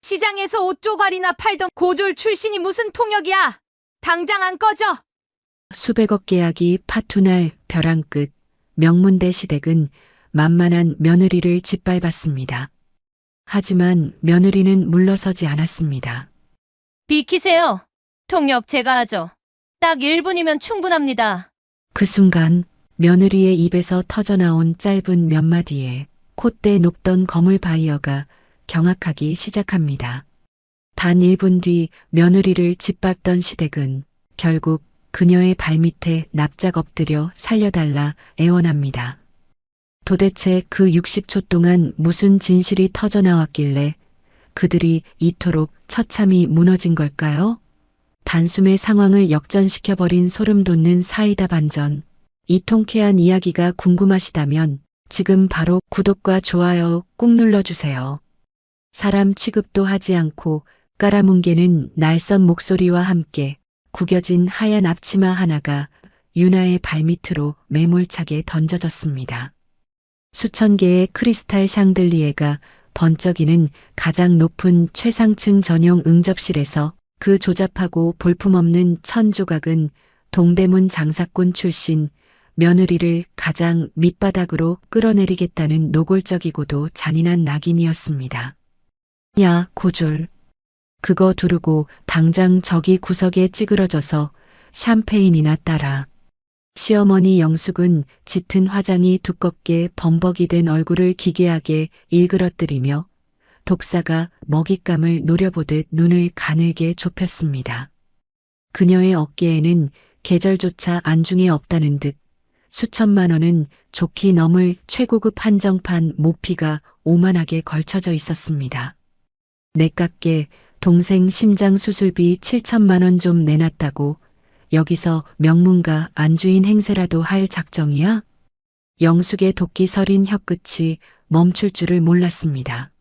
시장에서 옷 조각이나 팔던 고졸 출신이 무슨 통역이야? 당장 안 꺼져! 수백억 계약이 파투날 벼랑 끝 명문대 시댁은 만만한 며느리를 짓밟았습니다. 하지만 며느리는 물러서지 않았습니다. 비키세요. 통역 제가 하죠. 딱 1분이면 충분합니다. 그 순간 며느리의 입에서 터져나온 짧은 몇 마디에 콧대 높던 거물 바이어가 경악하기 시작합니다. 단 1분 뒤 며느리를 짓밟던 시댁은 결국 그녀의 발밑에 납작 엎드려 살려달라 애원합니다. 도대체 그 60초 동안 무슨 진실이 터져나왔길래 그들이 이토록 처참히 무너진 걸까요? 단숨에 상황을 역전시켜버린 소름 돋는 사이다 반전. 이 통쾌한 이야기가 궁금하시다면 지금 바로 구독과 좋아요 꾹 눌러주세요. 사람 취급도 하지 않고 깔아뭉개는 날선 목소리와 함께 구겨진 하얀 앞치마 하나가 유나의 발밑으로 매몰차게 던져졌습니다. 수천 개의 크리스탈 샹들리에가 번쩍이는 가장 높은 최상층 전용 응접실에서 그 조잡하고 볼품없는 천 조각은 동대문 장사꾼 출신 며느리를 가장 밑바닥으로 끌어내리겠다는 노골적이고도 잔인한 낙인이었습니다. 야, 고졸. 그거 두르고 당장 저기 구석에 찌그러져서 샴페인이나 따라. 시어머니 영숙은 짙은 화장이 두껍게 범벅이 된 얼굴을 기괴하게 일그러뜨리며 독사가 먹잇감을 노려보듯 눈을 가늘게 좁혔습니다. 그녀의 어깨에는 계절조차 안중에 없다는 듯 수천만 원은 좋기 넘을 최고급 한정판 모피가 오만하게 걸쳐져 있었습니다. 내깎게 동생 심장 수술비 7천만 원 좀 내놨다고 여기서 명문가 안주인 행세라도 할 작정이야? 영숙의 도끼 서린 혀끝이 멈출 줄을 몰랐습니다.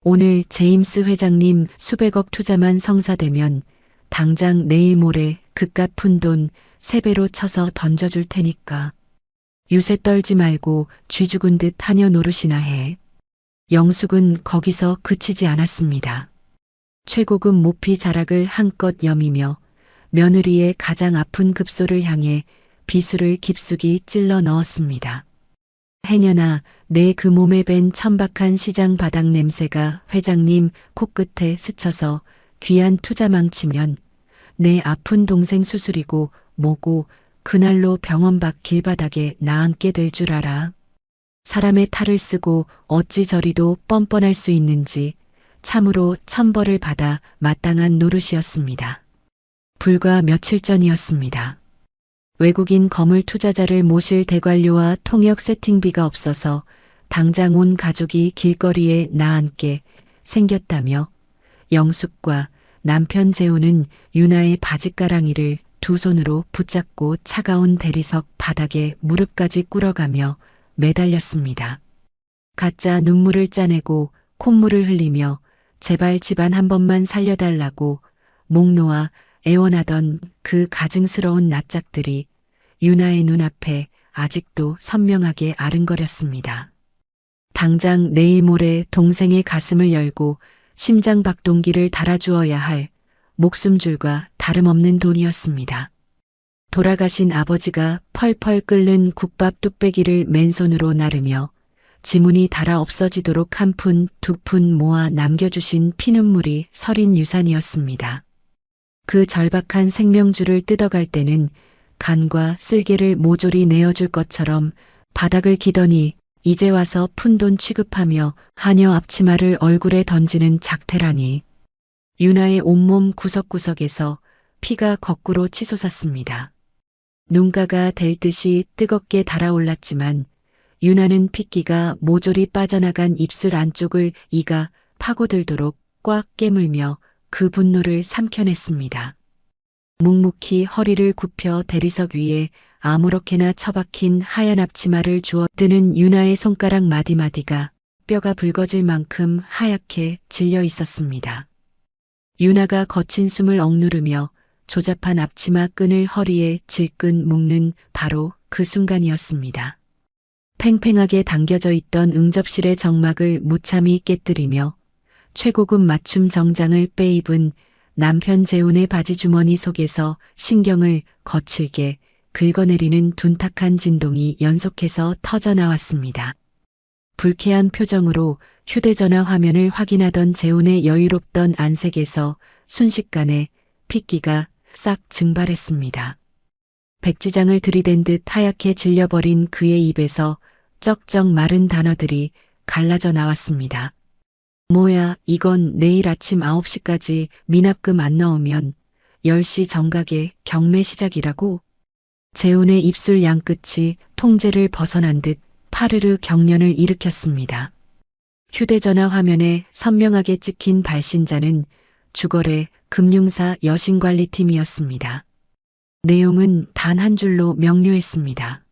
오늘 제임스 회장님 수백억 투자만 성사되면 당장 내일 모레 그깟 푼돈 3배로 쳐서 던져줄 테니까. 유세 떨지 말고 쥐 죽은 듯 하녀 노릇이나 해. 영숙은 거기서 그치지 않았습니다. 최고급 모피 자락을 한껏 여미며 며느리의 가장 아픈 급소를 향해 비수를 깊숙이 찔러 넣었습니다. 해녀나 내 그 몸에 밴 천박한 시장 바닥 냄새가 회장님 코끝에 스쳐서 귀한 투자 망치면 내 아픈 동생 수술이고 뭐고 그날로 병원 밖 길바닥에 나앉게 될 줄 알아. 사람의 탈을 쓰고 어찌 저리도 뻔뻔할 수 있는지 참으로 천벌을 받아 마땅한 노릇이었습니다. 불과 며칠 전이었습니다. 외국인 거물 투자자를 모실 대관료와 통역 세팅비가 없어서 당장 온 가족이 길거리에 나앉게 생겼다며 영숙과 남편 재우는 유나의 바짓가랑이를 두 손으로 붙잡고 차가운 대리석 바닥에 무릎까지 꿇어가며 매달렸습니다. 가짜 눈물을 짜내고 콧물을 흘리며 제발 집안 한 번만 살려달라고 목 놓아 애원하던 그 가증스러운 낯짝들이 유나의 눈앞에 아직도 선명하게 아른거렸습니다. 당장 내일 모레 동생의 가슴을 열고 심장 박동기를 달아주어야 할 목숨줄과 다름없는 돈이었습니다. 돌아가신 아버지가 펄펄 끓는 국밥 뚝배기를 맨손으로 나르며 지문이 닳아 없어지도록 한 푼, 두 푼 모아 남겨주신 피눈물이 서린 유산이었습니다. 그 절박한 생명줄을 뜯어갈 때는 간과 쓸개를 모조리 내어줄 것처럼 바닥을 기더니 이제 와서 푼돈 취급하며 하녀 앞치마를 얼굴에 던지는 작태라니. 유나의 온몸 구석구석에서 피가 거꾸로 치솟았습니다. 눈가가 될 듯이 뜨겁게 달아올랐지만 유나는 핏기가 모조리 빠져나간 입술 안쪽을 이가 파고들도록 꽉 깨물며 그 분노를 삼켜냈습니다. 묵묵히 허리를 굽혀 대리석 위에 아무렇게나 처박힌 하얀 앞치마를 주워 뜨는 유나의 손가락 마디마디가 뼈가 붉어질 만큼 하얗게 질려 있었습니다. 유나가 거친 숨을 억누르며 조잡한 앞치마 끈을 허리에 질끈 묶는 바로 그 순간이었습니다. 팽팽하게 당겨져 있던 응접실의 정막을 무참히 깨뜨리며 최고급 맞춤 정장을 빼입은 남편 재훈의 바지 주머니 속에서 신경을 거칠게 긁어내리는 둔탁한 진동이 연속해서 터져나왔습니다. 불쾌한 표정으로 휴대전화 화면을 확인하던 재훈의 여유롭던 안색에서 순식간에 핏기가 싹 증발했습니다. 백지장을 들이댄 듯 하얗게 질려버린 그의 입에서 쩍쩍 마른 단어들이 갈라져 나왔습니다. 뭐야, 이건 내일 아침 9시까지 미납금 안 넣으면 10시 정각에 경매 시작이라고? 재훈의 입술 양끝이 통제를 벗어난 듯 파르르 경련을 일으켰습니다. 휴대전화 화면에 선명하게 찍힌 발신자는 주거래 금융사 여신관리팀이었습니다. 내용은 단 한 줄로 명료했습니다.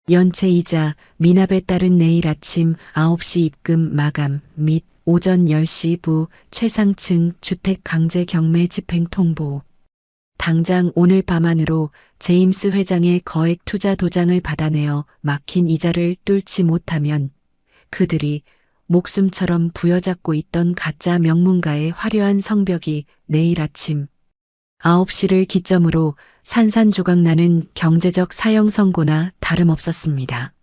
연체이자 미납에 따른 내일 아침 9시 입금 마감 및 오전 10시 부 최상층 주택 강제 경매 집행 통보. 당장 오늘 밤 안으로 제임스 회장의 거액 투자 도장을 받아내어 막힌 이자를 뚫지 못하면 그들이 목숨처럼 부여잡고 있던 가짜 명문가의 화려한 성벽이 내일 아침 9시를 기점으로 산산조각나는 경제적 사형 선고나 다름없었습니다.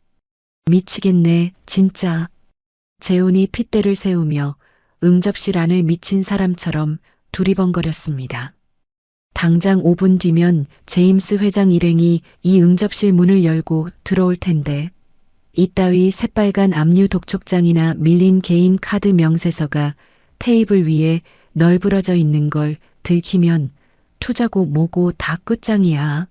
미치겠네, 진짜. 재훈이 핏대를 세우며 응접실 안을 미친 사람처럼 두리번거렸습니다. 당장 5분 뒤면 제임스 회장 일행이 이 응접실 문을 열고 들어올 텐데 이따위 새빨간 압류 독촉장이나 밀린 개인 카드 명세서가 테이블 위에 널브러져 있는 걸 들키면 투자고 뭐고 다 끝장이야.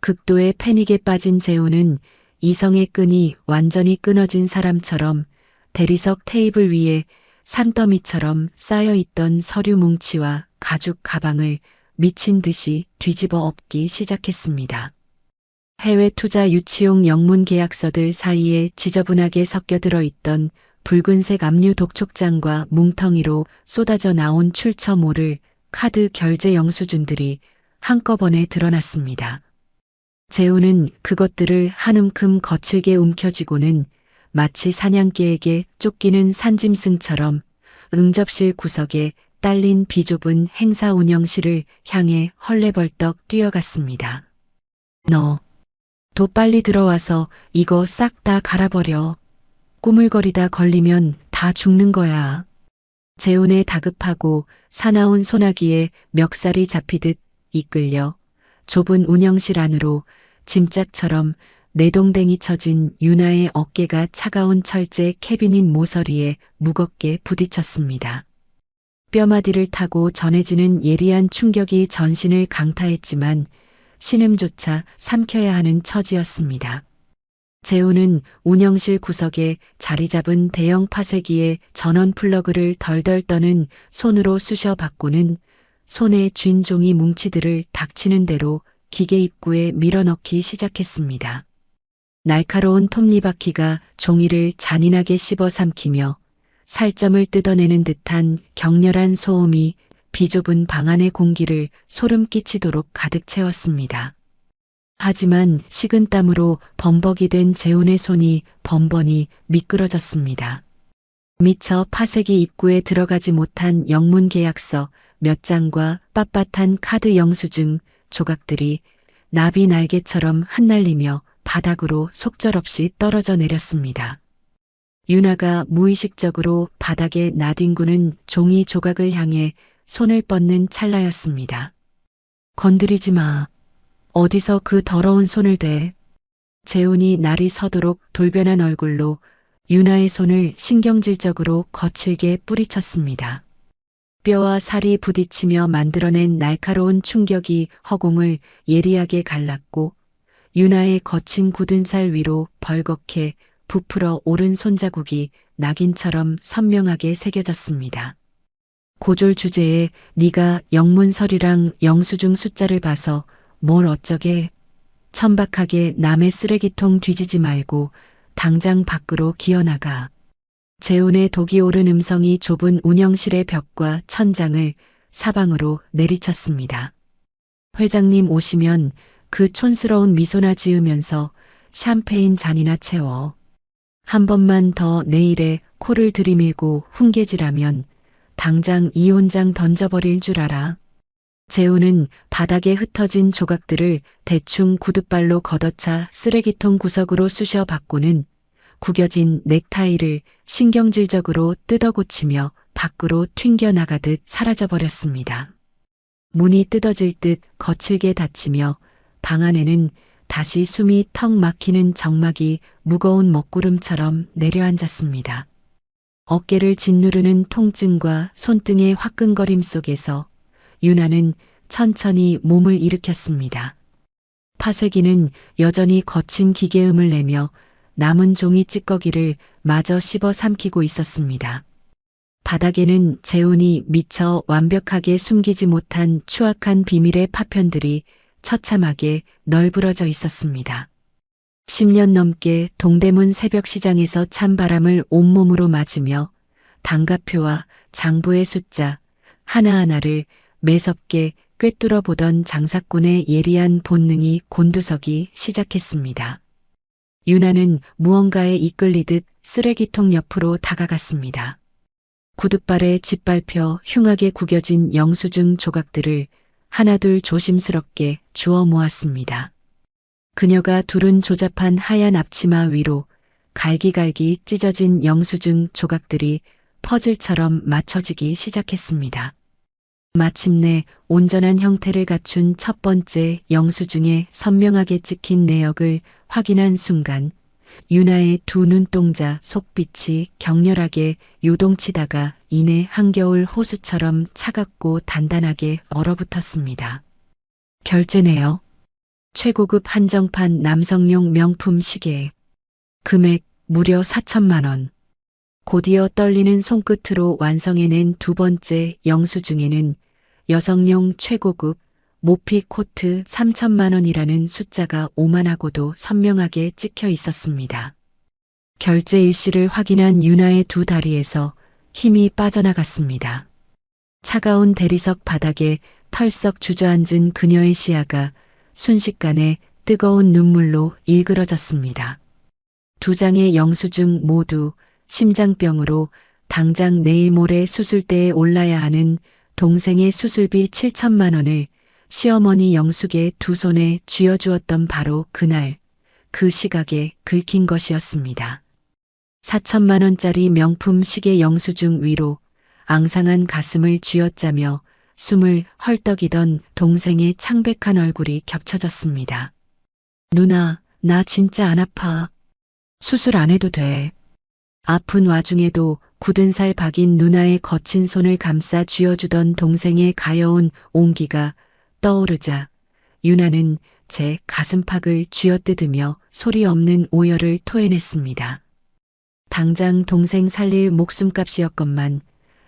극도의 패닉에 빠진 재훈은 이성의 끈이 완전히 끊어진 사람처럼 대리석 테이블 위에 산더미처럼 쌓여있던 서류 뭉치와 가죽 가방을 미친 듯이 뒤집어 엎기 시작했습니다. 해외 투자 유치용 영문 계약서들 사이에 지저분하게 섞여 들어있던 붉은색 압류 독촉장과 뭉텅이로 쏟아져 나온 출처모를 카드 결제 영수증들이 한꺼번에 드러났습니다. 재훈은 그것들을 한 움큼 거칠게 움켜쥐고는 마치 사냥개에게 쫓기는 산짐승처럼 응접실 구석에 딸린 비좁은 행사 운영실을 향해 헐레벌떡 뛰어갔습니다. 너, 더 빨리 들어와서 이거 싹 다 갈아버려. 꾸물거리다 걸리면 다 죽는 거야. 재훈의 다급하고 사나운 소나기에 멱살이 잡히듯 이끌려 좁은 운영실 안으로 짐짝처럼 내동댕이 쳐진 유나의 어깨가 차가운 철제 캐비닛 모서리에 무겁게 부딪혔습니다. 뼈마디를 타고 전해지는 예리한 충격이 전신을 강타했지만 신음조차 삼켜야 하는 처지였습니다. 재훈은 운영실 구석에 자리 잡은 대형 파쇄기에 전원 플러그를 덜덜 떠는 손으로 쑤셔 받고는 손에 쥔 종이 뭉치들을 닥치는 대로 기계 입구에 밀어넣기 시작했습니다. 날카로운 톱니바퀴가 종이를 잔인하게 씹어 삼키며 살점을 뜯어내는 듯한 격렬한 소음이 비좁은 방 안의 공기를 소름 끼치도록 가득 채웠습니다. 하지만 식은땀으로 범벅이 된 재훈의 손이 번번이 미끄러졌습니다. 미처 파쇄기 입구에 들어가지 못한 영문 계약서 몇 장과 빳빳한 카드 영수증 조각들이 나비 날개처럼 흩날리며 바닥으로 속절없이 떨어져 내렸습니다. 유나가 무의식적으로 바닥에 나뒹구는 종이 조각을 향해 손을 뻗는 찰나였습니다. 건드리지 마. 어디서 그 더러운 손을 대. 재훈이 날이 서도록 돌변한 얼굴로 유나의 손을 신경질적으로 거칠게 뿌리쳤습니다. 뼈와 살이 부딪히며 만들어낸 날카로운 충격이 허공을 예리하게 갈랐고 유나의 거친 굳은 살 위로 벌겋게 부풀어 오른 손자국이 낙인처럼 선명하게 새겨졌습니다. 고졸 주제에 네가 영문 서류랑 영수증 숫자를 봐서 뭘 어쩌게. 천박하게 남의 쓰레기통 뒤지지 말고 당장 밖으로 기어나가. 재훈의 독이 오른 음성이 좁은 운영실의 벽과 천장을 사방으로 내리쳤습니다. 회장님 오시면 그 촌스러운 미소나 지으면서 샴페인 잔이나 채워. 한 번만 더 내 일에 코를 들이밀고 훈계질하면 당장 이혼장 던져버릴 줄 알아. 재우는 바닥에 흩어진 조각들을 대충 구둣발로 걷어차 쓰레기통 구석으로 쑤셔 받고는 구겨진 넥타이를 신경질적으로 뜯어 고치며 밖으로 튕겨 나가듯 사라져버렸습니다. 문이 뜯어질 듯 거칠게 닫히며 방 안에는 다시 숨이 턱 막히는 정막이 무거운 먹구름처럼 내려앉았습니다. 어깨를 짓누르는 통증과 손등의 화끈거림 속에서 유나는 천천히 몸을 일으켰습니다. 파쇄기는 여전히 거친 기계음을 내며 남은 종이 찌꺼기를 마저 씹어 삼키고 있었습니다. 바닥에는 재훈이 미처 완벽하게 숨기지 못한 추악한 비밀의 파편들이 처참하게 널브러져 있었습니다. 10년 넘게 동대문 새벽시장에서 찬바람을 온몸으로 맞으며 단가표와 장부의 숫자 하나하나를 매섭게 꿰뚫어 보던 장사꾼의 예리한 본능이 곤두서기 시작했습니다. 유나는 무언가에 이끌리듯 쓰레기통 옆으로 다가갔습니다. 구둣발에 짓밟혀 흉하게 구겨진 영수증 조각들을 하나둘 조심스럽게 주워 모았습니다. 그녀가 두른 조잡한 하얀 앞치마 위로 갈기갈기 찢어진 영수증 조각들이 퍼즐처럼 맞춰지기 시작했습니다. 마침내 온전한 형태를 갖춘 첫 번째 영수증에 선명하게 찍힌 내역을 확인한 순간 유나의 두 눈동자 속빛이 격렬하게 요동치다가 이내 한겨울 호수처럼 차갑고 단단하게 얼어붙었습니다. 결제네요. 최고급 한정판 남성용 명품 시계. 금액 무려 4천만 원. 곧이어 떨리는 손끝으로 완성해낸 두 번째 영수증에는 여성용 최고급 모피 코트 3천만 원이라는 숫자가 오만하고도 선명하게 찍혀 있었습니다. 결제 일시를 확인한 유나의 두 다리에서 힘이 빠져나갔습니다. 차가운 대리석 바닥에 털썩 주저앉은 그녀의 시야가 순식간에 뜨거운 눈물로 일그러졌습니다. 두 장의 영수증 모두 심장병으로 당장 내일 모레 수술대에 올라야 하는 동생의 수술비 7천만 원을 시어머니 영숙의 두 손에 쥐어주었던 바로 그날, 그 시각에 긁힌 것이었습니다. 4천만 원짜리 명품 시계 영수증 위로 앙상한 가슴을 쥐어짜며 숨을 헐떡이던 동생의 창백한 얼굴이 겹쳐졌습니다. 누나, 나 진짜 안 아파. 수술 안 해도 돼. 아픈 와중에도 굳은 살 박인 누나의 거친 손을 감싸 쥐어주던 동생의 가여운 온기가 떠오르자 유나는 제 가슴팍을 쥐어뜯으며 소리 없는 오열을 토해냈습니다. 당장 동생 살릴 목숨값이었건만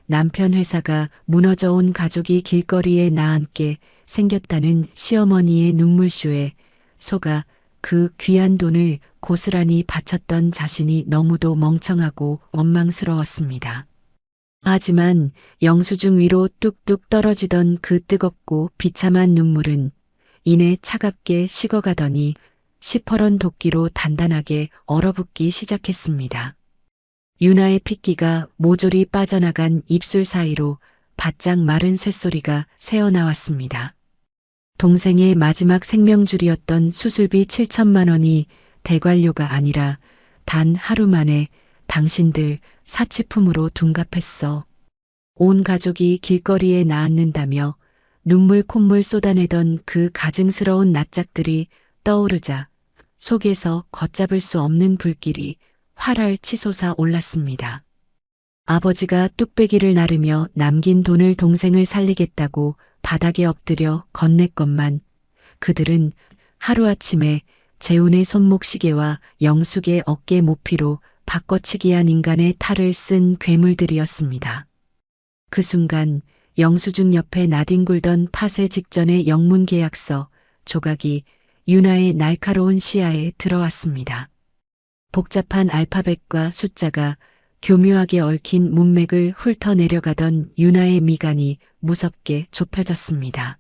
남편 회사가 무너져 온 가족이 길거리에 나앉게 생겼다는 시어머니의 눈물쇼에 속아 그 귀한 돈을 고스란히 바쳤던 자신이 너무도 멍청하고 원망스러웠습니다. 하지만 영수증 위로 뚝뚝 떨어지던 그 뜨겁고 비참한 눈물은 이내 차갑게 식어가더니 시퍼런 도끼로 단단하게 얼어붙기 시작했습니다. 유나의 핏기가 모조리 빠져나간 입술 사이로 바짝 마른 쇳소리가 새어나왔습니다. 동생의 마지막 생명줄이었던 수술비 7천만 원이 대관료가 아니라 단 하루 만에 당신들 사치품으로 둔갑했어. 온 가족이 길거리에 나앉는다며 눈물 콧물 쏟아내던 그 가증스러운 낯짝들이 떠오르자 속에서 걷잡을 수 없는 불길이 활활 치솟아 올랐습니다. 아버지가 뚝배기를 나르며 남긴 돈을 동생을 살리겠다고 바닥에 엎드려 건넸건만 그들은 하루아침에 재훈의 손목 시계와 영숙의 어깨 모피로 바꿔치기한 인간의 탈을 쓴 괴물들이었습니다. 그 순간 영수증 옆에 나뒹굴던 파쇄 직전의 영문 계약서 조각이 유나의 날카로운 시야에 들어왔습니다. 복잡한 알파벳과 숫자가 교묘하게 얽힌 문맥을 훑어내려가던 유나의 미간이 무섭게 좁혀졌습니다.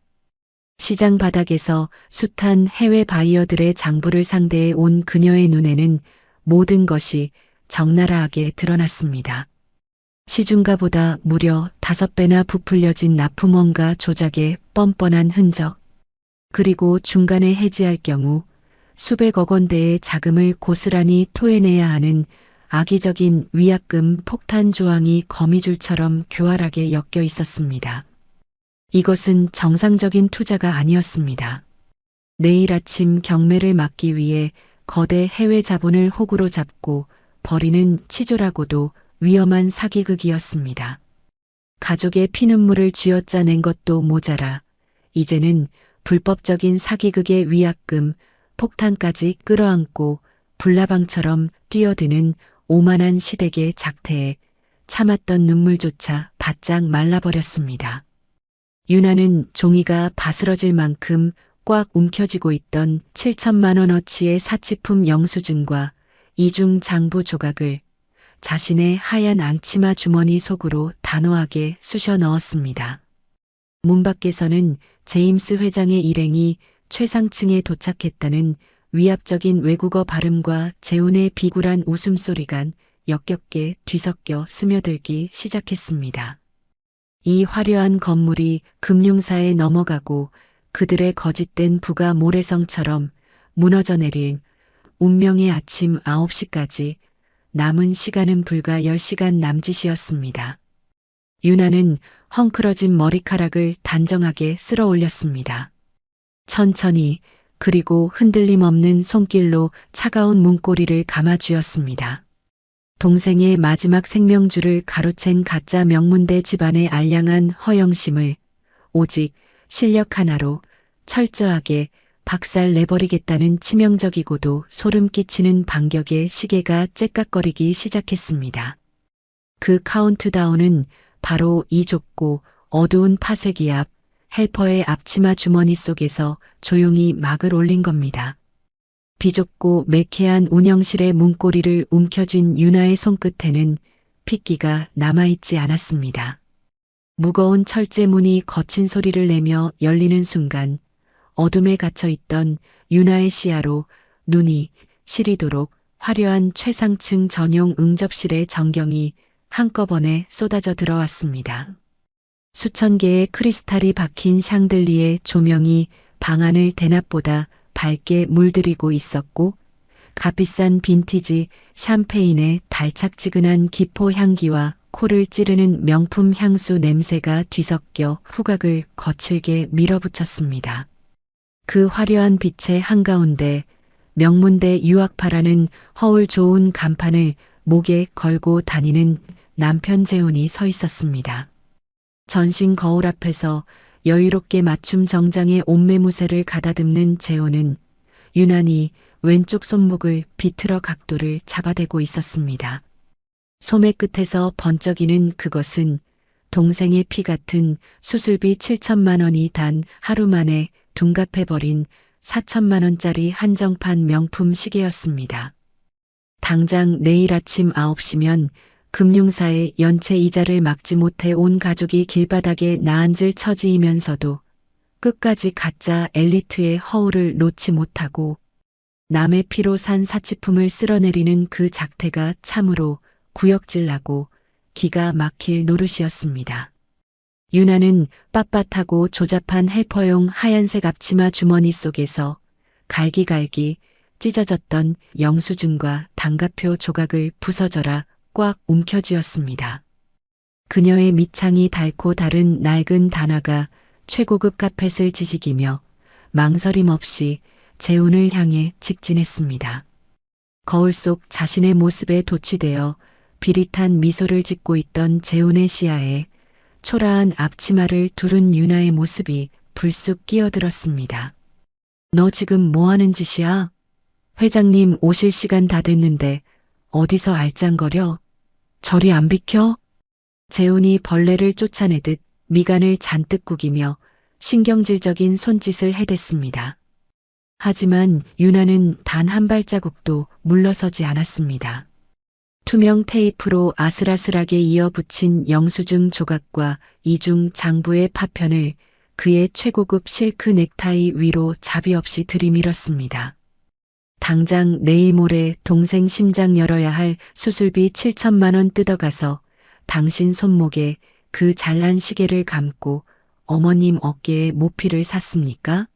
시장 바닥에서 숱한 해외 바이어들의 장부를 상대해 온 그녀의 눈에는 모든 것이 적나라하게 드러났습니다. 시중가보다 무려 5배나 부풀려진 납품원가 조작의 뻔뻔한 흔적. 그리고 중간에 해지할 경우 수백억 원대의 자금을 고스란히 토해내야 하는 악의적인 위약금 폭탄 조항이 거미줄처럼 교활하게 엮여 있었습니다. 이것은 정상적인 투자가 아니었습니다. 내일 아침 경매를 막기 위해 거대 해외 자본을 호구로 잡고 벌이는 치졸하고도 위험한 사기극이었습니다. 가족의 피눈물을 쥐어짜낸 것도 모자라 이제는 불법적인 사기극의 위약금, 폭탄까지 끌어안고 불나방처럼 뛰어드는 오만한 시댁의 작태에 참았던 눈물조차 바짝 말라버렸습니다. 유나는 종이가 바스러질 만큼 꽉 움켜쥐고 있던 7천만 원어치의 사치품 영수증과 이중 장부 조각을 자신의 하얀 앙치마 주머니 속으로 단호하게 쑤셔 넣었습니다. 문 밖에서는 제임스 회장의 일행이 최상층에 도착했다는 위압적인 외국어 발음과 재훈의 비굴한 웃음소리가 역겹게 뒤섞여 스며들기 시작했습니다. 이 화려한 건물이 금융사에 넘어가고 그들의 거짓된 부가 모래성처럼 무너져 내릴 운명의 아침 9시까지 남은 시간은 불과 10시간 남짓이었습니다. 유나는 헝클어진 머리카락을 단정하게 쓸어 올렸습니다. 천천히 그리고 흔들림 없는 손길로 차가운 문고리를 감아쥐었습니다. 동생의 마지막 생명줄을 가로챈 가짜 명문대 집안의 알량한 허영심을 오직 실력 하나로 철저하게 박살 내버리겠다는 치명적이고도 소름 끼치는 반격의 시계가 째깍거리기 시작했습니다. 그 카운트다운은 바로 이 좁고 어두운 파쇄기 앞 헬퍼의 앞치마 주머니 속에서 조용히 막을 올린 겁니다. 비좁고 매캐한 운영실의 문고리를 움켜쥔 유나의 손끝에는 핏기가 남아있지 않았습니다. 무거운 철제문이 거친 소리를 내며 열리는 순간 어둠에 갇혀있던 유나의 시야로 눈이 시리도록 화려한 최상층 전용 응접실의 전경이 한꺼번에 쏟아져 들어왔습니다. 수천 개의 크리스탈이 박힌 샹들리의 조명이 방 안을 대낮보다 밝게 물들이고 있었고 값비싼 빈티지 샴페인의 달착지근한 기포 향기와 코를 찌르는 명품 향수 냄새가 뒤섞여 후각을 거칠게 밀어붙였습니다. 그 화려한 빛의 한가운데 명문대 유학파라는 허울 좋은 간판을 목에 걸고 다니는 남편 재훈이 서 있었습니다. 전신 거울 앞에서 여유롭게 맞춤 정장의 옷매무새를 가다듬는 재훈은 유난히 왼쪽 손목을 비틀어 각도를 잡아대고 있었습니다. 소매 끝에서 번쩍이는 그것은 동생의 피 같은 수술비 7천만 원이 단 하루 만에 둔갑해버린 4천만 원짜리 한정판 명품 시계였습니다. 당장 내일 아침 9시면 금융사의 연체 이자를 막지 못해 온 가족이 길바닥에 나앉을 처지이면서도 끝까지 가짜 엘리트의 허울을 놓지 못하고 남의 피로 산 사치품을 쓸어내리는 그 작태가 참으로 구역질나고 기가 막힐 노릇이었습니다. 유나는 빳빳하고 조잡한 헬퍼용 하얀색 앞치마 주머니 속에서 갈기갈기 찢어졌던 영수증과 단가표 조각을 부서져라 꽉 움켜쥐었습니다. 그녀의 밑창이 닳고 다른 낡은 단화가 최고급 카펫을 지지기며 망설임 없이 재훈을 향해 직진했습니다. 거울 속 자신의 모습에 도취되어 비릿한 미소를 짓고 있던 재훈의 시야에 초라한 앞치마를 두른 유나의 모습이 불쑥 끼어들었습니다. 너 지금 뭐 하는 짓이야? 회장님 오실 시간 다 됐는데 어디서 알짱거려? 저리 안 비켜? 재훈이 벌레를 쫓아내듯 미간을 잔뜩 구기며 신경질적인 손짓을 해댔습니다. 하지만 유나는 단 한 발자국도 물러서지 않았습니다. 투명 테이프로 아슬아슬하게 이어붙인 영수증 조각과 이중 장부의 파편을 그의 최고급 실크 넥타이 위로 자비 없이 들이밀었습니다. 당장 내일 모레 동생 심장 열어야 할 수술비 7천만 원 뜯어가서 당신 손목에 그 잘난 시계를 감고 어머님 어깨에 모피를 샀습니까?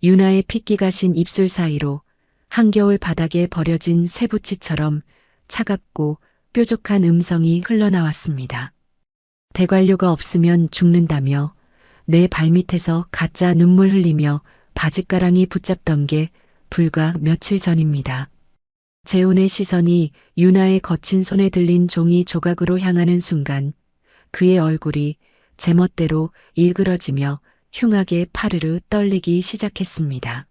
유나의 핏기 가신 입술 사이로 한겨울 바닥에 버려진 쇠붙이처럼 차갑고 뾰족한 음성이 흘러나왔습니다. 대관료가 없으면 죽는다며 내 발밑에서 가짜 눈물 흘리며 바짓가랑이 붙잡던 게 불과 며칠 전입니다. 재훈의 시선이 유나의 거친 손에 들린 종이 조각으로 향하는 순간 그의 얼굴이 제멋대로 일그러지며 흉하게 파르르 떨리기 시작했습니다.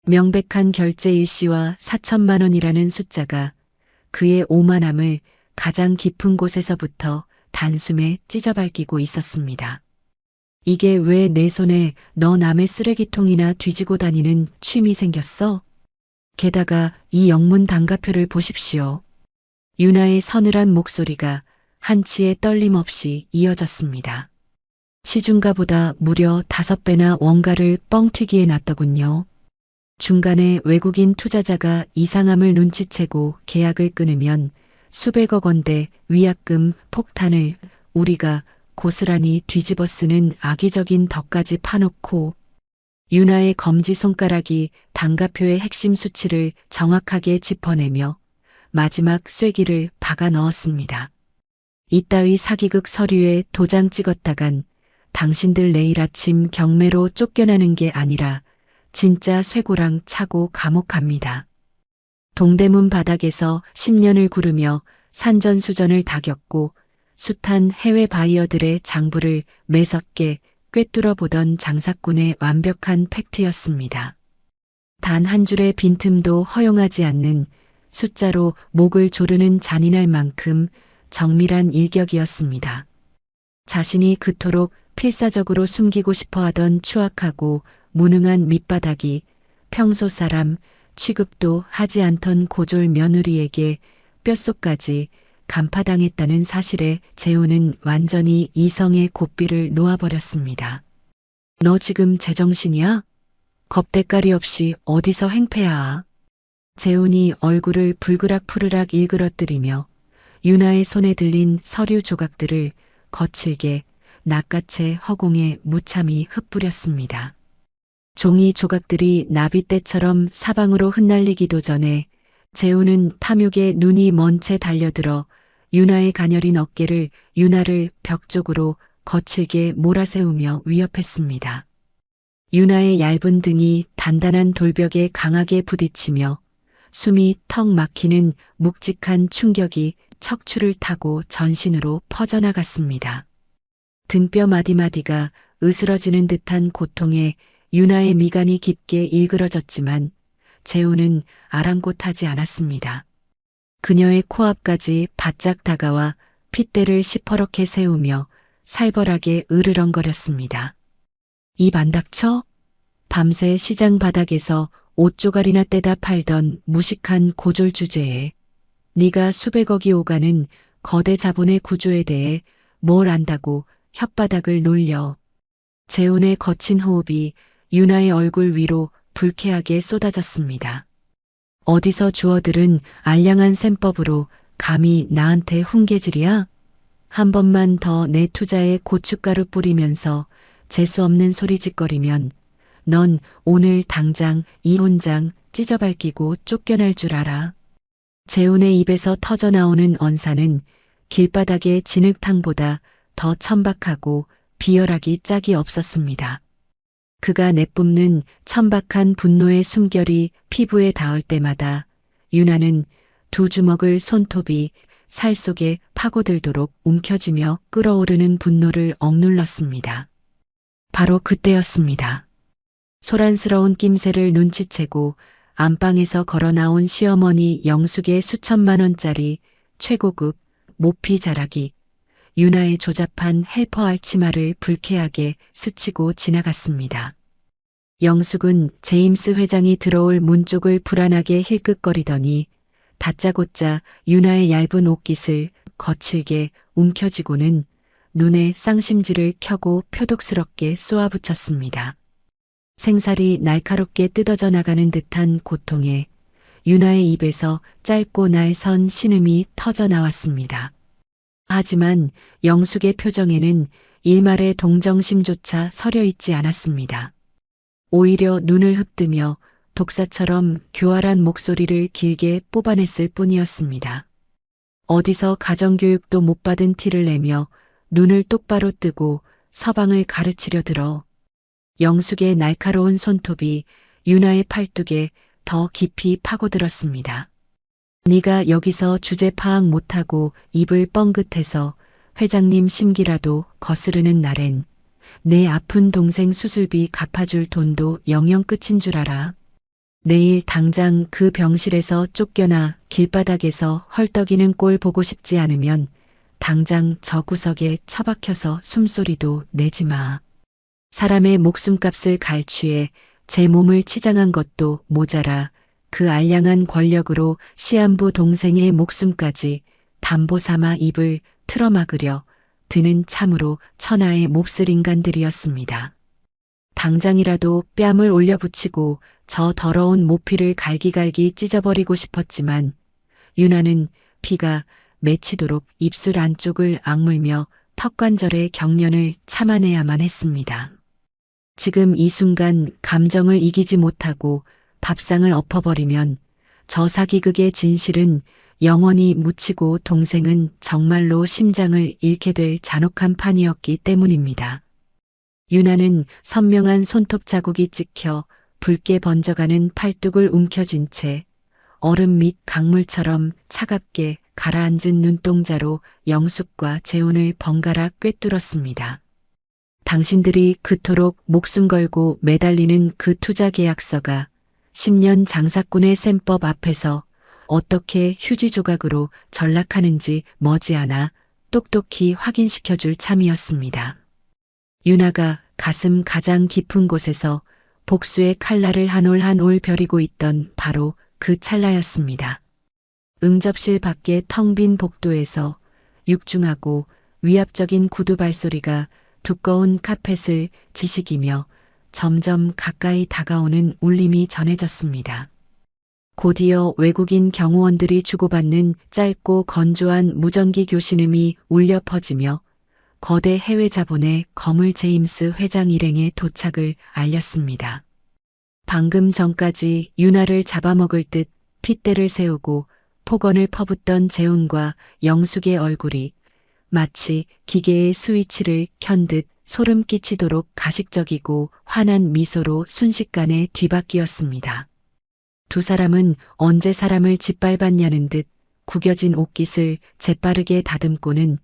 명백한 결제 일시와 4천만 원이라는 숫자가 그의 오만함을 가장 깊은 곳에서부터 단숨에 찢어밟히고 있었습니다. 이게 왜 내 손에 너 남의 쓰레기통이나 뒤지고 다니는 취미 생겼어? 게다가 이 영문 단가표를 보십시오. 유나의 서늘한 목소리가 한치의 떨림 없이 이어졌습니다. 시중가보다 무려 5배나 원가를 뻥튀기해 놨더군요. 중간에 외국인 투자자가 이상함을 눈치채고 계약을 끊으면 수백억 원대 위약금 폭탄을 우리가 고스란히 뒤집어 쓰는 악의적인 덕까지 파놓고 유나의 검지손가락이 단가표의 핵심 수치를 정확하게 짚어내며 마지막 쐐기를 박아 넣었습니다. 이따위 사기극 서류에 도장 찍었다간 당신들 내일 아침 경매로 쫓겨나는 게 아니라 진짜 쇠고랑 차고 감옥 갑니다. 동대문 바닥에서 10년을 구르며 산전수전을 다 겪고 숱한 해외 바이어들의 장부를 매섭게 꿰뚫어 보던 장사꾼의 완벽한 팩트였습니다. 단 한 줄의 빈틈도 허용하지 않는 숫자로 목을 조르는 잔인할 만큼 정밀한 일격이었습니다. 자신이 그토록 필사적으로 숨기고 싶어하던 추악하고 무능한 밑바닥이 평소 사람 취급도 하지 않던 고졸 며느리에게 뼛속까지 간파당했다는 사실에 재훈은 완전히 이성의 고삐를 놓아버렸습니다. 너 지금 제정신이야? 겁대가리 없이 어디서 행패야? 재훈이 얼굴을 불그락푸르락 일그러뜨리며 유나의 손에 들린 서류 조각들을 거칠게 낚아채 허공에 무참히 흩뿌렸습니다. 종이 조각들이 나비떼처럼 사방으로 흩날리기도 전에 재훈은 탐욕에 눈이 먼 채 달려들어 유나의 가녀린 어깨를 유나를 벽 쪽으로 거칠게 몰아세우며 위협했습니다. 유나의 얇은 등이 단단한 돌벽에 강하게 부딪히며 숨이 턱 막히는 묵직한 충격이 척추를 타고 전신으로 퍼져나갔습니다. 등뼈 마디마디가 으스러지는 듯한 고통에 유나의 미간이 깊게 일그러졌지만 재훈은 아랑곳하지 않았습니다. 그녀의 코앞까지 바짝 다가와 핏대를 시퍼렇게 세우며 살벌하게 으르렁거렸습니다. 입 안 닥쳐? 밤새 시장 바닥에서 옷조각이나 떼다 팔던 무식한 고졸 주제에 네가 수백억이 오가는 거대 자본의 구조에 대해 뭘 안다고 혓바닥을 놀려. 재훈의 거친 호흡이 유나의 얼굴 위로 불쾌하게 쏟아졌습니다. 어디서 주워들은 알량한 셈법으로 감히 나한테 훈계질이야? 한 번만 더 내 투자에 고춧가루 뿌리면서 재수없는 소리짓거리면 넌 오늘 당장 이혼장 찢어밟히고 쫓겨날 줄 알아. 재훈의 입에서 터져나오는 언사는 길바닥의 진흙탕보다 더 천박하고 비열하기 짝이 없었습니다. 그가 내뿜는 천박한 분노의 숨결이 피부에 닿을 때마다 유나는 두 주먹을 손톱이 살 속에 파고들도록 움켜쥐며 끓어오르는 분노를 억눌렀습니다. 바로 그때였습니다. 소란스러운 낌새를 눈치채고 안방에서 걸어 나온 시어머니 영숙의 수천만 원짜리 최고급 모피 자락이 유나의 조잡한 헬퍼 알치마를 불쾌하게 스치고 지나갔습니다. 영숙은 제임스 회장이 들어올 문 쪽을 불안하게 힐끗거리더니 다짜고짜 유나의 얇은 옷깃을 거칠게 움켜쥐고는 눈에 쌍심지를 켜고 표독스럽게 쏘아붙였습니다. 생살이 날카롭게 뜯어져 나가는 듯한 고통에 유나의 입에서 짧고 날선 신음이 터져 나왔습니다. 하지만 영숙의 표정에는 일말의 동정심조차 서려 있지 않았습니다. 오히려 눈을 흡뜨며 독사처럼 교활한 목소리를 길게 뽑아냈을 뿐이었습니다. 어디서 가정교육도 못 받은 티를 내며 눈을 똑바로 뜨고 서방을 가르치려 들어 영숙의 날카로운 손톱이 유나의 팔뚝에 더 깊이 파고들었습니다. 네가 여기서 주제 파악 못하고 입을 뻥긋해서 회장님 심기라도 거스르는 날엔 내 아픈 동생 수술비 갚아줄 돈도 영영 끝인 줄 알아. 내일 당장 그 병실에서 쫓겨나 길바닥에서 헐떡이는 꼴 보고 싶지 않으면 당장 저 구석에 처박혀서 숨소리도 내지 마. 사람의 목숨값을 갈취해 제 몸을 치장한 것도 모자라 그 알량한 권력으로 시한부 동생의 목숨까지 담보 삼아 입을 틀어막으려 드는 참으로 천하의 몹쓸 인간들이었습니다. 당장이라도 뺨을 올려붙이고 저 더러운 모피를 갈기갈기 찢어버리고 싶었지만 유나는 피가 맺히도록 입술 안쪽을 악물며 턱관절의 경련을 참아내야만 했습니다. 지금 이 순간 감정을 이기지 못하고 밥상을 엎어버리면 저 사기극의 진실은 영원히 묻히고 동생은 정말로 심장을 잃게 될 잔혹한 판이었기 때문입니다. 유나는 선명한 손톱 자국이 찍혀 붉게 번져가는 팔뚝을 움켜쥔 채 얼음 및 강물처럼 차갑게 가라앉은 눈동자로 영숙과 재혼을 번갈아 꿰뚫었습니다. 당신들이 그토록 목숨 걸고 매달리는 그 투자 계약서가 10년 장사꾼의 셈법 앞에서 어떻게 휴지 조각으로 전락하는지 머지않아 똑똑히 확인시켜줄 참이었습니다. 유나가 가슴 가장 깊은 곳에서 복수의 칼날을 한 올 한 올 벼리고 있던 바로 그 찰나였습니다. 응접실 밖의 텅 빈 복도에서 육중하고 위압적인 구두 발소리가 두꺼운 카펫을 지식이며 점점 가까이 다가오는 울림이 전해졌습니다. 곧이어 외국인 경호원들이 주고받는 짧고 건조한 무전기 교신음이 울려 퍼지며 거대 해외 자본의 거물 제임스 회장 일행의 도착을 알렸습니다. 방금 전까지 유나를 잡아먹을 듯 핏대를 세우고 폭언을 퍼붓던 재훈과 영숙의 얼굴이 마치 기계의 스위치를 켠 듯 소름 끼치도록 가식적이고 환한 미소로 순식간에 뒤바뀌었습니다. 두 사람은 언제 사람을 짓밟았냐는 듯 구겨진 옷깃을 재빠르게 다듬고는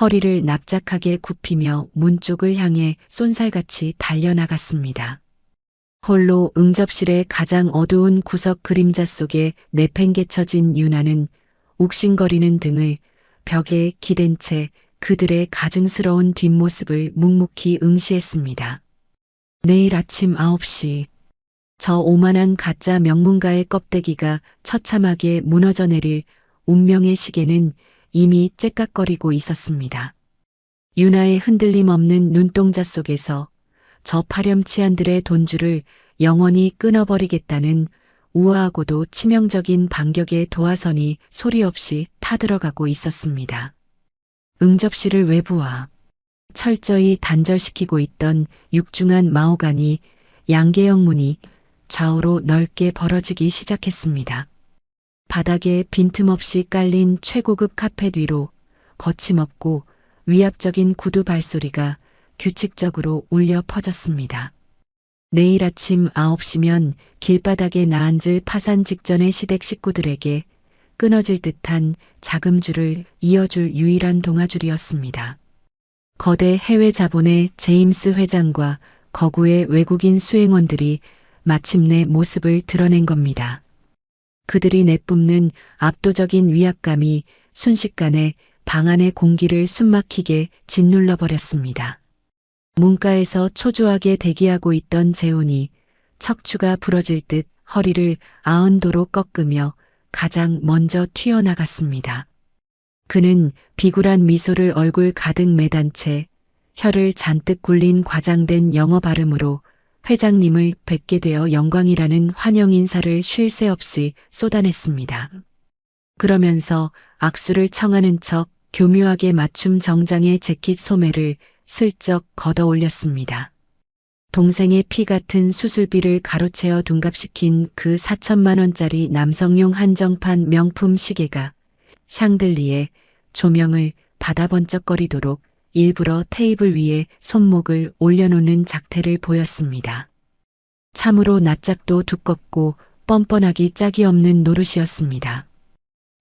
허리를 납작하게 굽히며 문 쪽을 향해 쏜살같이 달려나갔습니다. 홀로 응접실의 가장 어두운 구석 그림자 속에 내팽개쳐진 유나는 욱신거리는 등을 벽에 기댄 채 그들의 가증스러운 뒷모습을 묵묵히 응시했습니다. 내일 아침 9시 저 오만한 가짜 명문가의 껍데기가 처참하게 무너져 내릴 운명의 시계는 이미 째깍거리고 있었습니다. 유나의 흔들림 없는 눈동자 속에서 저 파렴치한들의 돈줄을 영원히 끊어버리겠다는 우아하고도 치명적인 반격의 도화선이 소리 없이 타들어가고 있었습니다. 응접실을 외부와 철저히 단절시키고 있던 육중한 마호가니 양계형 문이 좌우로 넓게 벌어지기 시작했습니다. 바닥에 빈틈없이 깔린 최고급 카펫 위로 거침없고 위압적인 구두 발소리가 규칙적으로 울려 퍼졌습니다. 내일 아침 9시면 길바닥에 나앉을 파산 직전의 시댁 식구들에게 끊어질 듯한 자금줄을 이어줄 유일한 동아줄이었습니다. 거대 해외 자본의 제임스 회장과 거구의 외국인 수행원들이 마침내 모습을 드러낸 겁니다. 그들이 내뿜는 압도적인 위압감이 순식간에 방 안의 공기를 숨막히게 짓눌러버렸습니다. 문가에서 초조하게 대기하고 있던 재훈이 척추가 부러질 듯 허리를 아흔도로 꺾으며 가장 먼저 튀어나갔습니다. 그는 비굴한 미소를 얼굴 가득 매단 채 혀를 잔뜩 굴린 과장된 영어 발음으로 회장님을 뵙게 되어 영광이라는 환영 인사를 쉴 새 없이 쏟아냈습니다. 그러면서 악수를 청하는 척 교묘하게 맞춤 정장의 재킷 소매를 슬쩍 걷어 올렸습니다. 동생의 피 같은 수술비를 가로채어 둔갑시킨 그 4천만 원짜리 남성용 한정판 명품 시계가 샹들리에 조명을 받아 번쩍거리도록 일부러 테이블 위에 손목을 올려놓는 작태를 보였습니다. 참으로 낯짝도 두껍고 뻔뻔하기 짝이 없는 노릇이었습니다.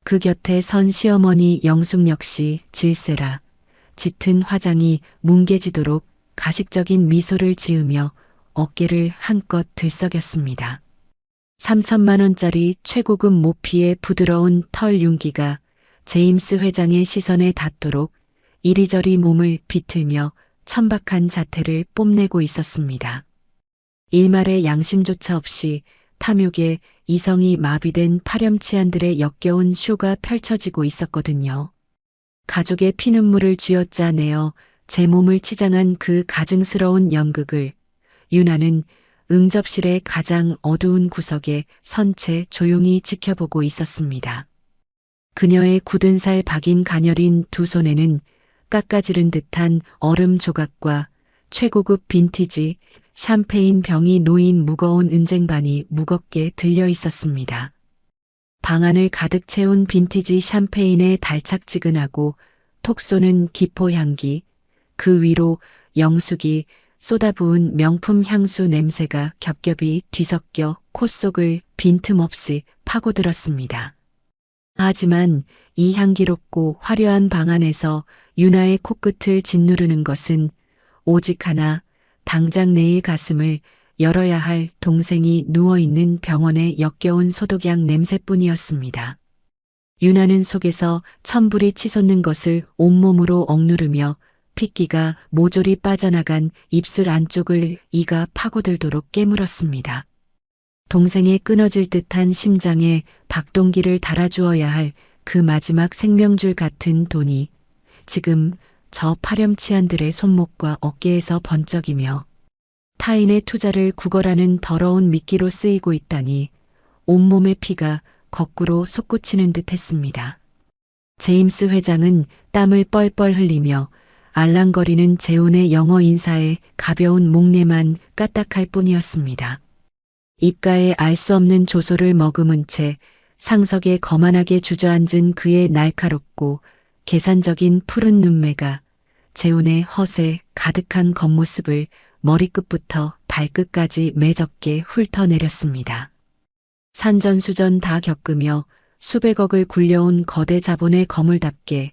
그 곁에 선 시어머니 영숙 역시 질세라 짙은 화장이 뭉개지도록 가식적인 미소를 지으며 어깨를 한껏 들썩였습니다. 3천만 원짜리 최고급 모피의 부드러운 털 윤기가 제임스 회장의 시선에 닿도록 이리저리 몸을 비틀며 천박한 자태를 뽐내고 있었습니다. 일말의 양심조차 없이 탐욕에 이성이 마비된 파렴치한들의 역겨운 쇼가 펼쳐지고 있었거든요. 가족의 피눈물을 쥐어짜내어 제 몸을 치장한 그 가증스러운 연극을 유나는 응접실의 가장 어두운 구석에 선 채 조용히 지켜보고 있었습니다. 그녀의 굳은 살 박인 가녀린 두 손에는 깎아지른 듯한 얼음 조각과 최고급 빈티지 샴페인 병이 놓인 무거운 은쟁반이 무겁게 들려 있었습니다. 방안을 가득 채운 빈티지 샴페인의 달착지근하고 톡 쏘는 기포 향기, 그 위로 영숙이 쏟아부은 명품 향수 냄새가 겹겹이 뒤섞여 콧속을 빈틈없이 파고들었습니다. 하지만 이 향기롭고 화려한 방 안에서 유나의 코끝을 짓누르는 것은 오직 하나, 당장 내일 가슴을 열어야 할 동생이 누워있는 병원의 역겨운 소독약 냄새뿐이었습니다. 유나는 속에서 천불이 치솟는 것을 온몸으로 억누르며 핏기가 모조리 빠져나간 입술 안쪽을 이가 파고들도록 깨물었습니다. 동생의 끊어질 듯한 심장에 박동기를 달아주어야 할 그 마지막 생명줄 같은 돈이 지금 저 파렴치한들의 손목과 어깨에서 번쩍이며 타인의 투자를 구걸하는 더러운 미끼로 쓰이고 있다니 온몸의 피가 거꾸로 솟구치는 듯 했습니다. 제임스 회장은 땀을 뻘뻘 흘리며 알랑거리는 재훈의 영어 인사에 가벼운 목례만 까딱할 뿐이었습니다. 입가에 알 수 없는 조소를 머금은 채 상석에 거만하게 주저앉은 그의 날카롭고 계산적인 푸른 눈매가 재훈의 허세 가득한 겉모습을 머리끝부터 발끝까지 매섭게 훑어내렸습니다. 산전수전 다 겪으며 수백억을 굴려온 거대 자본의 거물답게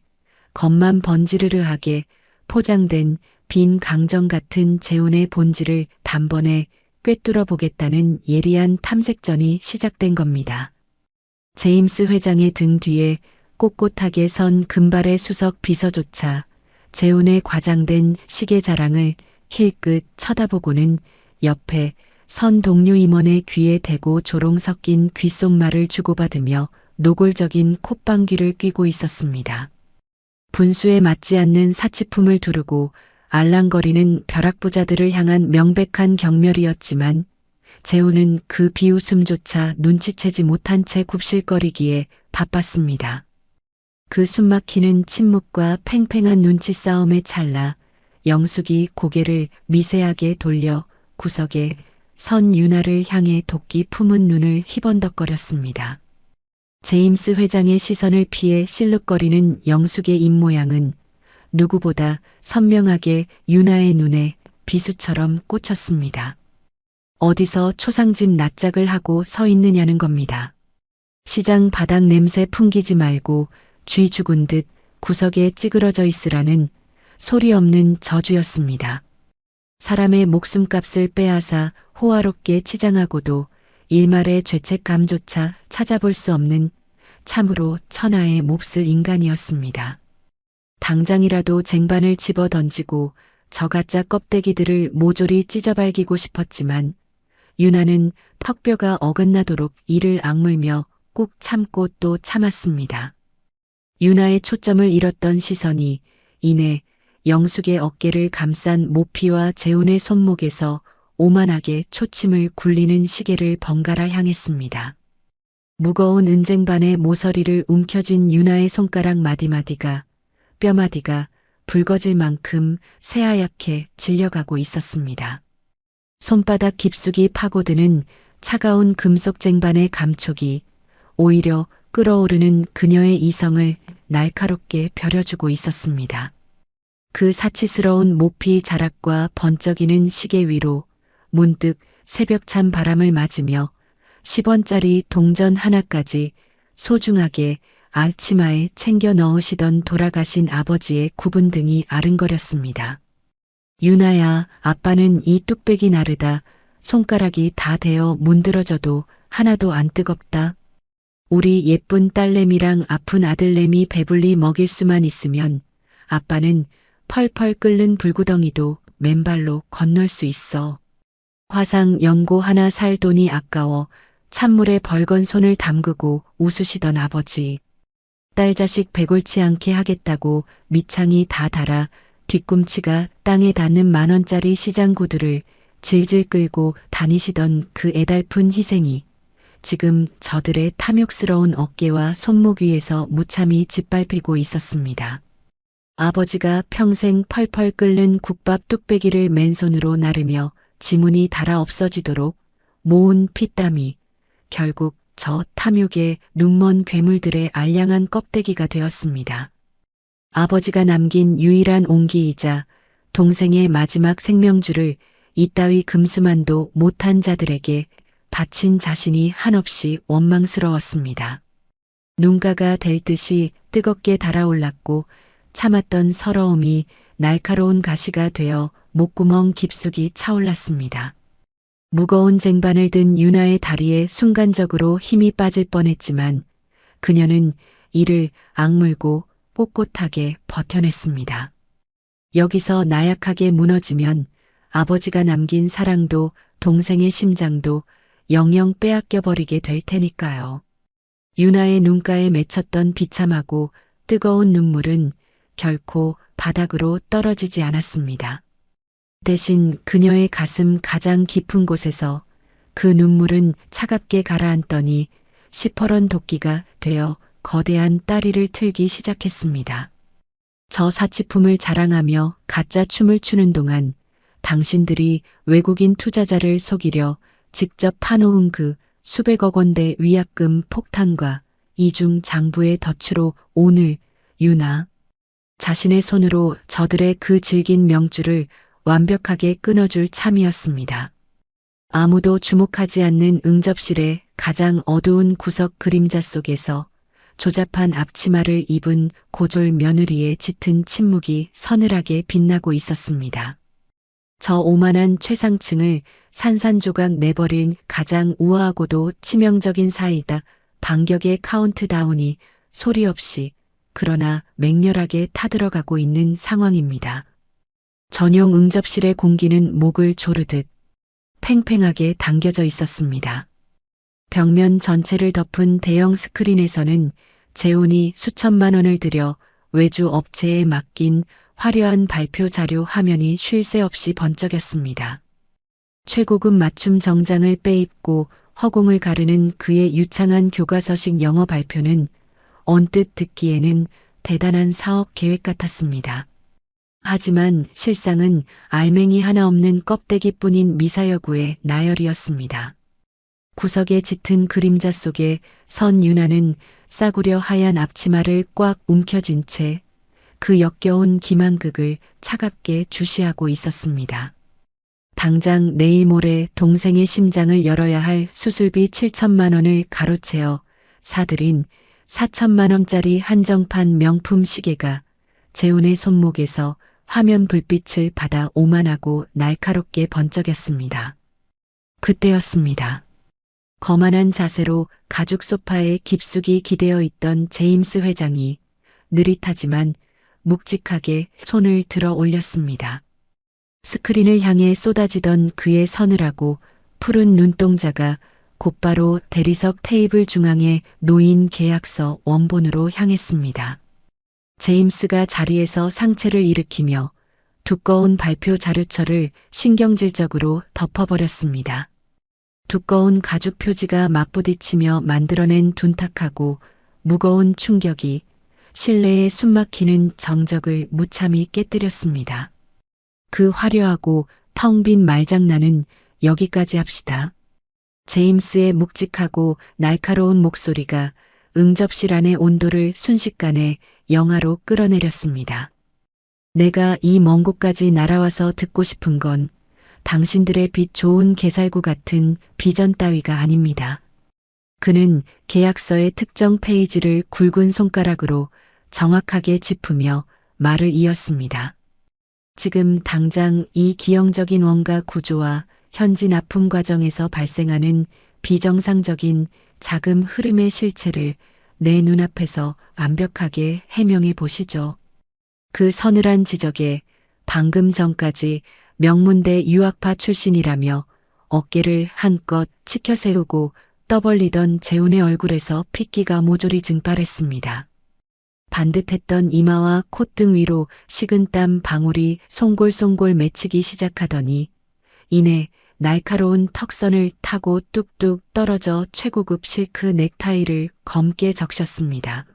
겉만 번지르르하게 포장된 빈 강정 같은 재훈의 본질을 단번에 꿰뚫어 보겠다는 예리한 탐색전이 시작된 겁니다. 제임스 회장의 등 뒤에 꼿꼿하게 선 금발의 수석 비서조차 재훈의 과장된 시계 자랑을 힐끗 쳐다보고는 옆에 선 동료 임원의 귀에 대고 조롱 섞인 귓속말을 주고받으며 노골적인 콧방귀를 뀌고 있었습니다. 분수에 맞지 않는 사치품을 두르고 알랑거리는 벼락부자들을 향한 명백한 경멸이었지만 재훈은 그 비웃음조차 눈치채지 못한 채 굽실거리기에 바빴습니다. 그 숨막히는 침묵과 팽팽한 눈치 싸움에 찰나 영숙이 고개를 미세하게 돌려 구석에 선 유나를 향해 도끼 품은 눈을 희번덕거렸습니다. 제임스 회장의 시선을 피해 실룩거리는 영숙의 입모양은 누구보다 선명하게 유나의 눈에 비수처럼 꽂혔습니다. 어디서 초상집 낯짝을 하고 서 있느냐는 겁니다. 시장 바닥 냄새 풍기지 말고 쥐 죽은 듯 구석에 찌그러져 있으라는 소리 없는 저주였습니다. 사람의 목숨값을 빼앗아 호화롭게 치장하고도 일말의 죄책감조차 찾아볼 수 없는 참으로 천하의 몹쓸 인간이었습니다. 당장이라도 쟁반을 집어 던지고 저가짜 껍데기들을 모조리 찢어발기고 싶었지만 유나는 턱뼈가 어긋나도록 이를 악물며 꾹 참고 또 참았습니다. 유나의 초점을 잃었던 시선이 이내 영숙의 어깨를 감싼 모피와 재훈의 손목에서 오만하게 초침을 굴리는 시계를 번갈아 향했습니다. 무거운 은쟁반의 모서리를 움켜쥔 유나의 손가락 마디마디가 뼈마디가 붉어질 만큼 새하얗게 질려가고 있었습니다. 손바닥 깊숙이 파고드는 차가운 금속 쟁반의 감촉이 오히려 끓어오르는 그녀의 이성을 날카롭게 벼려주고 있었습니다. 그 사치스러운 모피 자락과 번쩍이는 시계 위로 문득 새벽찬 바람을 맞으며 10원짜리 동전 하나까지 소중하게 앞치마에 챙겨 넣으시던 돌아가신 아버지의 굽은 등이 아른거렸습니다. 유나야, 아빠는 이 뚝배기 나르다 손가락이 다 데어 문드러져도 하나도 안 뜨겁다. 우리 예쁜 딸내미랑 아픈 아들내미 배불리 먹일 수만 있으면 아빠는 펄펄 끓는 불구덩이도 맨발로 건널 수 있어. 화상 연고 하나 살 돈이 아까워 찬물에 벌건 손을 담그고 웃으시던 아버지. 딸 자식 배골치 않게 하겠다고 밑창이 다 닳아 뒤꿈치가 땅에 닿는 10,000원짜리 시장 구두를 질질 끌고 다니시던 그 애달픈 희생이 지금 저들의 탐욕스러운 어깨와 손목 위에서 무참히 짓밟히고 있었습니다. 아버지가 평생 펄펄 끓는 국밥 뚝배기를 맨손으로 나르며 지문이 닳아 없어지도록 모은 피땀이 결국 저 탐욕의 눈먼 괴물들의 알량한 껍데기가 되었습니다. 아버지가 남긴 유일한 온기이자 동생의 마지막 생명줄을 이따위 금수만도 못한 자들에게 바친 자신이 한없이 원망스러웠습니다. 눈가가 될 듯이 뜨겁게 달아올랐고 참았던 서러움이 날카로운 가시가 되어 목구멍 깊숙이 차올랐습니다. 무거운 쟁반을 든 유나의 다리에 순간적으로 힘이 빠질 뻔했지만 그녀는 이를 악물고 꼿꼿하게 버텨냈습니다. 여기서 나약하게 무너지면 아버지가 남긴 사랑도 동생의 심장도 영영 빼앗겨버리게 될 테니까요. 유나의 눈가에 맺혔던 비참하고 뜨거운 눈물은 결코 바닥으로 떨어지지 않았습니다. 대신 그녀의 가슴 가장 깊은 곳에서 그 눈물은 차갑게 가라앉더니 시퍼런 도끼가 되어 거대한 따리를 틀기 시작했습니다. 저 사치품을 자랑하며 가짜 춤을 추는 동안 당신들이 외국인 투자자를 속이려 직접 파놓은 그 수백억 원대 위약금 폭탄과 이중 장부의 덫으로 오늘 유나 자신의 손으로 저들의 그 질긴 명줄을 완벽하게 끊어줄 참이었습니다. 아무도 주목하지 않는 응접실의 가장 어두운 구석 그림자 속에서 조잡한 앞치마를 입은 고졸 며느리의 짙은 침묵이 서늘하게 빛나고 있었습니다. 저 오만한 최상층을 산산조각 내버린 가장 우아하고도 치명적인 사이다 반격의 카운트다운이 소리 없이 그러나 맹렬하게 타들어가고 있는 상황입니다. 전용 응접실의 공기는 목을 조르듯 팽팽하게 당겨져 있었습니다. 벽면 전체를 덮은 대형 스크린에서는 재훈이 수천만 원을 들여 외주 업체에 맡긴 화려한 발표 자료 화면이 쉴 새 없이 번쩍였습니다. 최고급 맞춤 정장을 빼입고 허공을 가르는 그의 유창한 교과서식 영어 발표는 언뜻 듣기에는 대단한 사업 계획 같았습니다. 하지만 실상은 알맹이 하나 없는 껍데기뿐인 미사여구의 나열이었습니다. 구석의 짙은 그림자 속에 선 유나는 싸구려 하얀 앞치마를 꽉 움켜쥔 채 그 역겨운 기만극을 차갑게 주시하고 있었습니다. 당장 내일 모레 동생의 심장을 열어야 할 수술비 7천만 원을 가로채어 사들인 4천만 원짜리 한정판 명품 시계가 재훈의 손목에서 화면 불빛을 받아 오만하고 날카롭게 번쩍였습니다. 그때였습니다. 거만한 자세로 가죽 소파에 깊숙이 기대어 있던 제임스 회장이 느릿하지만 묵직하게 손을 들어 올렸습니다. 스크린을 향해 쏟아지던 그의 서늘하고 푸른 눈동자가 곧바로 대리석 테이블 중앙에 놓인 계약서 원본으로 향했습니다. 제임스가 자리에서 상체를 일으키며 두꺼운 발표 자료처를 신경질적으로 덮어버렸습니다. 두꺼운 가죽 표지가 맞부딪히며 만들어낸 둔탁하고 무거운 충격이 실내의 숨막히는 정적을 무참히 깨뜨렸습니다. 그 화려하고 텅 빈 말장난은 여기까지 합시다. 제임스의 묵직하고 날카로운 목소리가 응접실 안의 온도를 순식간에 영하로 끌어내렸습니다. 내가 이 먼 곳까지 날아와서 듣고 싶은 건 당신들의 빛 좋은 개살구 같은 비전 따위가 아닙니다. 그는 계약서의 특정 페이지를 굵은 손가락으로 정확하게 짚으며 말을 이었습니다. 지금 당장 이 기형적인 원가 구조와 현지 납품 과정에서 발생하는 비정상적인 자금 흐름의 실체를 내 눈앞에서 완벽하게 해명해 보시죠. 그 서늘한 지적에 방금 전까지 명문대 유학파 출신이라며 어깨를 한껏 치켜세우고 떠벌리던 재훈의 얼굴에서 핏기가 모조리 증발했습니다. 반듯했던 이마와 콧등 위로 식은땀 방울이 송골송골 맺히기 시작하더니 이내 날카로운 턱선을 타고 뚝뚝 떨어져 최고급 실크 넥타이를 검게 적셨습니다.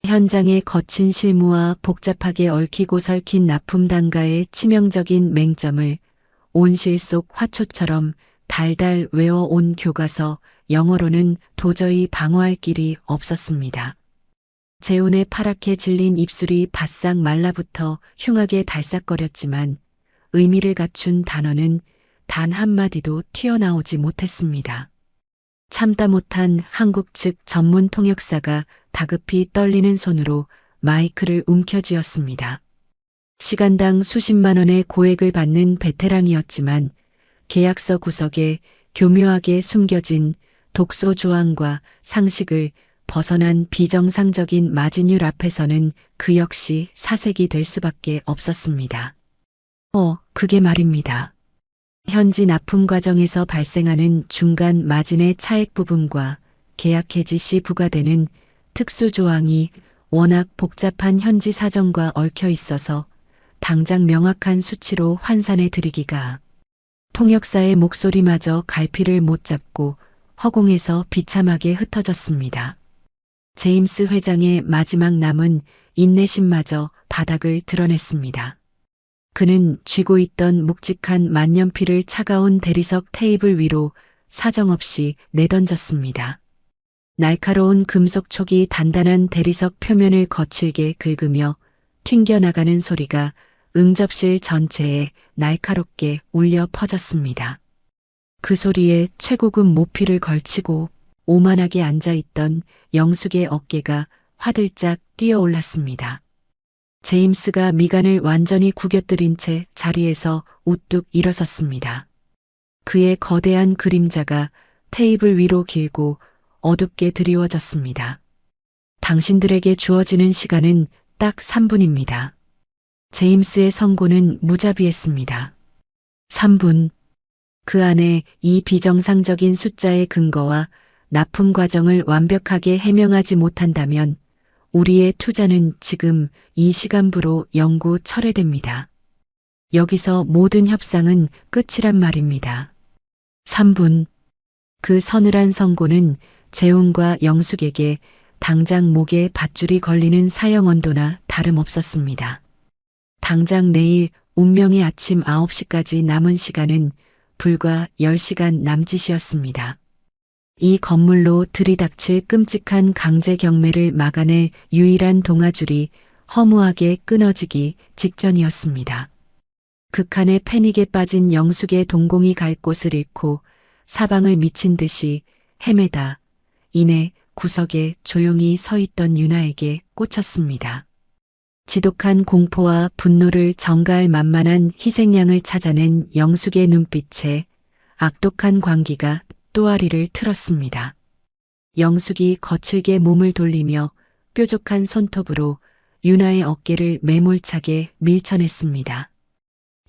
현장의 거친 실무와 복잡하게 얽히고 설킨 납품 단가의 치명적인 맹점을 온실 속 화초처럼 달달 외워온 교과서 영어로는 도저히 방어할 길이 없었습니다. 재훈의 파랗게 질린 입술이 바싹 말라붙어 흉하게 달싹거렸지만 의미를 갖춘 단어는 단 한마디도 튀어나오지 못했습니다. 참다 못한 한국 측 전문 통역사가 다급히 떨리는 손으로 마이크를 움켜쥐었습니다. 시간당 수십만 원의 고액을 받는 베테랑이었지만 계약서 구석에 교묘하게 숨겨진 독소 조항과 상식을 벗어난 비정상적인 마진율 앞에서는 그 역시 사색이 될 수밖에 없었습니다. 그게 말입니다. 현지 납품 과정에서 발생하는 중간 마진의 차액 부분과 계약 해지 시 부과되는 특수 조항이 워낙 복잡한 현지 사정과 얽혀 있어서 당장 명확한 수치로 환산해 드리기가 통역사의 목소리마저 갈피를 못 잡고 허공에서 비참하게 흩어졌습니다. 제임스 회장의 마지막 남은 인내심마저 바닥을 드러냈습니다. 그는 쥐고 있던 묵직한 만년필을 차가운 대리석 테이블 위로 사정없이 내던졌습니다. 날카로운 금속 촉이 단단한 대리석 표면을 거칠게 긁으며 튕겨나가는 소리가 응접실 전체에 날카롭게 울려 퍼졌습니다. 그 소리에 최고급 모피를 걸치고 오만하게 앉아있던 영숙의 어깨가 화들짝 뛰어올랐습니다. 제임스가 미간을 완전히 구겨뜨린 채 자리에서 우뚝 일어섰습니다. 그의 거대한 그림자가 테이블 위로 길고 어둡게 드리워졌습니다. 당신들에게 주어지는 시간은 딱 3분입니다. 제임스의 선고는 무자비했습니다. 3분. 그 안에 이 비정상적인 숫자의 근거와 납품 과정을 완벽하게 해명하지 못한다면 우리의 투자는 지금 이 시간부로 영구 철회됩니다. 여기서 모든 협상은 끝이란 말입니다. 3분. 그 서늘한 선고는 재훈과 영숙에게 당장 목에 밧줄이 걸리는 사형 언도나 다름없었습니다. 당장 내일 운명의 아침 9시까지 남은 시간은 불과 10시간 남짓이었습니다. 이 건물로 들이닥칠 끔찍한 강제 경매를 막아낼 유일한 동아줄이 허무하게 끊어지기 직전이었습니다. 극한의 패닉에 빠진 영숙의 동공이 갈 곳을 잃고 사방을 미친 듯이 헤매다 이내 구석에 조용히 서 있던 유나에게 꽂혔습니다. 지독한 공포와 분노를 전가할 만만한 희생양을 찾아낸 영숙의 눈빛에 악독한 광기가 또아리를 틀었습니다. 영숙이 거칠게 몸을 돌리며 뾰족한 손톱으로 유나의 어깨를 매몰차게 밀쳐냈습니다.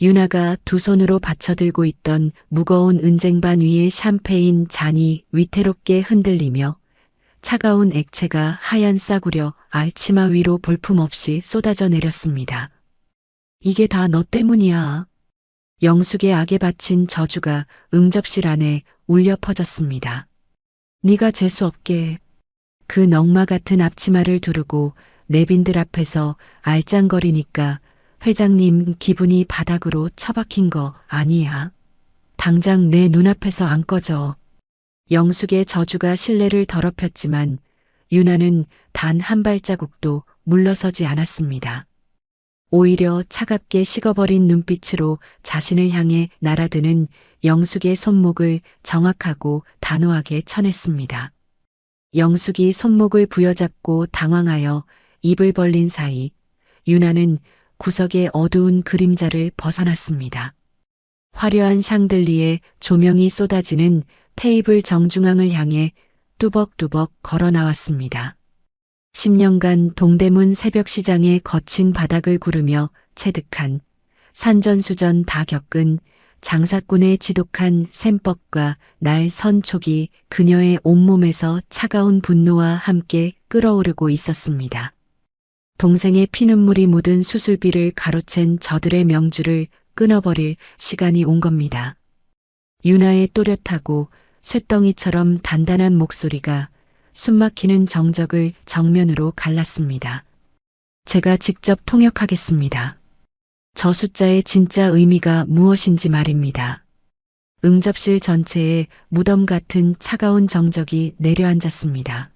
유나가 두 손으로 받쳐들고 있던 무거운 은쟁반 위의 샴페인 잔이 위태롭게 흔들리며 차가운 액체가 하얀 싸구려 알치마 위로 볼품없이 쏟아져 내렸습니다. 이게 다 너 때문이야. 영숙의 악에 바친 저주가 응접실 안에 울려 퍼졌습니다. 네가 재수없게 그 넝마 같은 앞치마를 두르고 내빈들 앞에서 알짱거리니까 회장님 기분이 바닥으로 처박힌 거 아니야. 당장 내 눈앞에서 안 꺼져. 영숙의 저주가 신뢰를 더럽혔지만 유나는 단 한 발자국도 물러서지 않았습니다. 오히려 차갑게 식어버린 눈빛으로 자신을 향해 날아드는 영숙의 손목을 정확하고 단호하게 쳐냈습니다. 영숙이 손목을 부여잡고 당황하여 입을 벌린 사이 유나는 구석의 어두운 그림자를 벗어났습니다. 화려한 샹들리에 조명이 쏟아지는 테이블 정중앙을 향해 뚜벅뚜벅 걸어 나왔습니다. 10년간 동대문 새벽시장의 거친 바닥을 구르며 체득한 산전수전 다 겪은 장사꾼의 지독한 셈법과 날 선촉이 그녀의 온몸에서 차가운 분노와 함께 끓어오르고 있었습니다. 동생의 피눈물이 묻은 수술비를 가로챈 저들의 명주를 끊어버릴 시간이 온 겁니다. 유나의 또렷하고 쇳덩이처럼 단단한 목소리가 숨막히는 정적을 정면으로 갈랐습니다. 제가 직접 통역하겠습니다. 저 숫자의 진짜 의미가 무엇인지 말입니다. 응접실 전체에 무덤 같은 차가운 정적이 내려앉았습니다.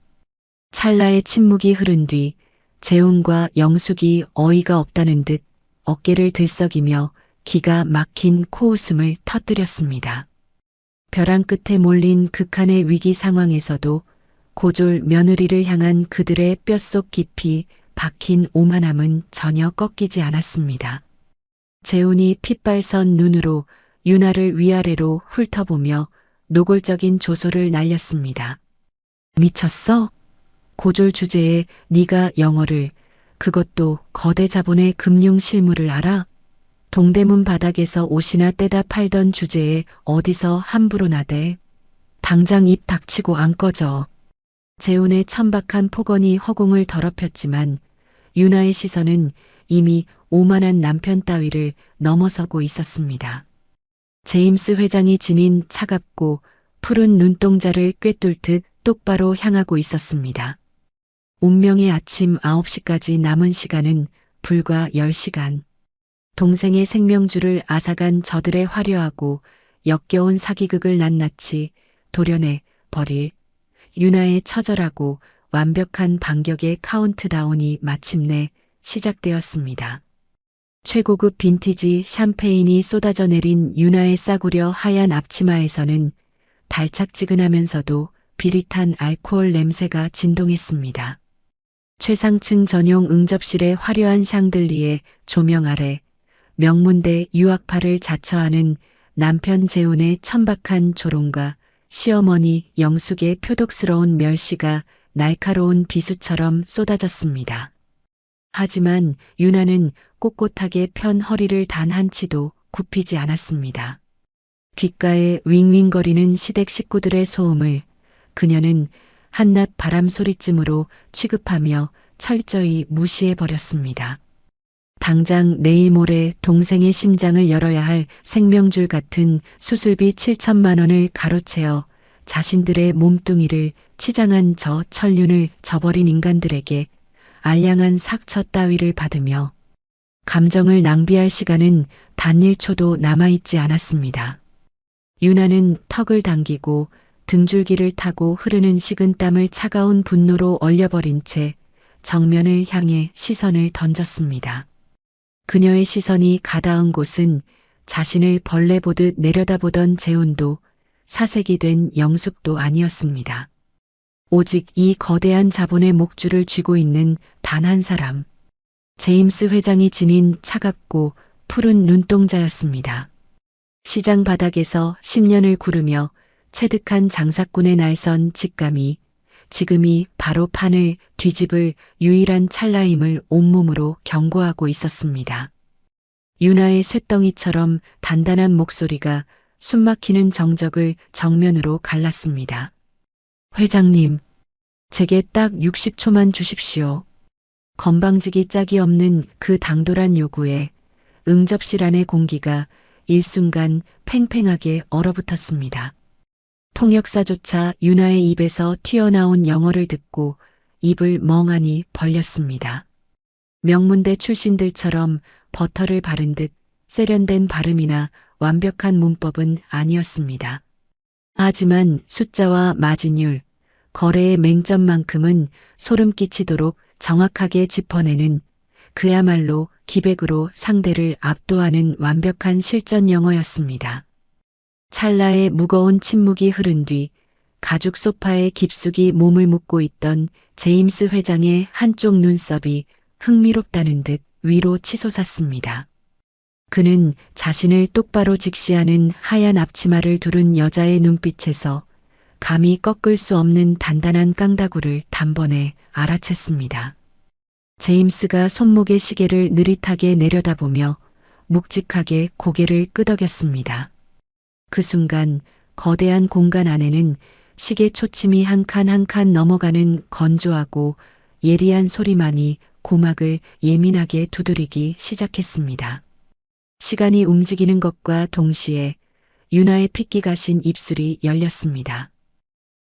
찰나의 침묵이 흐른 뒤 재훈과 영숙이 어이가 없다는 듯 어깨를 들썩이며 기가 막힌 코웃음을 터뜨렸습니다. 벼랑 끝에 몰린 극한의 위기 상황에서도 고졸 며느리를 향한 그들의 뼛속 깊이 박힌 오만함은 전혀 꺾이지 않았습니다. 재훈이 핏발선 눈으로 유나를 위아래로 훑어보며 노골적인 조소를 날렸습니다. 미쳤어? 고졸 주제에 네가 영어를, 그것도 거대 자본의 금융 실무를 알아? 동대문 바닥에서 옷이나 떼다 팔던 주제에 어디서 함부로 나대? 당장 입 닥치고 안 꺼져. 재훈의 천박한 폭언이 허공을 더럽혔지만 유나의 시선은 이미 오만한 남편 따위를 넘어서고 있었습니다. 제임스 회장이 지닌 차갑고 푸른 눈동자를 꿰뚫듯 똑바로 향하고 있었습니다. 운명의 아침 9시까지 남은 시간은 불과 10시간. 동생의 생명줄을 앗아간 저들의 화려하고 역겨운 사기극을 낱낱이 도려내 버릴 유나의 처절하고 완벽한 반격의 카운트다운이 마침내 시작되었습니다. 최고급 빈티지 샴페인이 쏟아져 내린 유나의 싸구려 하얀 앞치마에서는 달착지근하면서도 비릿한 알코올 냄새가 진동했습니다. 최상층 전용 응접실의 화려한 샹들리에 조명 아래 명문대 유학파를 자처하는 남편 재훈의 천박한 조롱과 시어머니 영숙의 표독스러운 멸시가 날카로운 비수처럼 쏟아졌습니다. 하지만 유나는 꼿꼿하게 편 허리를 단 한치도 굽히지 않았습니다. 귓가에 윙윙거리는 시댁 식구들의 소음을 그녀는 한낮 바람 소리쯤으로 취급하며 철저히 무시해버렸습니다. 당장 내일 모레 동생의 심장을 열어야 할 생명줄 같은 수술비 7천만 원을 가로채어 자신들의 몸뚱이를 치장한 저 천륜을 저버린 인간들에게 알량한 상처 따위를 받으며 감정을 낭비할 시간은 단 1초도 남아있지 않았습니다. 유나는 턱을 당기고 등줄기를 타고 흐르는 식은땀을 차가운 분노로 얼려버린 채 정면을 향해 시선을 던졌습니다. 그녀의 시선이 가닿은 곳은 자신을 벌레 보듯 내려다보던 재훈도 사색이 된 영숙도 아니었습니다. 오직 이 거대한 자본의 목줄을 쥐고 있는 단 한 사람, 제임스 회장이 지닌 차갑고 푸른 눈동자였습니다. 시장 바닥에서 10년을 구르며 체득한 장사꾼의 날선 직감이 지금이 바로 판을 뒤집을 유일한 찰나임을 온몸으로 경고하고 있었습니다. 유나의 쇳덩이처럼 단단한 목소리가 숨막히는 정적을 정면으로 갈랐습니다. 회장님, 제게 딱 60초만 주십시오. 건방지기 짝이 없는 그 당돌한 요구에 응접실 안의 공기가 일순간 팽팽하게 얼어붙었습니다. 통역사조차 유나의 입에서 튀어나온 영어를 듣고 입을 멍하니 벌렸습니다. 명문대 출신들처럼 버터를 바른 듯 세련된 발음이나 완벽한 문법은 아니었습니다. 하지만 숫자와 마진율, 거래의 맹점만큼은 소름 끼치도록 정확하게 짚어내는 그야말로 기백으로 상대를 압도하는 완벽한 실전 영어였습니다. 찰나의 무거운 침묵이 흐른 뒤 가죽 소파에 깊숙이 몸을 묻고 있던 제임스 회장의 한쪽 눈썹이 흥미롭다는 듯 위로 치솟았습니다. 그는 자신을 똑바로 직시하는 하얀 앞치마를 두른 여자의 눈빛에서 감히 꺾을 수 없는 단단한 깡다구를 단번에 알아챘습니다. 제임스가 손목의 시계를 느릿하게 내려다보며 묵직하게 고개를 끄덕였습니다. 그 순간 거대한 공간 안에는 시계 초침이 한 칸 한 칸 넘어가는 건조하고 예리한 소리만이 고막을 예민하게 두드리기 시작했습니다. 시간이 움직이는 것과 동시에 유나의 핏기 가신 입술이 열렸습니다.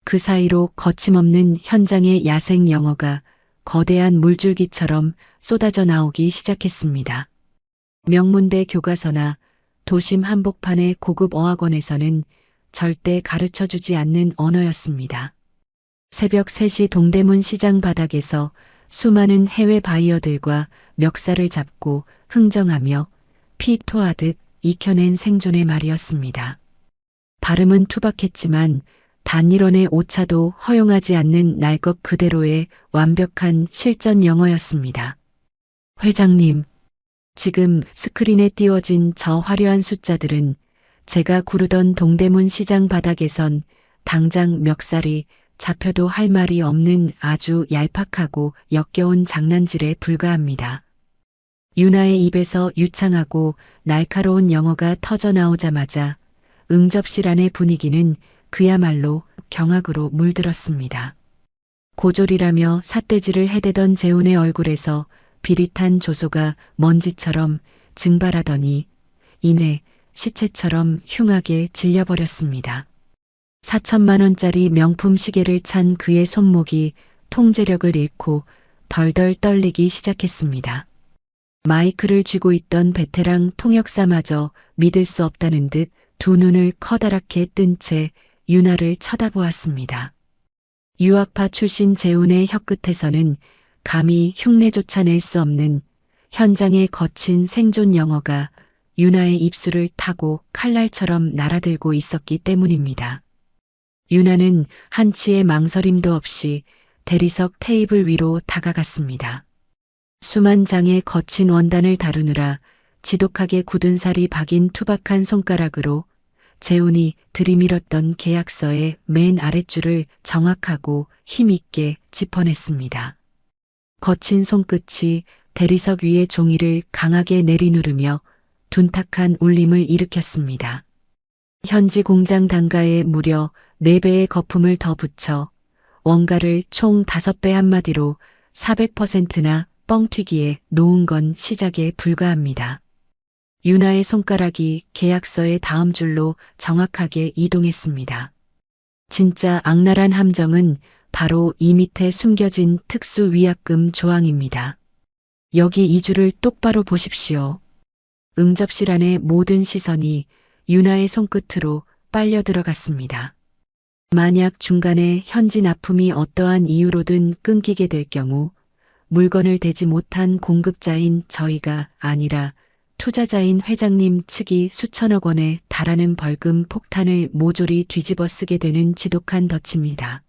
그 사이로 거침없는 현장의 야생 영어가 거대한 물줄기처럼 쏟아져 나오기 시작했습니다. 명문대 교과서나 도심 한복판의 고급 어학원에서는 절대 가르쳐주지 않는 언어였습니다. 새벽 3시 동대문 시장 바닥에서 수많은 해외 바이어들과 멱살을 잡고 흥정하며 피 토하듯 익혀낸 생존의 말이었습니다. 발음은 투박했지만 단일원의 오차도 허용하지 않는 날 것 그대로의 완벽한 실전 영어였습니다. 회장님, 지금 스크린에 띄워진 저 화려한 숫자들은 제가 구르던 동대문 시장 바닥에선 당장 멱살이 잡혀도 할 말이 없는 아주 얄팍하고 역겨운 장난질에 불과합니다. 유나의 입에서 유창하고 날카로운 영어가 터져 나오자마자 응접실 안의 분위기는 그야말로 경악으로 물들었습니다. 고졸이라며 삿대질을 해대던 재훈의 얼굴에서 비릿한 조소가 먼지처럼 증발하더니 이내 시체처럼 흉하게 질려버렸습니다. 4천만 원짜리 명품 시계를 찬 그의 손목이 통제력을 잃고 덜덜 떨리기 시작했습니다. 마이크를 쥐고 있던 베테랑 통역사마저 믿을 수 없다는 듯 두 눈을 커다랗게 뜬 채 유나를 쳐다보았습니다. 유학파 출신 재훈의 혀끝에서는 감히 흉내조차 낼 수 없는 현장의 거친 생존 영어가 유나의 입술을 타고 칼날처럼 날아들고 있었기 때문입니다. 유나는 한치의 망설임도 없이 대리석 테이블 위로 다가갔습니다. 수만 장의 거친 원단을 다루느라 지독하게 굳은 살이 박인 투박한 손가락으로 재훈이 들이밀었던 계약서의 맨 아랫줄을 정확하고 힘있게 짚어냈습니다. 거친 손끝이 대리석 위의 종이를 강하게 내리누르며 둔탁한 울림을 일으켰습니다. 현지 공장 단가에 무려 4배의 거품을 더 붙여 원가를 총 5배 한마디로 400%나 뻥튀기에 놓은 건 시작에 불과합니다. 유나의 손가락이 계약서의 다음 줄로 정확하게 이동했습니다. 진짜 악랄한 함정은 바로 이 밑에 숨겨진 특수 위약금 조항입니다. 여기 이 줄을 똑바로 보십시오. 응접실 안의 모든 시선이 유나의 손끝으로 빨려 들어갔습니다. 만약 중간에 현지 납품이 어떠한 이유로든 끊기게 될 경우 물건을 대지 못한 공급자인 저희가 아니라 투자자인 회장님 측이 수천억 원에 달하는 벌금 폭탄을 모조리 뒤집어 쓰게 되는 지독한 덫입니다.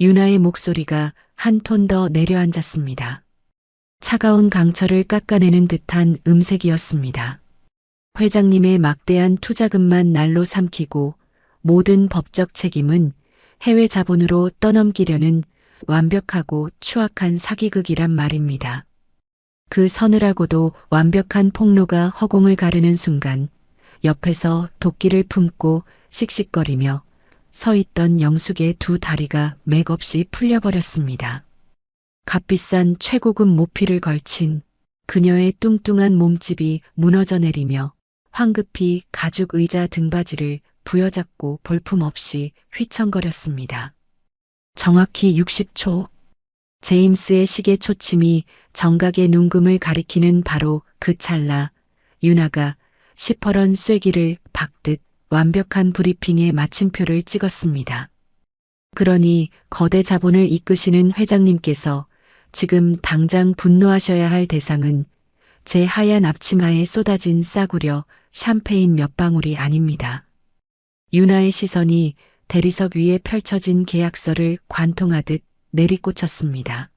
유나의 목소리가 한 톤 더 내려앉았습니다. 차가운 강철을 깎아내는 듯한 음색이었습니다. 회장님의 막대한 투자금만 날로 삼키고 모든 법적 책임은 해외 자본으로 떠넘기려는 완벽하고 추악한 사기극이란 말입니다. 그 서늘하고도 완벽한 폭로가 허공을 가르는 순간 옆에서 도끼를 품고 씩씩거리며 서 있던 영숙의 두 다리가 맥없이 풀려버렸습니다. 값비싼 최고급 모피를 걸친 그녀의 뚱뚱한 몸집이 무너져 내리며 황급히 가죽 의자 등받이를 부여잡고 볼품없이 휘청거렸습니다. 정확히 60초. 제임스의 시계 초침이 정각의 눈금을 가리키는 바로 그 찰나 윤아가 시퍼런 쐐기를 박듯 완벽한 브리핑에 마침표를 찍었습니다. 그러니 거대 자본을 이끄시는 회장님께서 지금 당장 분노하셔야 할 대상은 제 하얀 앞치마에 쏟아진 싸구려 샴페인 몇 방울이 아닙니다. 윤아의 시선이 대리석 위에 펼쳐진 계약서를 관통하듯 내리꽂혔습니다.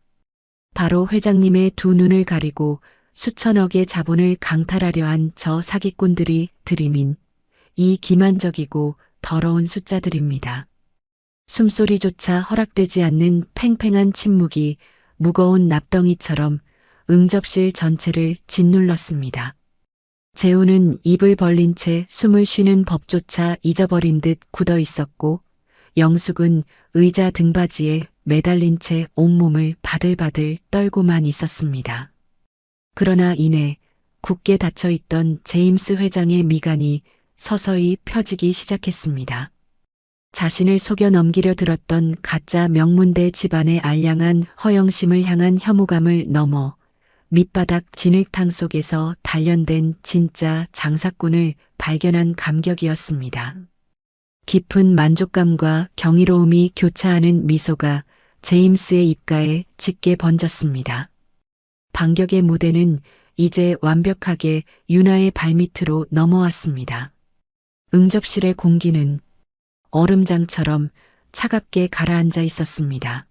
바로 회장님의 두 눈을 가리고 수천억의 자본을 강탈하려 한 저 사기꾼들이 들이민 이 기만적이고 더러운 숫자들입니다. 숨소리조차 허락되지 않는 팽팽한 침묵이 무거운 납덩이처럼 응접실 전체를 짓눌렀습니다. 재우는 입을 벌린 채 숨을 쉬는 법조차 잊어버린 듯 굳어 있었고 영숙은 의자 등받이에 매달린 채 온몸을 바들바들 떨고만 있었습니다. 그러나 이내 굳게 닫혀있던 제임스 회장의 미간이 서서히 펴지기 시작했습니다. 자신을 속여 넘기려 들었던 가짜 명문대 집안의 알량한 허영심을 향한 혐오감을 넘어 밑바닥 진흙탕 속에서 단련된 진짜 장사꾼을 발견한 감격이었습니다. 깊은 만족감과 경이로움이 교차하는 미소가 제임스의 입가에 짙게 번졌습니다. 반격의 무대는 이제 완벽하게 윤아의 발밑으로 넘어왔습니다. 응접실의 공기는 얼음장처럼 차갑게 가라앉아 있었습니다.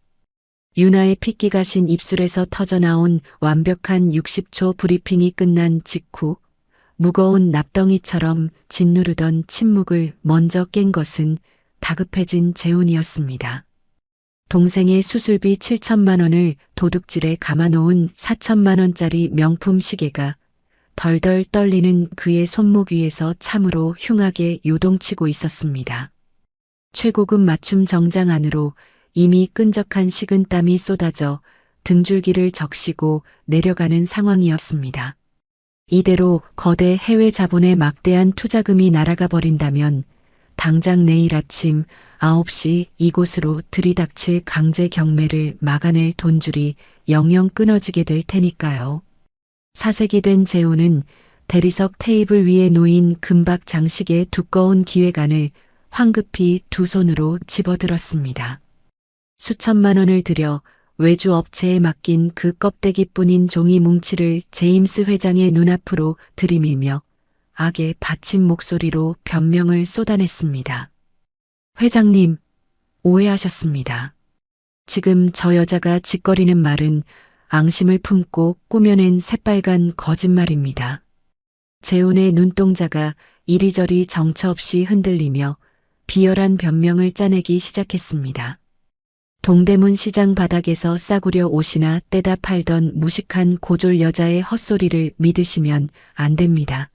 윤아의 핏기 가신 입술에서 터져나온 완벽한 60초 브리핑이 끝난 직후 무거운 납덩이처럼 짓누르던 침묵을 먼저 깬 것은 다급해진 재훈이었습니다. 동생의 수술비 7천만 원을 도둑질에 감아놓은 4천만 원짜리 명품 시계가 덜덜 떨리는 그의 손목 위에서 참으로 흉하게 요동치고 있었습니다. 최고급 맞춤 정장 안으로 이미 끈적한 식은땀이 쏟아져 등줄기를 적시고 내려가는 상황이었습니다. 이대로 거대 해외 자본의 막대한 투자금이 날아가 버린다면 당장 내일 아침 9시 이곳으로 들이닥칠 강제 경매를 막아낼 돈줄이 영영 끊어지게 될 테니까요. 사색이 된 재훈은 대리석 테이블 위에 놓인 금박 장식의 두꺼운 기획안을 황급히 두 손으로 집어들었습니다. 수천만 원을 들여 외주 업체에 맡긴 그 껍데기뿐인 종이 뭉치를 제임스 회장의 눈앞으로 들이밀며 악의 받침 목소리로 변명을 쏟아냈습니다. 회장님, 오해하셨습니다. 지금 저 여자가 짓거리는 말은 앙심을 품고 꾸며낸 새빨간 거짓말입니다. 재훈의 눈동자가 이리저리 정처 없이 흔들리며 비열한 변명을 짜내기 시작했습니다. 동대문 시장 바닥에서 싸구려 옷이나 떼다 팔던 무식한 고졸 여자의 헛소리를 믿으시면 안 됩니다.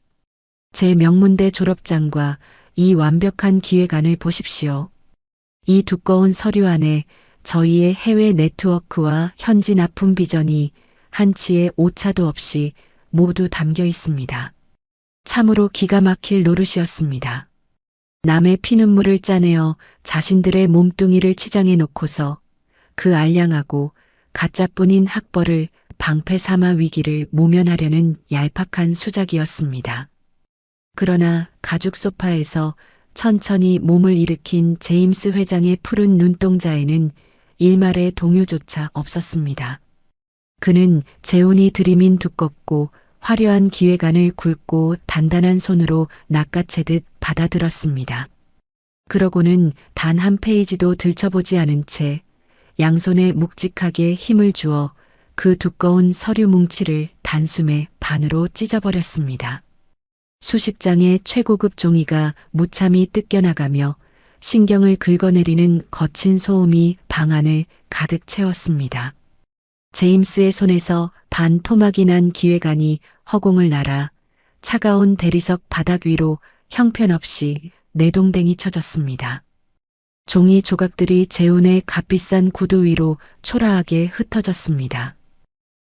제 명문대 졸업장과 이 완벽한 기획안을 보십시오. 이 두꺼운 서류 안에 저희의 해외 네트워크와 현지 납품 비전이 한치의 오차도 없이 모두 담겨 있습니다. 참으로 기가 막힐 노릇이었습니다. 남의 피눈물을 짜내어 자신들의 몸뚱이를 치장해 놓고서 그 알량하고 가짜뿐인 학벌을 방패 삼아 위기를 모면하려는 얄팍한 수작이었습니다. 그러나 가죽 소파에서 천천히 몸을 일으킨 제임스 회장의 푸른 눈동자에는 일말의 동요조차 없었습니다. 그는 재훈이 들이민 두껍고 화려한 기획안을 굵고 단단한 손으로 낚아채듯 받아들었습니다. 그러고는 단 한 페이지도 들춰보지 않은 채 양손에 묵직하게 힘을 주어 그 두꺼운 서류 뭉치를 단숨에 반으로 찢어버렸습니다. 수십 장의 최고급 종이가 무참히 뜯겨나가며 신경을 긁어내리는 거친 소음이 방 안을 가득 채웠습니다. 제임스의 손에서 반 토막이 난 기획안이 허공을 날아 차가운 대리석 바닥 위로 형편없이 내동댕이 쳐졌습니다. 종이 조각들이 재훈의 값비싼 구두 위로 초라하게 흩어졌습니다.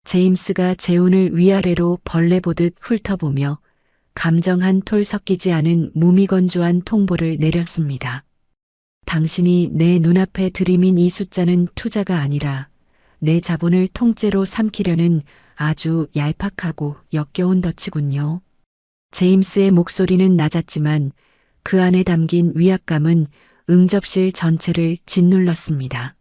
제임스가 재훈을 위아래로 벌레 보듯 훑어보며 감정 한 톨 섞이지 않은 무미건조한 통보를 내렸습니다. 당신이 내 눈앞에 들이민 이 숫자는 투자가 아니라 내 자본을 통째로 삼키려는 아주 얄팍하고 역겨운 덫이군요. 제임스의 목소리는 낮았지만 그 안에 담긴 위압감은 응접실 전체를 짓눌렀습니다.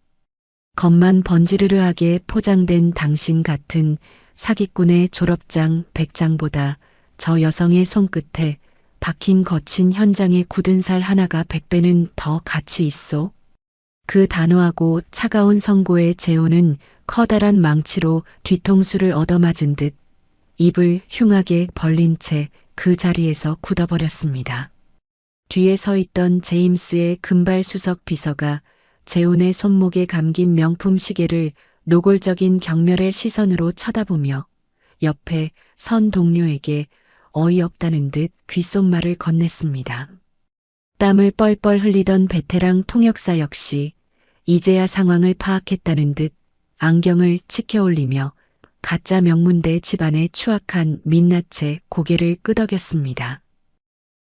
겉만 번지르르하게 포장된 당신 같은 사기꾼의 졸업장 100장보다 저 여성의 손끝에 박힌 거친 현장의 굳은 살 하나가 100배는 더 가치 있소. 그 단호하고 차가운 선고의 재호는 커다란 망치로 뒤통수를 얻어맞은 듯 입을 흉하게 벌린 채 그 자리에서 굳어버렸습니다. 뒤에 서 있던 제임스의 금발 수석 비서가 재훈의 손목에 감긴 명품 시계를 노골적인 경멸의 시선으로 쳐다보며 옆에 선 동료에게 어이없다는 듯 귓속말을 건넸습니다. 땀을 뻘뻘 흘리던 베테랑 통역사 역시 이제야 상황을 파악했다는 듯 안경을 치켜올리며 가짜 명문대 집안의 추악한 민낯에 고개를 끄덕였습니다.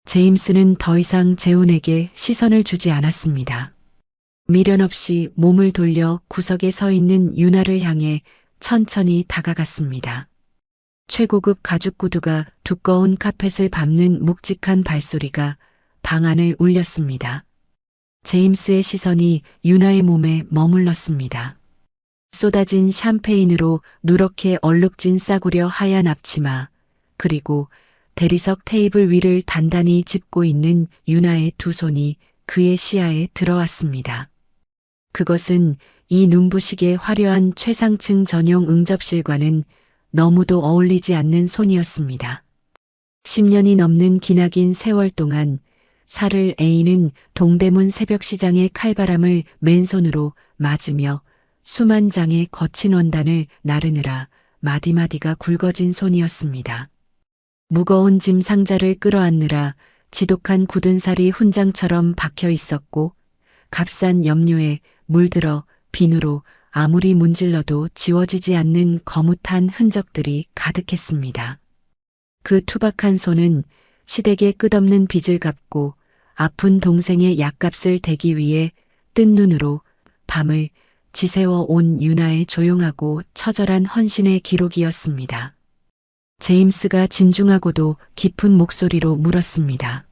제임스는 더 이상 재훈에게 시선을 주지 않았습니다. 미련 없이 몸을 돌려 구석에 서 있는 유나를 향해 천천히 다가갔습니다. 최고급 가죽 구두가 두꺼운 카펫을 밟는 묵직한 발소리가 방 안을 울렸습니다. 제임스의 시선이 유나의 몸에 머물렀습니다. 쏟아진 샴페인으로 누렇게 얼룩진 싸구려 하얀 앞치마, 그리고 대리석 테이블 위를 단단히 짚고 있는 유나의 두 손이 그의 시야에 들어왔습니다. 그것은 이 눈부시게 화려한 최상층 전용 응접실과는 너무도 어울리지 않는 손이었습니다. 10년이 넘는 기나긴 세월 동안 살을 에이는 동대문 새벽시장의 칼바람을 맨손으로 맞으며 수만 장의 거친 원단을 나르느라 마디마디가 굵어진 손이었습니다. 무거운 짐 상자를 끌어안느라 지독한 굳은 살이 훈장처럼 박혀 있었고 값싼 염료에 물들어 비누로 아무리 문질러도 지워지지 않는 거뭇한 흔적들이 가득했습니다. 그 투박한 손은 시댁의 끝없는 빚을 갚고 아픈 동생의 약값을 대기 위해 뜬 눈으로 밤을 지새워 온 유나의 조용하고 처절한 헌신의 기록이었습니다. 제임스가 진중하고도 깊은 목소리로 물었습니다.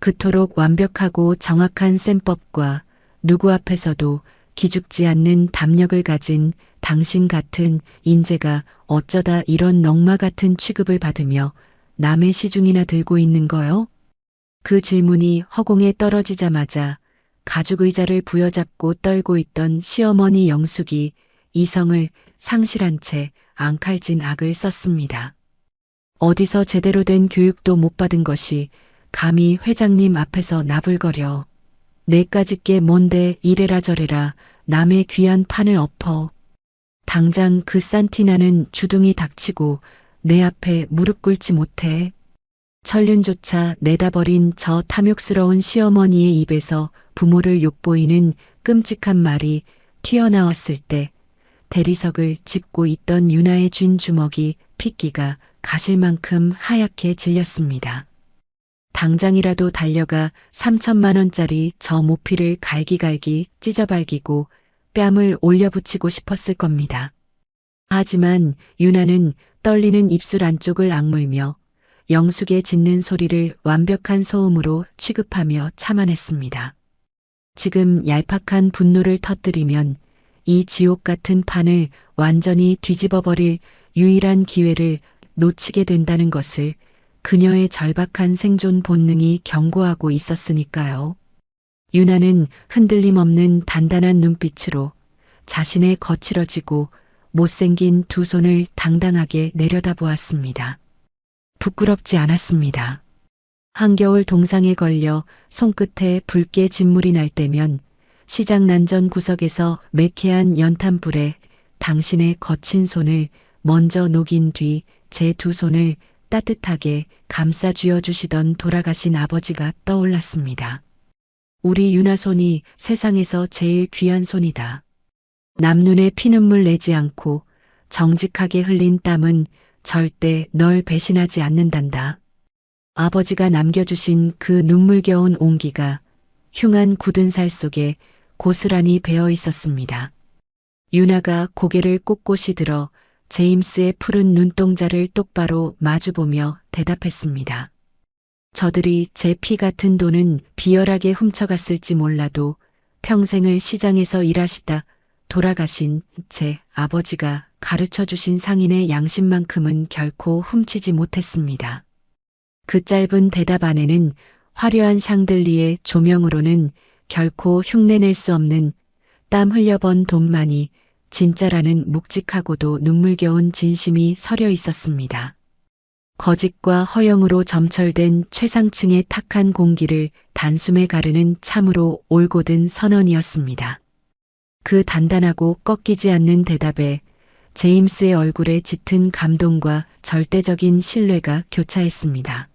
그토록 완벽하고 정확한 셈법과 누구 앞에서도 기죽지 않는 담력을 가진 당신 같은 인재가 어쩌다 이런 넝마 같은 취급을 받으며 남의 시중이나 들고 있는 거요? 그 질문이 허공에 떨어지자마자 가죽 의자를 부여잡고 떨고 있던 시어머니 영숙이 이성을 상실한 채 앙칼진 악을 썼습니다. 어디서 제대로 된 교육도 못 받은 것이 감히 회장님 앞에서 나불거려. 내까짓 게 뭔데 이래라 저래라 남의 귀한 판을 엎어. 당장 그 산티나는 주둥이 닥치고 내 앞에 무릎 꿇지 못해. 천륜조차 내다버린 저 탐욕스러운 시어머니의 입에서 부모를 욕보이는 끔찍한 말이 튀어나왔을 때 대리석을 짚고 있던 유나의 쥔 주먹이 핏기가 가실 만큼 하얗게 질렸습니다. 당장이라도 달려가 3천만 원짜리 저 모피를 갈기갈기 찢어발기고 뺨을 올려붙이고 싶었을 겁니다. 하지만 유나는 떨리는 입술 안쪽을 악물며 영숙의 짖는 소리를 완벽한 소음으로 취급하며 참아냈습니다. 지금 얄팍한 분노를 터뜨리면 이 지옥 같은 판을 완전히 뒤집어버릴 유일한 기회를 놓치게 된다는 것을 그녀의 절박한 생존 본능이 경고하고 있었으니까요. 유나는 흔들림 없는 단단한 눈빛으로 자신의 거칠어지고 못생긴 두 손을 당당하게 내려다보았습니다. 부끄럽지 않았습니다. 한겨울 동상에 걸려 손끝에 붉게 진물이 날 때면 시장 난전 구석에서 매캐한 연탄불에 당신의 거친 손을 먼저 녹인 뒤 제 두 손을 따뜻하게 감싸 쥐어주시던 돌아가신 아버지가 떠올랐습니다. 우리 유나 손이 세상에서 제일 귀한 손이다. 남눈에 피눈물 내지 않고 정직하게 흘린 땀은 절대 널 배신하지 않는단다. 아버지가 남겨주신 그 눈물겨운 온기가 흉한 굳은 살 속에 고스란히 배어 있었습니다. 유나가 고개를 꼿꼿이 들어 제임스의 푸른 눈동자를 똑바로 마주보며 대답했습니다. 저들이 제 피 같은 돈은 비열하게 훔쳐갔을지 몰라도 평생을 시장에서 일하시다 돌아가신 제 아버지가 가르쳐 주신 상인의 양심만큼은 결코 훔치지 못했습니다. 그 짧은 대답 안에는 화려한 샹들리의 조명으로는 결코 흉내낼 수 없는 땀 흘려번 돈만이 진짜라는 묵직하고도 눈물겨운 진심이 서려 있었습니다. 거짓과 허영으로 점철된 최상층의 탁한 공기를 단숨에 가르는 참으로 올곧은 선언이었습니다. 그 단단하고 꺾이지 않는 대답에 제임스의 얼굴에 짙은 감동과 절대적인 신뢰가 교차했습니다.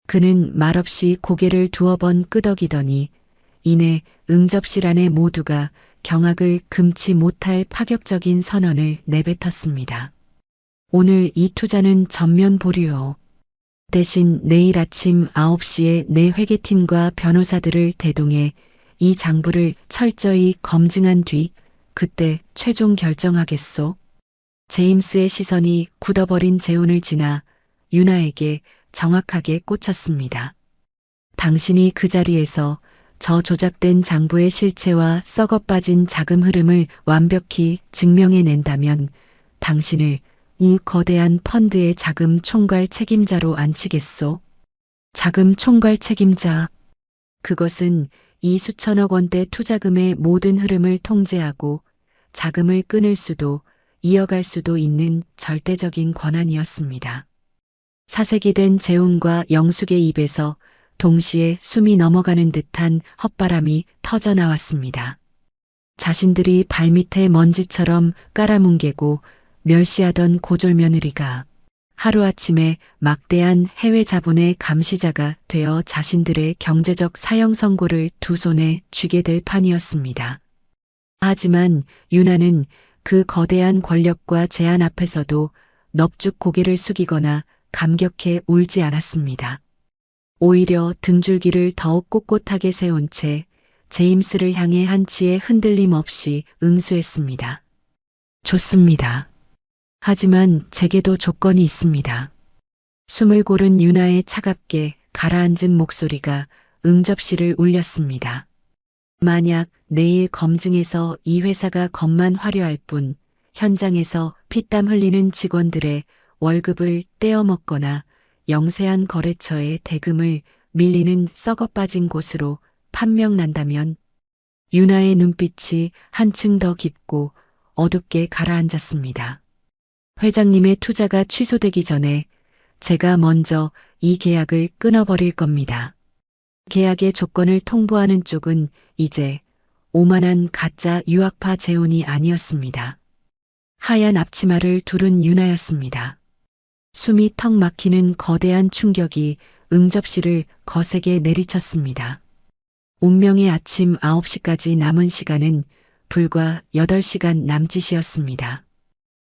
그는 말없이 고개를 두어 번 끄덕이더니 이내 응접실 안에 모두가 경악을 금치 못할 파격적인 선언을 내뱉었습니다. 오늘 이 투자는 전면 보류요. 대신 내일 아침 9시에 내 회계팀과 변호사들을 대동해 이 장부를 철저히 검증한 뒤 그때 최종 결정하겠소. 제임스의 시선이 굳어버린 재혼을 지나 유나에게 정확하게 꽂혔습니다. 당신이 그 자리에서 저 조작된 장부의 실체와 썩어빠진 자금 흐름을 완벽히 증명해낸다면 당신을 이 거대한 펀드의 자금 총괄 책임자로 앉히겠소. 자금 총괄 책임자. 그것은 이 수천억 원대 투자금의 모든 흐름을 통제하고 자금을 끊을 수도 이어갈 수도 있는 절대적인 권한이었습니다. 사색이 된 재훈과 영숙의 입에서 동시에 숨이 넘어가는 듯한 헛바람이 터져나왔습니다. 자신들이 발밑에 먼지처럼 깔아뭉개고 멸시하던 고졸 며느리가 하루아침에 막대한 해외 자본의 감시자가 되어 자신들의 경제적 사형 선고를 두 손에 쥐게 될 판이었습니다. 하지만 유나는 그 거대한 권력과 제한 앞에서도 넙죽 고개를 숙이거나 감격해 울지 않았습니다. 오히려 등줄기를 더욱 꼿꼿하게 세운 채 제임스를 향해 한치의 흔들림 없이 응수했습니다. 좋습니다. 하지만 제게도 조건이 있습니다. 숨을 고른 유나의 차갑게 가라앉은 목소리가 응접실을 울렸습니다. 만약 내일 검증에서 이 회사가 겉만 화려할 뿐 현장에서 피땀 흘리는 직원들의 월급을 떼어먹거나 영세한 거래처의 대금을 밀리는 썩어빠진 곳으로 판명난다면 유나의 눈빛이 한층 더 깊고 어둡게 가라앉았습니다. 회장님의 투자가 취소되기 전에 제가 먼저 이 계약을 끊어버릴 겁니다. 계약의 조건을 통보하는 쪽은 이제 오만한 가짜 유학파 재혼이 아니었습니다. 하얀 앞치마를 두른 유나였습니다. 숨이 턱 막히는 거대한 충격이 응접실을 거세게 내리쳤습니다. 운명의 아침 9시까지 남은 시간은 불과 8시간 남짓이었습니다.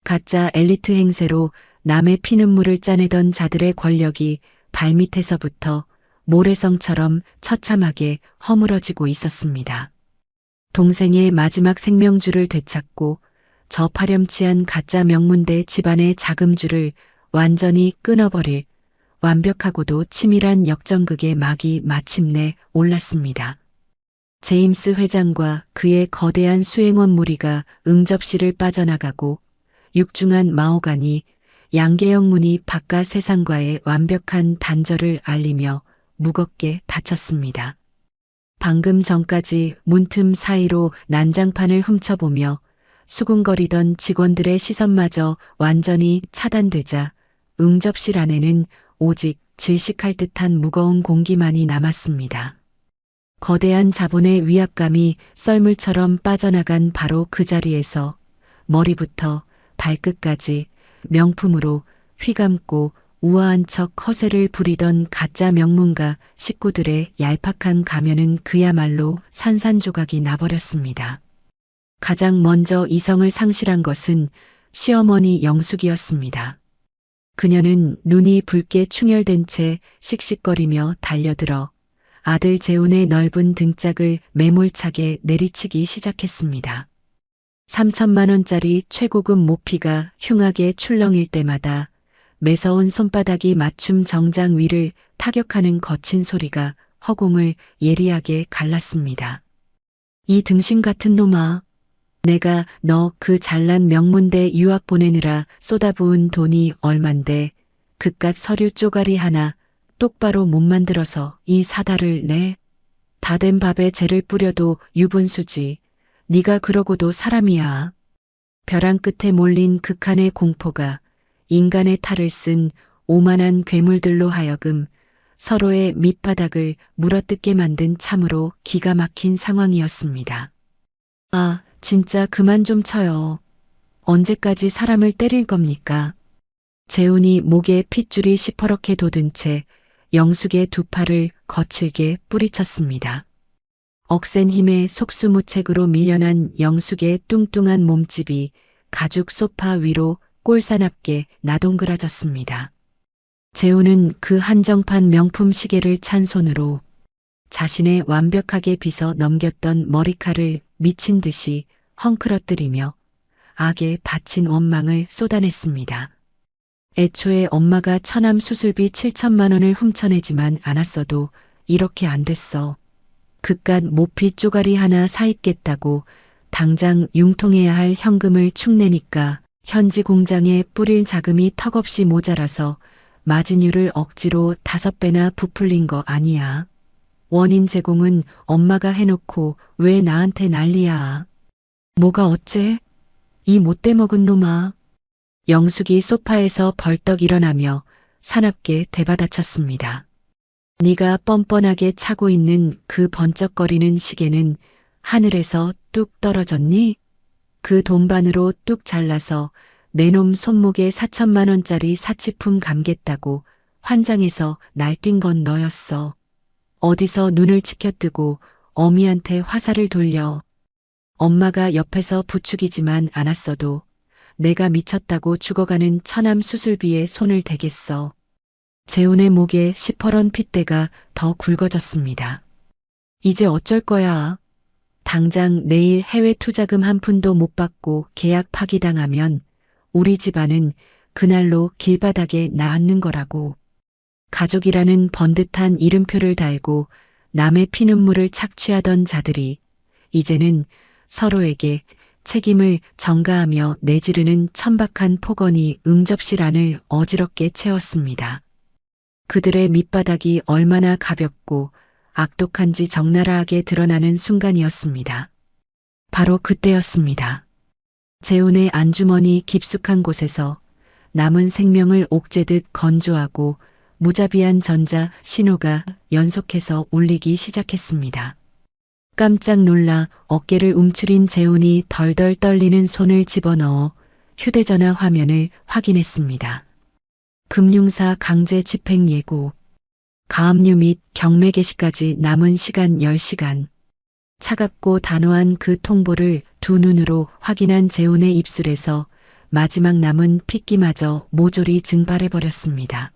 가짜 엘리트 행세로 남의 피눈물을 짜내던 자들의 권력이 발밑에서부터 모래성처럼 처참하게 허물어지고 있었습니다. 동생의 마지막 생명줄을 되찾고 저 파렴치한 가짜 명문대 집안의 자금줄을 완전히 끊어버릴 완벽하고도 치밀한 역전극의 막이 마침내 올랐습니다. 제임스 회장과 그의 거대한 수행원 무리가 응접실을 빠져나가고 육중한 마호간이 양계영 문이 바깥 세상과의 완벽한 단절을 알리며 무겁게 닫혔습니다. 방금 전까지 문틈 사이로 난장판을 훔쳐보며 수군거리던 직원들의 시선마저 완전히 차단되자 응접실 안에는 오직 질식할 듯한 무거운 공기만이 남았습니다. 거대한 자본의 위압감이 썰물처럼 빠져나간 바로 그 자리에서 머리부터 발끝까지 명품으로 휘감고 우아한 척 허세를 부리던 가짜 명문가 식구들의 얄팍한 가면은 그야말로 산산조각이 나버렸습니다. 가장 먼저 이성을 상실한 것은 시어머니 영숙이었습니다. 그녀는 눈이 붉게 충혈된 채 씩씩거리며 달려들어 아들 재훈의 넓은 등짝을 매몰차게 내리치기 시작했습니다. 3천만 원짜리 최고급 모피가 흉하게 출렁일 때마다 매서운 손바닥이 맞춤 정장 위를 타격하는 거친 소리가 허공을 예리하게 갈랐습니다. 이 등신 같은 놈아. 내가 너 그 잘난 명문대 유학 보내느라 쏟아부은 돈이 얼만데 그깟 서류 쪼가리 하나 똑바로 못 만들어서 이 사다를 내? 다 된 밥에 재를 뿌려도 유분수지. 네가 그러고도 사람이야. 벼랑 끝에 몰린 극한의 공포가 인간의 탈을 쓴 오만한 괴물들로 하여금 서로의 밑바닥을 물어뜯게 만든 참으로 기가 막힌 상황이었습니다. 아, 진짜 그만 좀 쳐요. 언제까지 사람을 때릴 겁니까? 재훈이 목에 핏줄이 시퍼렇게 돋은 채 영숙의 두 팔을 거칠게 뿌리쳤습니다. 억센 힘에 속수무책으로 밀려난 영숙의 뚱뚱한 몸집이 가죽 소파 위로 꼴사납게 나동그라졌습니다. 재훈은 그 한정판 명품 시계를 찬 손으로 자신의 완벽하게 빗어 넘겼던 머리칼을 미친 듯이 헝클어뜨리며 악에 바친 원망을 쏟아냈습니다. 애초에 엄마가 처남 수술비 7천만 원을 훔쳐내지만 않았어도 이렇게 안 됐어. 그깟 모피 쪼가리 하나 사입겠다고 당장 융통해야 할 현금을 축내니까 현지 공장에 뿌릴 자금이 턱없이 모자라서 마진율을 억지로 5배나 부풀린 거 아니야. 원인 제공은 엄마가 해놓고 왜 나한테 난리야. 뭐가 어째? 이 못돼 먹은 놈아. 영숙이 소파에서 벌떡 일어나며 사납게 되받아쳤습니다. 네가 뻔뻔하게 차고 있는 그 번쩍거리는 시계는 하늘에서 뚝 떨어졌니? 그 돈반으로 뚝 잘라서 내놈 손목에 4천만 원짜리 사치품 감겠다고 환장해서 날뛴 건 너였어. 어디서 눈을 치켜뜨고 어미한테 화살을 돌려. 엄마가 옆에서 부추기지만 않았어도 내가 미쳤다고 죽어가는 처남 수술비에 손을 대겠어. 재훈의 목에 시퍼런 핏대가 더 굵어졌습니다. 이제 어쩔 거야. 당장 내일 해외 투자금 한 푼도 못 받고 계약 파기당하면 우리 집안은 그날로 길바닥에 나앉는 거라고. 가족이라는 번듯한 이름표를 달고 남의 피눈물을 착취하던 자들이 이제는 서로에게 책임을 전가하며 내지르는 천박한 폭언이 응접실안을 어지럽게 채웠습니다. 그들의 밑바닥이 얼마나 가볍고 악독한지 적나라하게 드러나는 순간이었습니다. 바로 그때였습니다. 재훈의 안주머니 깊숙한 곳에서 남은 생명을 옥죄듯 건조하고 무자비한 전자 신호가 연속해서 울리기 시작했습니다. 깜짝 놀라 어깨를 움츠린 재훈이 덜덜 떨리는 손을 집어넣어 휴대전화 화면을 확인했습니다. 금융사 강제 집행 예고. 가압류 및 경매 개시까지 남은 시간 10시간. 차갑고 단호한 그 통보를 두 눈으로 확인한 재훈의 입술에서 마지막 남은 핏기마저 모조리 증발해버렸습니다.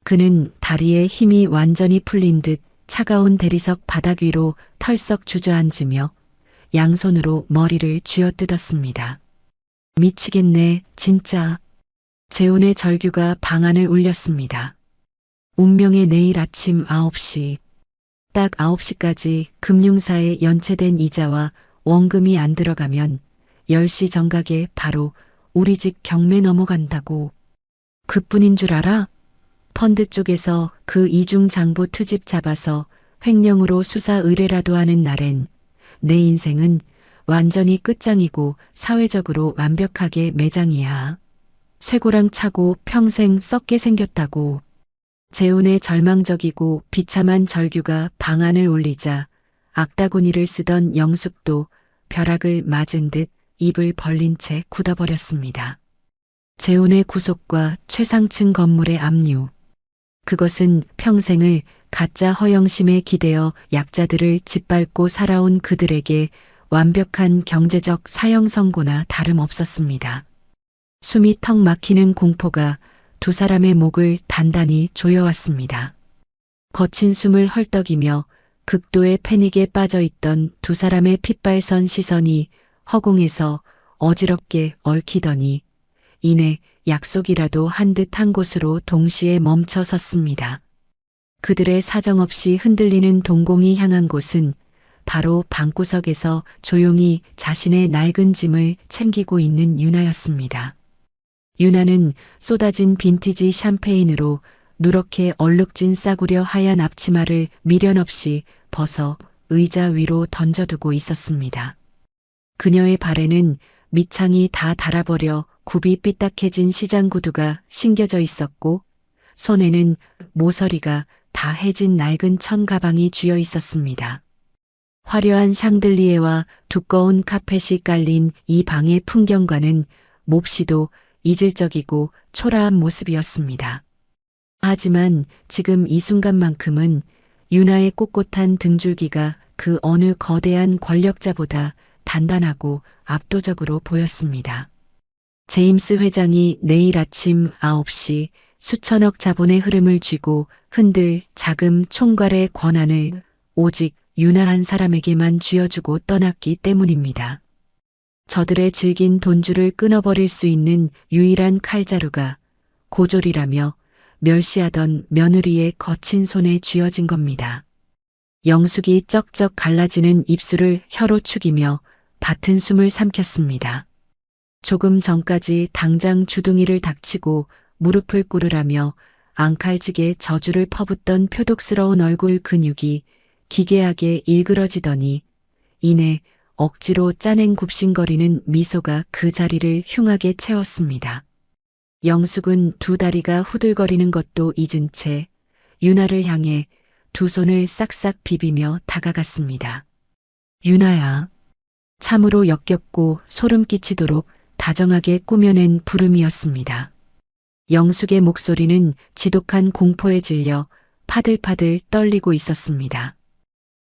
그는 다리에 힘이 완전히 풀린 듯 차가운 대리석 바닥 위로 털썩 주저앉으며 양손으로 머리를 쥐어뜯었습니다. 미치겠네, 진짜. 재훈의 절규가 방 안을 울렸습니다. 운명의 내일 아침 9시. 딱 9시까지 금융사에 연체된 이자와 원금이 안 들어가면 10시 정각에 바로 우리 집 경매 넘어간다고. 그뿐인 줄 알아? 펀드 쪽에서 그 이중 장부 트집 잡아서 횡령으로 수사 의뢰라도 하는 날엔 내 인생은 완전히 끝장이고 사회적으로 완벽하게 매장이야. 쇠고랑 차고 평생 썩게 생겼다고. 재훈의 절망적이고 비참한 절규가 방안을 울리자 악다구니를 쓰던 영숙도 벼락을 맞은 듯 입을 벌린 채 굳어버렸습니다. 재훈의 구속과 최상층 건물의 압류. 그것은 평생을 가짜 허영심에 기대어 약자들을 짓밟고 살아온 그들에게 완벽한 경제적 사형 선고나 다름없었습니다. 숨이 턱 막히는 공포가 두 사람의 목을 단단히 조여왔습니다. 거친 숨을 헐떡이며 극도의 패닉에 빠져있던 두 사람의 핏발선 시선이 허공에서 어지럽게 얽히더니 이내 약속이라도 한 듯 한 곳으로 동시에 멈춰 섰습니다. 그들의 사정없이 흔들리는 동공이 향한 곳은 바로 방구석에서 조용히 자신의 낡은 짐을 챙기고 있는 유나였습니다. 유나는 쏟아진 빈티지 샴페인으로 누렇게 얼룩진 싸구려 하얀 앞치마를 미련 없이 벗어 의자 위로 던져두고 있었습니다. 그녀의 발에는 밑창이 다 닳아버려 굽이 삐딱해진 시장 구두가 신겨져 있었고 손에는 모서리가 다 해진 낡은 천 가방이 쥐어 있었습니다. 화려한 샹들리에와 두꺼운 카펫이 깔린 이 방의 풍경과는 몹시도 이질적이고 초라한 모습이었습니다. 하지만 지금 이 순간만큼은 유나의 꼿꼿한 등줄기가 그 어느 거대한 권력자보다 단단하고 압도적으로 보였습니다. 제임스 회장이 내일 아침 9시 수천억 자본의 흐름을 쥐고 흔들 자금 총괄의 권한을 오직 유나 한 사람에게만 쥐어주고 떠났기 때문입니다. 저들의 질긴 돈줄을 끊어버릴 수 있는 유일한 칼자루가 고졸이라며 멸시하던 며느리의 거친 손에 쥐어진 겁니다. 영숙이 쩍쩍 갈라지는 입술을 혀로 축이며 밭은 숨을 삼켰습니다. 조금 전까지 당장 주둥이를 닥치고 무릎을 꿇으라며 앙칼지게 저주를 퍼붓던 표독스러운 얼굴 근육이 기괴하게 일그러지더니 이내 억지로 짜낸 굽신거리는 미소가 그 자리를 흉하게 채웠습니다. 영숙은 두 다리가 후들거리는 것도 잊은 채 유나를 향해 두 손을 싹싹 비비며 다가갔습니다. 유나야. 참으로 역겹고 소름 끼치도록 다정하게 꾸며낸 부름이었습니다. 영숙의 목소리는 지독한 공포에 질려 파들파들 떨리고 있었습니다.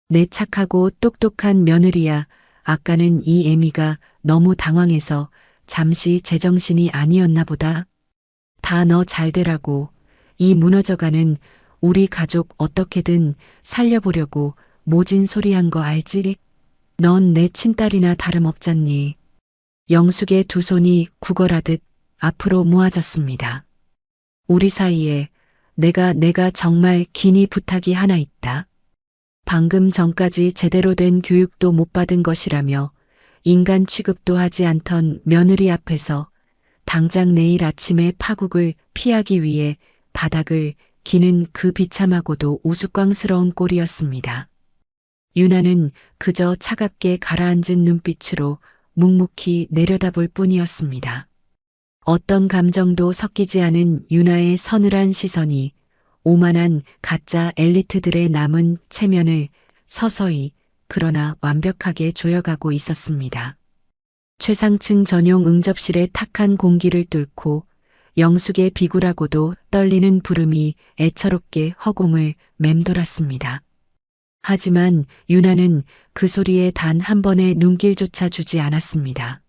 내 착하고 똑똑한 며느리야, 아까는 이 애미가 너무 당황해서 잠시 제정신이 아니었나 보다. 다 너 잘되라고 이 무너져가는 우리 가족 어떻게든 살려보려고 모진 소리 한 거 알지? 넌 내 친딸이나 다름없잖니. 영숙의 두 손이 구걸하듯 앞으로 모아졌습니다. 우리 사이에 내가 정말 긴히 부탁이 하나 있다. 방금 전까지 제대로 된 교육도 못 받은 것이라며 인간 취급도 하지 않던 며느리 앞에서 당장 내일 아침에 파국을 피하기 위해 바닥을 기는 그 비참하고도 우스꽝스러운 꼴이었습니다. 유나는 그저 차갑게 가라앉은 눈빛으로 묵묵히 내려다볼 뿐이었습니다. 어떤 감정도 섞이지 않은 유나의 서늘한 시선이 오만한 가짜 엘리트들의 남은 체면을 서서히 그러나 완벽하게 조여가고 있었습니다. 최상층 전용 응접실의 탁한 공기를 뚫고 영숙의 비굴하고도 떨리는 부름이 애처롭게 허공을 맴돌았습니다. 하지만 유나는 그 소리에 단 한 번의 눈길조차 주지 않았습니다.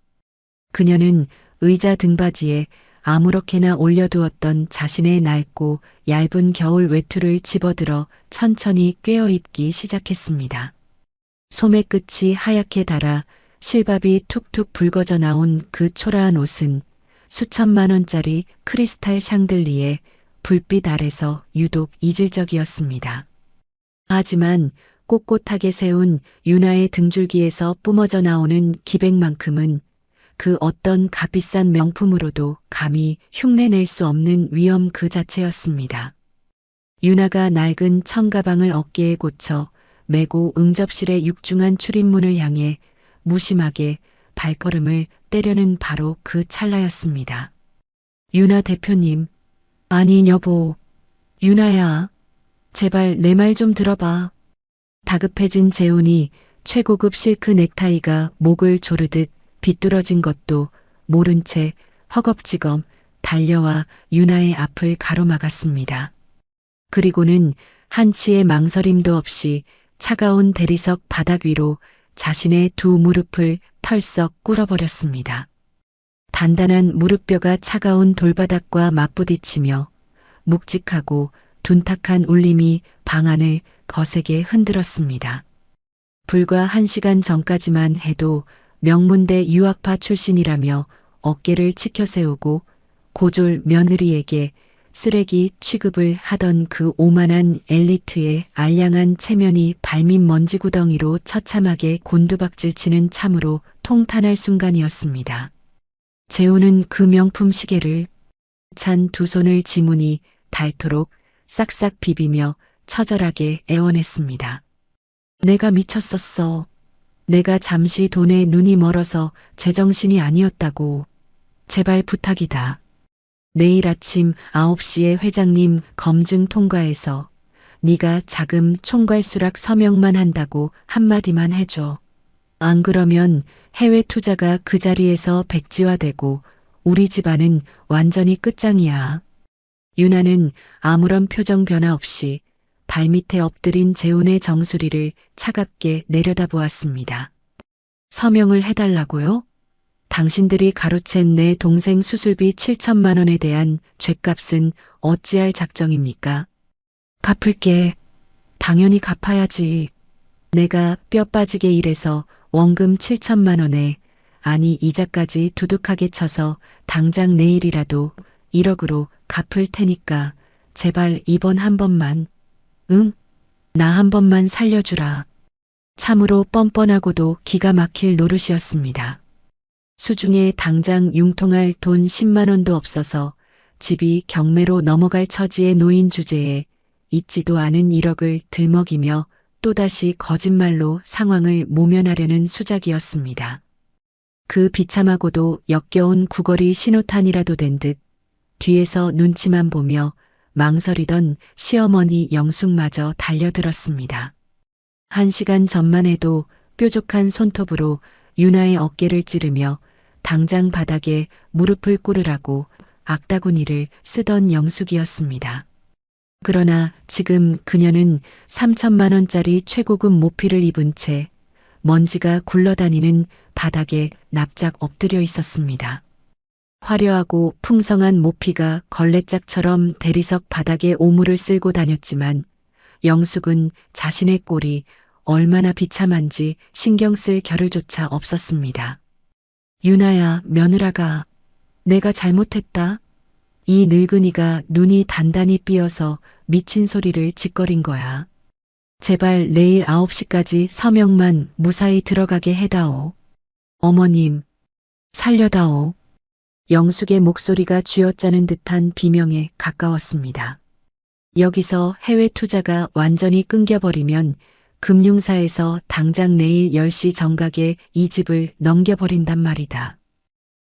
그녀는 의자 등받이에 아무렇게나 올려두었던 자신의 낡고 얇은 겨울 외투를 집어들어 천천히 꿰어입기 시작했습니다. 소매 끝이 하얗게 닳아 실밥이 툭툭 붉어져 나온 그 초라한 옷은 수천만 원짜리 크리스탈 샹들리에 불빛 아래서 유독 이질적이었습니다. 하지만 꼿꼿하게 세운 유나의 등줄기에서 뿜어져 나오는 기백만큼은 그 어떤 값비싼 명품으로도 감히 흉내낼 수 없는 위엄 그 자체였습니다. 유나가 낡은 청가방을 어깨에 고쳐 메고 응접실의 육중한 출입문을 향해 무심하게 발걸음을 때려는 바로 그 찰나였습니다. 유나 대표님, 아니 여보, 유나야, 제발 내 말 좀 들어봐. 다급해진 재훈이 최고급 실크 넥타이가 목을 조르듯 비뚤어진 것도 모른 채 허겁지겁 달려와 유나의 앞을 가로막았습니다. 그리고는 한치의 망설임도 없이 차가운 대리석 바닥 위로 자신의 두 무릎을 털썩 꿇어버렸습니다. 단단한 무릎뼈가 차가운 돌바닥과 맞부딪히며 묵직하고 둔탁한 울림이 방안을 거세게 흔들었습니다. 불과 1시간 전까지만 해도 명문대 유학파 출신이라며 어깨를 치켜세우고 고졸 며느리에게 쓰레기 취급을 하던 그 오만한 엘리트의 알량한 체면이 발밑 먼지 구덩이로 처참하게 곤두박질치는 참으로 통탄할 순간이었습니다. 재우는 그 명품 시계를 찬 두 손을 지문이 닳도록 싹싹 비비며 처절하게 애원했습니다. 내가 미쳤었어. 내가 잠시 돈에 눈이 멀어서 제정신이 아니었다고. 제발 부탁이다. 내일 아침 9시에 회장님 검증 통과해서 네가 자금 총괄 수락 서명만 한다고 한마디만 해줘. 안 그러면 해외 투자가 그 자리에서 백지화되고 우리 집안은 완전히 끝장이야. 유나는 아무런 표정 변화 없이 발밑에 엎드린 재훈의 정수리를 차갑게 내려다보았습니다. 서명을 해달라고요? 당신들이 가로챈 내 동생 수술비 7천만 원에 대한 죗값은 어찌할 작정입니까? 갚을게. 당연히 갚아야지. 내가 뼈 빠지게 일해서 원금 7천만 원에 아니 이자까지 두둑하게 쳐서 당장 내일이라도 1억으로 갚을 테니까 제발 이번 한 번만. 응? 나 한 번만 살려주라. 참으로 뻔뻔하고도 기가 막힐 노릇이었습니다. 수중에 당장 융통할 돈 10만 원도 없어서 집이 경매로 넘어갈 처지에 놓인 주제에 있지도 않은 1억을 들먹이며 또다시 거짓말로 상황을 모면하려는 수작이었습니다. 그 비참하고도 역겨운 구걸이 신호탄이라도 된 듯 뒤에서 눈치만 보며 망설이던 시어머니 영숙마저 달려들었습니다. 1시간 전만 해도 뾰족한 손톱으로 유나의 어깨를 찌르며 당장 바닥에 무릎을 꿇으라고 악다구니를 쓰던 영숙이었습니다. 그러나 지금 그녀는 3천만 원짜리 최고급 모피를 입은 채 먼지가 굴러다니는 바닥에 납작 엎드려 있었습니다. 화려하고 풍성한 모피가 걸레짝처럼 대리석 바닥에 오물을 쓸고 다녔지만 영숙은 자신의 꼴이 얼마나 비참한지 신경 쓸 겨를조차 없었습니다. 유나야, 며느라가 내가 잘못했다. 이 늙은이가 눈이 단단히 삐어서 미친 소리를 짓거린 거야. 제발 내일 9시까지 서명만 무사히 들어가게 해다오. 어머님, 살려다오. 영숙의 목소리가 쥐어짜는 듯한 비명에 가까웠습니다. 여기서 해외 투자가 완전히 끊겨버리면 금융사에서 당장 내일 10시 정각에 이 집을 넘겨버린단 말이다.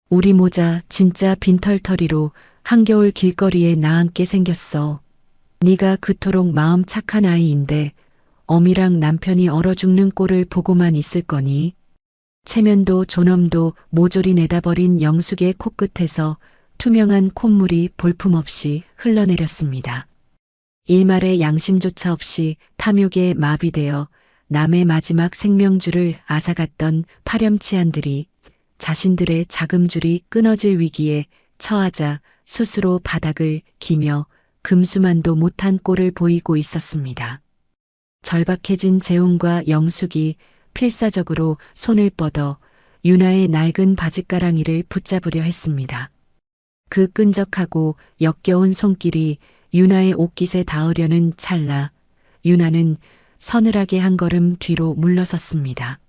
우리 모자 진짜 빈털터리로 한겨울 길거리에 나앉게 생겼어. 네가 그토록 마음 착한 아이인데 어미랑 남편이 얼어 죽는 꼴을 보고만 있을 거니? 체면도 존엄도 모조리 내다버린 영숙의 코끝에서 투명한 콧물이 볼품없이 흘러내렸습니다. 일말의 양심조차 없이 탐욕에 마비되어 남의 마지막 생명줄을 앗아갔던 파렴치한들이 자신들의 자금줄이 끊어질 위기에 처하자 스스로 바닥을 기며 금수만도 못한 꼴을 보이고 있었습니다. 절박해진 재훈과 영숙이 필사적으로 손을 뻗어 유나의 낡은 바짓가랑이를 붙잡으려 했습니다. 그 끈적하고 역겨운 손길이 유나의 옷깃에 닿으려는 찰나 유나는 서늘하게 한 걸음 뒤로 물러섰습니다.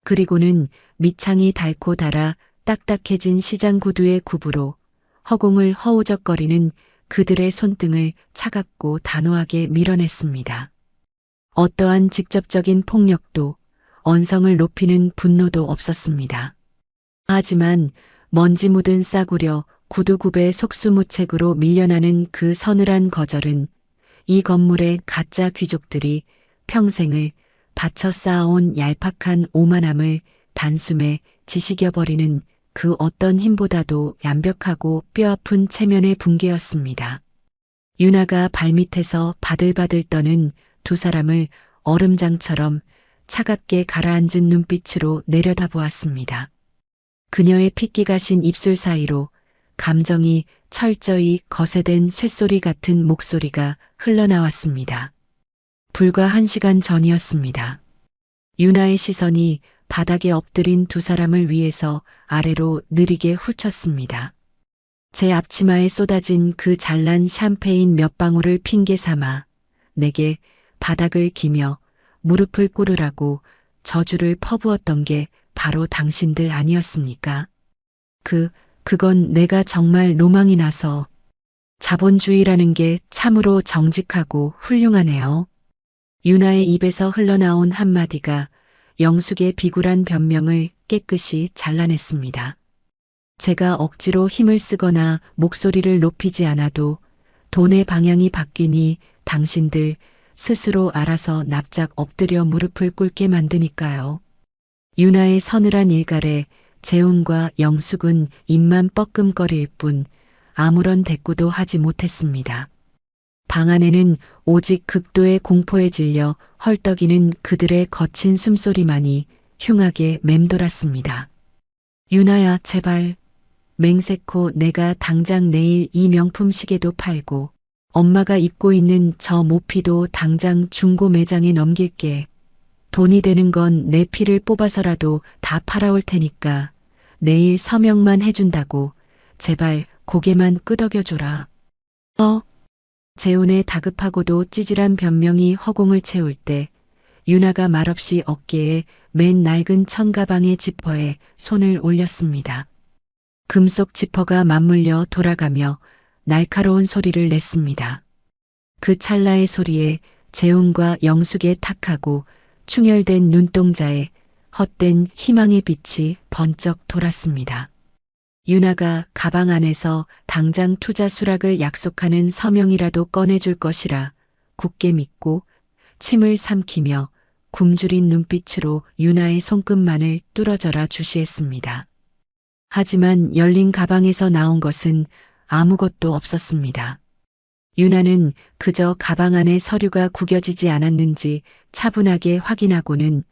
그리고는 밑창이 닳고 닳아 딱딱해진 시장 구두의 굽으로 허공을 허우적거리는 그들의 손등을 차갑고 단호하게 밀어냈습니다. 어떠한 직접적인 폭력도 언성을 높이는 분노도 없었습니다. 하지만 먼지 묻은 싸구려 구두굽의 속수무책으로 밀려나는 그 서늘한 거절은 이 건물의 가짜 귀족들이 평생을 바쳐 쌓아온 얄팍한 오만함을 단숨에 지식여버리는 그 어떤 힘보다도 얌벽하고 뼈아픈 체면의 붕괴였습니다. 유나가 발밑에서 바들바들 떠는 두 사람을 얼음장처럼 차갑게 가라앉은 눈빛으로 내려다보았습니다. 그녀의 핏기 가신 입술 사이로 감정이 철저히 거세된 쇳소리 같은 목소리가 흘러나왔습니다. 불과 1시간 전이었습니다. 유나의 시선이 바닥에 엎드린 두 사람을 위해서 아래로 느리게 훑혔습니다. 제 앞치마에 쏟아진 그 잘난 샴페인 몇 방울을 핑계 삼아 내게 바닥을 기며 무릎을 꿇으라고 저주를 퍼부었던 게 바로 당신들 아니었습니까? 그건 내가 정말 로망이 나서. 자본주의라는 게 참으로 정직하고 훌륭하네요. 유나의 입에서 흘러나온 한마디가 영숙의 비굴한 변명을 깨끗이 잘라냈습니다. 제가 억지로 힘을 쓰거나 목소리를 높이지 않아도 돈의 방향이 바뀌니 당신들 스스로 알아서 납작 엎드려 무릎을 꿇게 만드니까요. 유나의 서늘한 일갈에 재훈과 영숙은 입만 뻐끔거릴 뿐 아무런 대꾸도 하지 못했습니다. 방 안에는 오직 극도의 공포에 질려 헐떡이는 그들의 거친 숨소리만이 흉하게 맴돌았습니다. 유나야, 제발. 맹세코 내가 당장 내일 이 명품 시계도 팔고 엄마가 입고 있는 저 모피도 당장 중고 매장에 넘길게. 돈이 되는 건 내 피를 뽑아서라도 다 팔아올 테니까 내일 서명만 해준다고 제발 고개만 끄덕여줘라. 재훈의 다급하고도 찌질한 변명이 허공을 채울 때 유나가 말없이 어깨에 맨 낡은 천가방의 지퍼에 손을 올렸습니다. 금속 지퍼가 맞물려 돌아가며 날카로운 소리를 냈습니다. 그 찰나의 소리에 재훈과 영숙의 탁하고 충혈된 눈동자에 헛된 희망의 빛이 번쩍 돌았습니다. 유나가 가방 안에서 당장 투자 수락을 약속하는 서명이라도 꺼내줄 것이라 굳게 믿고 침을 삼키며 굶주린 눈빛으로 유나의 손끝만을 뚫어져라 주시했습니다. 하지만 열린 가방에서 나온 것은 아무것도 없었습니다. 유나는 그저 가방 안에 서류가 구겨지지 않았는지 차분하게 확인하고는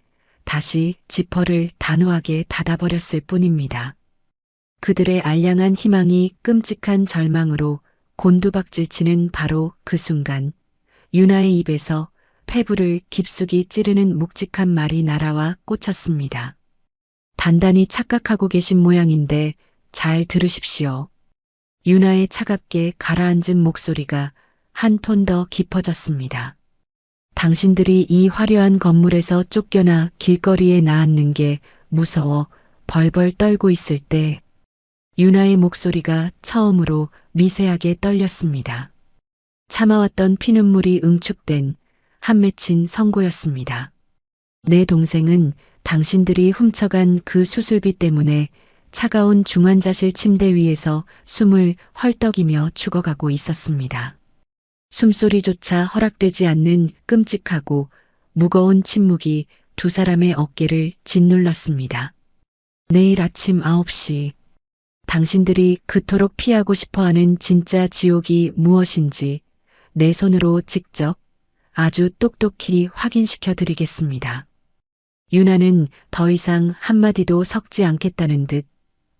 다시 지퍼를 단호하게 닫아버렸을 뿐입니다. 그들의 알량한 희망이 끔찍한 절망으로 곤두박질치는 바로 그 순간 유나의 입에서 폐부를 깊숙이 찌르는 묵직한 말이 날아와 꽂혔습니다. 단단히 착각하고 계신 모양인데 잘 들으십시오. 유나의 차갑게 가라앉은 목소리가 한 톤 더 깊어졌습니다. 당신들이 이 화려한 건물에서 쫓겨나 길거리에 나앉는 게 무서워 벌벌 떨고 있을 때 유나의 목소리가 처음으로 미세하게 떨렸습니다. 참아왔던 피눈물이 응축된 한 맺힌 선고였습니다. 내 동생은 당신들이 훔쳐간 그 수술비 때문에 차가운 중환자실 침대 위에서 숨을 헐떡이며 죽어가고 있었습니다. 숨소리조차 허락되지 않는 끔찍하고 무거운 침묵이 두 사람의 어깨를 짓눌렀습니다. 내일 아침 9시 당신들이 그토록 피하고 싶어하는 진짜 지옥이 무엇인지 내 손으로 직접 아주 똑똑히 확인시켜 드리겠습니다. 유나는 더 이상 한마디도 섞지 않겠다는 듯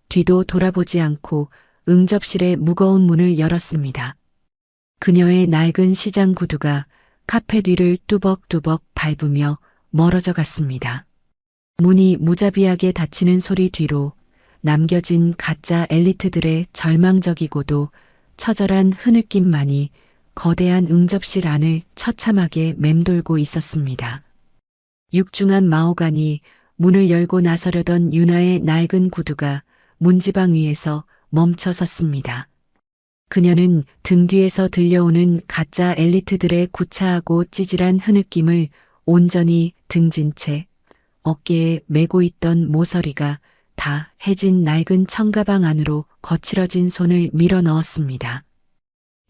뒤도 돌아보지 않고 응접실의 무거운 문을 열었습니다. 그녀의 낡은 시장 구두가 카펫 위를 뚜벅뚜벅 밟으며 멀어져 갔습니다. 문이 무자비하게 닫히는 소리 뒤로 남겨진 가짜 엘리트들의 절망적이고도 처절한 흐느낌만이 거대한 응접실 안을 처참하게 맴돌고 있었습니다. 육중한 마호간이 문을 열고 나서려던 유나의 낡은 구두가 문지방 위에서 멈춰 섰습니다. 그녀는 등 뒤에서 들려오는 가짜 엘리트들의 구차하고 찌질한 흐느낌을 온전히 등진 채 어깨에 메고 있던 모서리가 다 해진 낡은 청가방 안으로 거칠어진 손을 밀어 넣었습니다.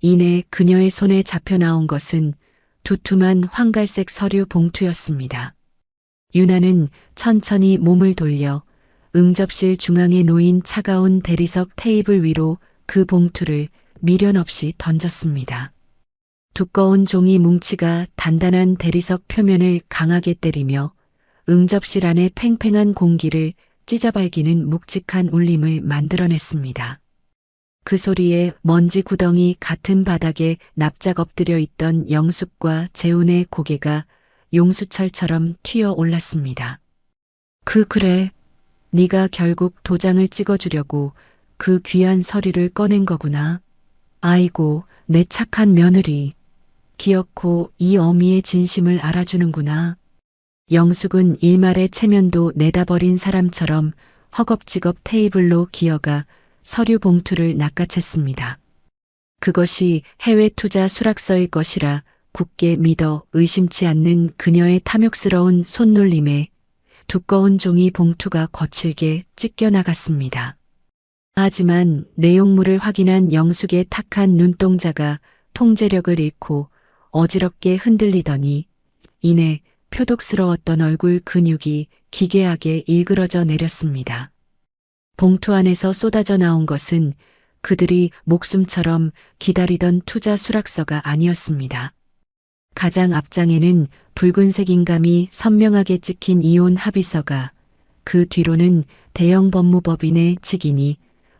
이내 그녀의 손에 잡혀 나온 것은 두툼한 황갈색 서류 봉투였습니다. 유나는 천천히 몸을 돌려 응접실 중앙에 놓인 차가운 대리석 테이블 위로 그 봉투를 미련 없이 던졌습니다. 두꺼운 종이 뭉치가 단단한 대리석 표면을 강하게 때리며 응접실 안의 팽팽한 공기를 찢어발기는 묵직한 울림을 만들어냈습니다. 그 소리에 먼지 구덩이 같은 바닥에 납작 엎드려 있던 영숙과 재훈의 고개가 용수철처럼 튀어 올랐습니다. 그래. 네가 결국 도장을 찍어주려고 그 귀한 서류를 꺼낸 거구나. 아이고, 내 착한 며느리. 기어코 이 어미의 진심을 알아주는구나. 영숙은 일말의 체면도 내다버린 사람처럼 허겁지겁 테이블로 기어가 서류 봉투를 낚아챘습니다. 그것이 해외 투자 수락서일 것이라 굳게 믿어 의심치 않는 그녀의 탐욕스러운 손놀림에 두꺼운 종이 봉투가 거칠게 찢겨 나갔습니다. 하지만 내용물을 확인한 영숙의 탁한 눈동자가 통제력을 잃고 어지럽게 흔들리더니 이내 표독스러웠던 얼굴 근육이 기괴하게 일그러져 내렸습니다. 봉투 안에서 쏟아져 나온 것은 그들이 목숨처럼 기다리던 투자 수락서가 아니었습니다. 가장 앞장에는 붉은색 인감이 선명하게 찍힌 이혼 합의서가, 그 뒤로는 대형 법무법인의 직인이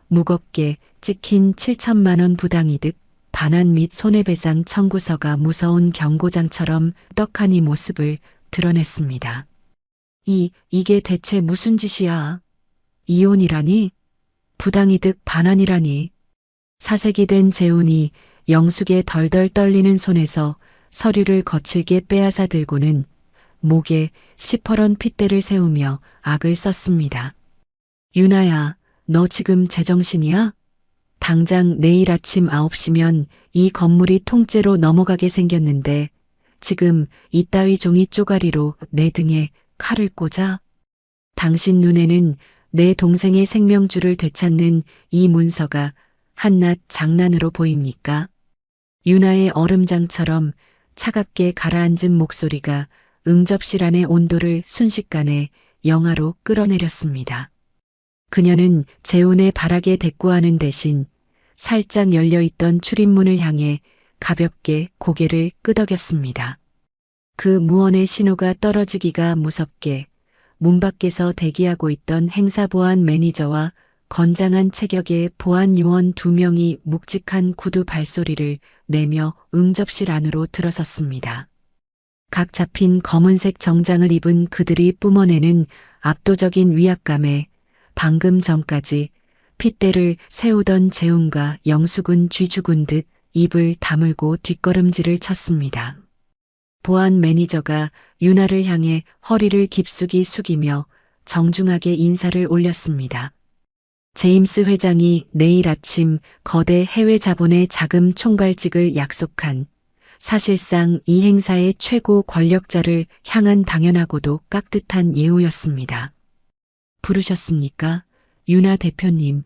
무겁게 찍힌 7천만 원 부당이득, 반환 및 손해배상 청구서가 무서운 경고장처럼 떡하니 모습을 드러냈습니다. 이게 대체 무슨 짓이야? 이혼이라니? 부당이득 반환이라니? 사색이 된 재훈이 영숙의 덜덜 떨리는 손에서 서류를 거칠게 빼앗아 들고는 목에 시퍼런 핏대를 세우며 악을 썼습니다. 유나야, 너 지금 제정신이야? 당장 내일 아침 9시면 이 건물이 통째로 넘어가게 생겼는데 지금 이따위 종이 쪼가리로 내 등에 칼을 꽂아? 당신 눈에는 내 동생의 생명줄을 되찾는 이 문서가 한낱 장난으로 보입니까? 유나의 얼음장처럼 차갑게 가라앉은 목소리가 응접실 안의 온도를 순식간에 영하로 끌어내렸습니다. 그녀는 재훈의 바닥에 대꾸하는 대신 살짝 열려있던 출입문을 향해 가볍게 고개를 끄덕였습니다. 그 무언의 신호가 떨어지기가 무섭게 문 밖에서 대기하고 있던 행사보안 매니저와 건장한 체격의 보안 요원 2명이 묵직한 구두 발소리를 내며 응접실 안으로 들어섰습니다. 각 잡힌 검은색 정장을 입은 그들이 뿜어내는 압도적인 위압감에 방금 전까지 핏대를 세우던 재훈과 영숙은 쥐 죽은 듯 입을 다물고 뒷걸음질을 쳤습니다. 보안 매니저가 유나를 향해 허리를 깊숙이 숙이며 정중하게 인사를 올렸습니다. 제임스 회장이 내일 아침 거대 해외 자본의 자금 총괄직을 약속한, 사실상 이 행사의 최고 권력자를 향한 당연하고도 깍듯한 예우였습니다. 부르셨습니까? 유나 대표님.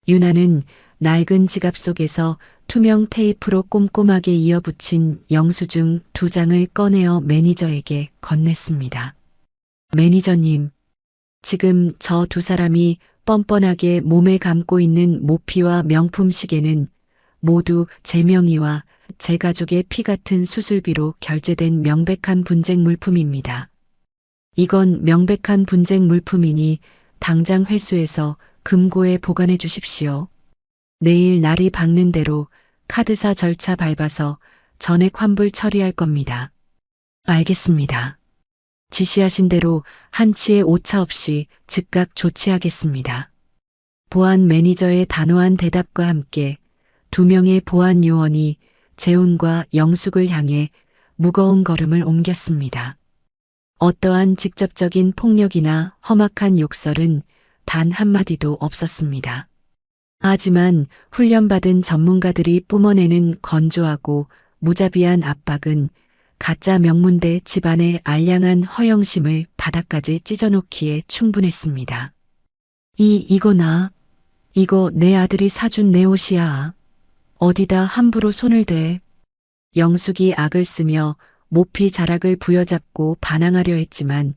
유나는 낡은 지갑 속에서 투명 테이프로 꼼꼼하게 이어붙인 영수증 2장을 꺼내어 매니저에게 건넸습니다. 매니저님, 지금 저 2사람이 뻔뻔하게 몸에 감고 있는 모피와 명품 시계는 모두 제 명의와 제 가족의 피 같은 수술비로 결제된 명백한 분쟁 물품입니다. 이건 명백한 분쟁 물품이니 당장 회수해서 금고에 보관해 주십시오. 내일 날이 밝는 대로 카드사 절차 밟아서 전액 환불 처리할 겁니다. 알겠습니다. 지시하신 대로 한치의 오차 없이 즉각 조치하겠습니다. 보안 매니저의 단호한 대답과 함께 2명의 보안 요원이 재훈과 영숙을 향해 무거운 걸음을 옮겼습니다. 어떠한 직접적인 폭력이나 험악한 욕설은 단 한마디도 없었습니다. 하지만 훈련받은 전문가들이 뿜어내는 건조하고 무자비한 압박은 가짜 명문대 집안의 알량한 허영심을 바닥까지 찢어놓기에 충분했습니다. 이거 내 아들이 사준 내 옷이야. 어디다 함부로 손을 대. 영숙이 악을 쓰며 모피 자락을 부여잡고 반항하려 했지만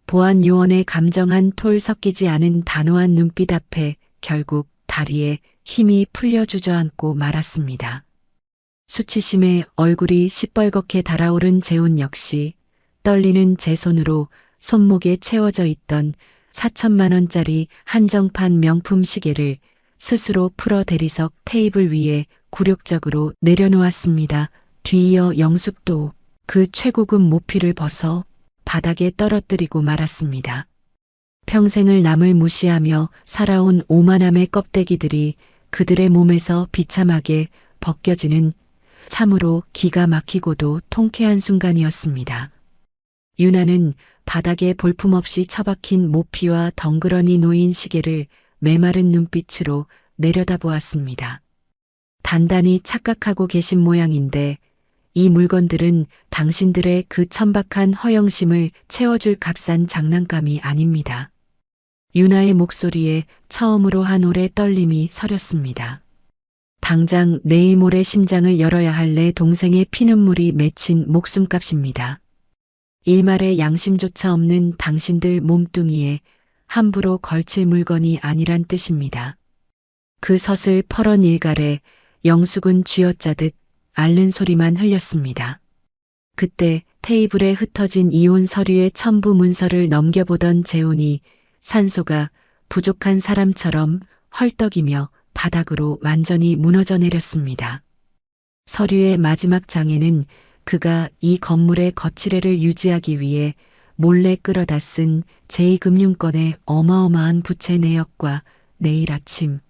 보안 요원의 감정한 톨 섞이지 않은 단호한 눈빛 앞에 결국 다리에 힘이 풀려 주저앉고 말았습니다. 수치심에 얼굴이 시뻘겋게 달아오른 재훈 역시 떨리는 제 손으로 손목에 채워져 있던 4천만 원짜리 한정판 명품 시계를 스스로 풀어 대리석 테이블 위에 굴욕적으로 내려놓았습니다. 뒤이어 영숙도 그 최고급 모피를 벗어 바닥에 떨어뜨리고 말았습니다. 평생을 남을 무시하며 살아온 오만함의 껍데기들이 그들의 몸에서 비참하게 벗겨지는 참으로 기가 막히고도 통쾌한 순간이었습니다. 유나는 바닥에 볼품없이 처박힌 모피와 덩그러니 놓인 시계를 메마른 눈빛으로 내려다보았습니다. 단단히 착각하고 계신 모양인데 이 물건들은 당신들의 그 천박한 허영심을 채워줄 값싼 장난감이 아닙니다. 유나의 목소리에 처음으로 한 올의 떨림이 서렸습니다. 당장 내일 모레 심장을 열어야 할 내 동생의 피눈물이 맺힌 목숨값입니다. 일말의 양심조차 없는 당신들 몸뚱이에 함부로 걸칠 물건이 아니란 뜻입니다. 그 서슬 퍼런 일갈에 영숙은 쥐어짜듯 앓는 소리만 흘렸습니다. 그때 테이블에 흩어진 이혼 서류의 첨부 문서를 넘겨보던 재훈이 산소가 부족한 사람처럼 헐떡이며 바닥으로 완전히 무너져 내렸습니다. 서류의 마지막 장에는 그가 이 건물의 거치래를 유지하기 위해 몰래 끌어다 쓴 제2금융권의 어마어마한 부채 내역과 내일 아침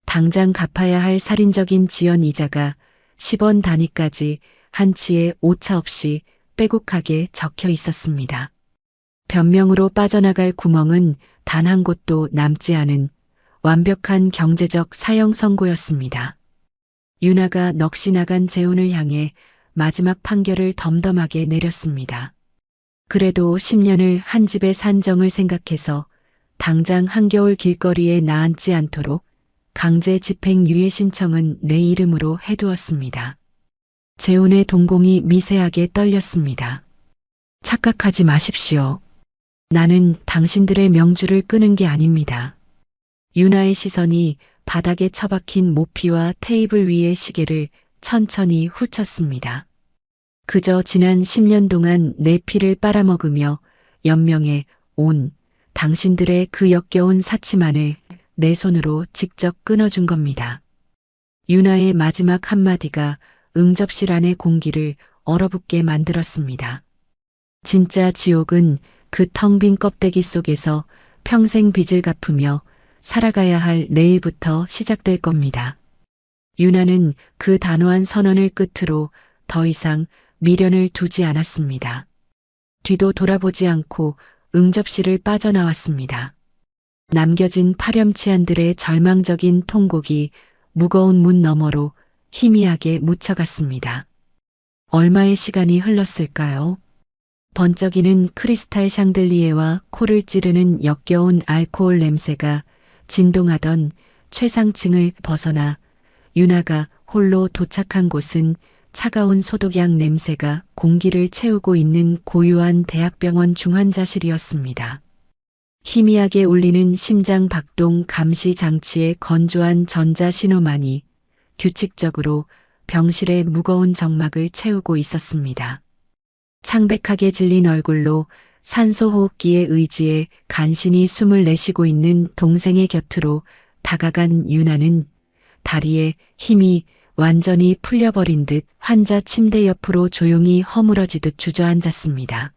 당장 갚아야 할 살인적인 지연 이자가 10원 단위까지 한치의 오차 없이 빼곡하게 적혀 있었습니다. 변명으로 빠져나갈 구멍은 단 한 곳도 남지 않은 완벽한 경제적 사형 선고였습니다. 유나가 넋이 나간 재훈을 향해 마지막 판결을 덤덤하게 내렸습니다. 그래도 10년을 한 집에 산 정을 생각해서 당장 한겨울 길거리에 나앉지 않도록 강제 집행 유예 신청은 내 이름으로 해두었습니다. 재훈의 동공이 미세하게 떨렸습니다. 착각하지 마십시오. 나는 당신들의 명주를 끄는 게 아닙니다. 유나의 시선이 바닥에 처박힌 모피와 테이블 위의 시계를 천천히 훑었습니다. 그저 지난 10년 동안 내 피를 빨아먹으며 연명해 온 당신들의 그 역겨운 사치만을 내 손으로 직접 끊어준 겁니다. 유나의 마지막 한마디가 응접실 안의 공기를 얼어붙게 만들었습니다. 진짜 지옥은 그 텅 빈 껍데기 속에서 평생 빚을 갚으며 살아가야 할 내일부터 시작될 겁니다. 유나는 그 단호한 선언을 끝으로 더 이상 미련을 두지 않았습니다. 뒤도 돌아보지 않고 응접실을 빠져나왔습니다. 남겨진 파렴치한들의 절망적인 통곡이 무거운 문 너머로 희미하게 묻혀갔습니다. 얼마의 시간이 흘렀을까요? 번쩍이는 크리스탈 샹들리에와 코를 찌르는 역겨운 알코올 냄새가 진동하던 최상층을 벗어나 유나가 홀로 도착한 곳은 차가운 소독약 냄새가 공기를 채우고 있는 고요한 대학병원 중환자실이었습니다. 희미하게 울리는 심장 박동 감시 장치의 건조한 전자 신호만이 규칙적으로 병실의 무거운 정막을 채우고 있었습니다. 창백하게 질린 얼굴로 산소 호흡기에 의지해 간신히 숨을 내쉬고 있는 동생의 곁으로 다가간 유나는 다리에 힘이 완전히 풀려버린 듯 환자 침대 옆으로 조용히 허물어지듯 주저앉았습니다.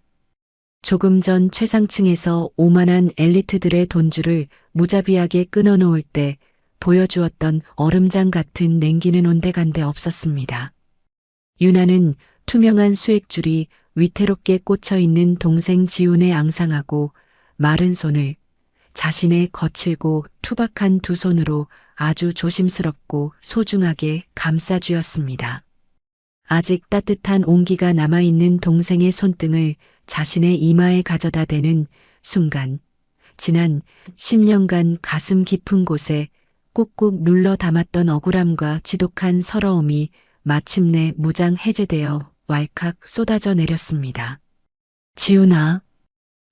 조금 전 최상층에서 오만한 엘리트들의 돈줄을 무자비하게 끊어놓을 때 보여주었던 얼음장 같은 냉기는 온데간데 없었습니다. 유나는 투명한 수액줄이 위태롭게 꽂혀있는 동생 지훈의 앙상하고 마른 손을 자신의 거칠고 투박한 두 손으로 아주 조심스럽고 소중하게 감싸쥐었습니다. 아직 따뜻한 온기가 남아있는 동생의 손등을 자신의 이마에 가져다 대는 순간 지난 10년간 가슴 깊은 곳에 꾹꾹 눌러 담았던 억울함과 지독한 서러움이 마침내 무장 해제되어 왈칵 쏟아져 내렸습니다. 지훈아.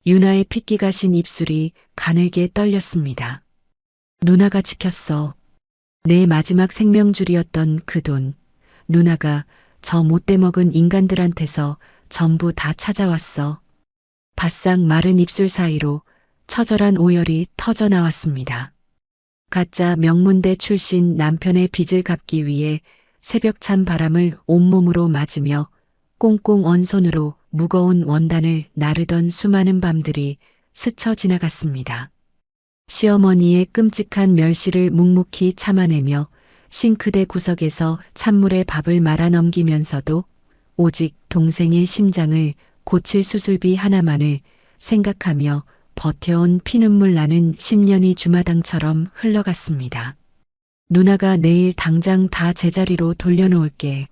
유나의 핏기 가신 입술이 가늘게 떨렸습니다. 누나가 지켰어. 내 마지막 생명줄이었던 그 돈. 누나가 저 못돼먹은 인간들한테서 전부 다 찾아왔어. 바싹 마른 입술 사이로 처절한 오열이 터져 나왔습니다. 가짜 명문대 출신 남편의 빚을 갚기 위해 새벽찬 바람을 온몸으로 맞으며 꽁꽁 언 손으로 무거운 원단을 나르던 수많은 밤들이 스쳐 지나갔습니다. 시어머니의 끔찍한 멸시를 묵묵히 참아내며 싱크대 구석에서 찬물에 밥을 말아 넘기면서도 오직 동생의 심장을 고칠 수술비 하나만을 생각하며 버텨온 피눈물 나는 10년이 주마등처럼 흘러갔습니다. 누나가 내일 당장 다 제자리로 돌려놓을게.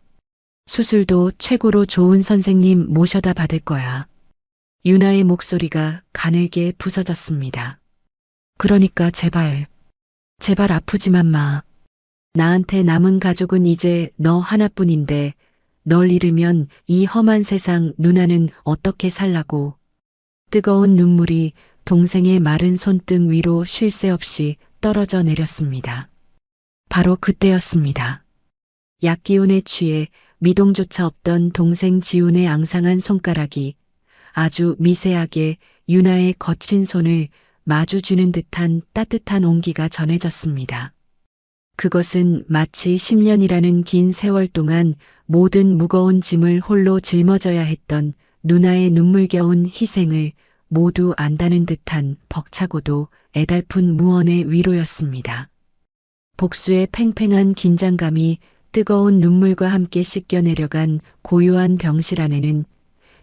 수술도 최고로 좋은 선생님 모셔다 받을 거야. 유나의 목소리가 가늘게 부서졌습니다. 그러니까 제발 아프지만 마. 나한테 남은 가족은 이제 너 하나뿐인데 널 잃으면 이 험한 세상 누나는 어떻게 살라고. 뜨거운 눈물이 동생의 마른 손등 위로 쉴 새 없이 떨어져 내렸습니다. 바로 그때였습니다. 약기운에 취해 미동조차 없던 동생 지훈의 앙상한 손가락이 아주 미세하게 유나의 거친 손을 마주쥐는 듯한 따뜻한 온기가 전해졌습니다. 그것은 마치 10년이라는 긴 세월 동안 모든 무거운 짐을 홀로 짊어져야 했던 누나의 눈물겨운 희생을 모두 안다는 듯한 벅차고도 애달픈 무언의 위로였습니다. 복수의 팽팽한 긴장감이 뜨거운 눈물과 함께 씻겨 내려간 고요한 병실 안에는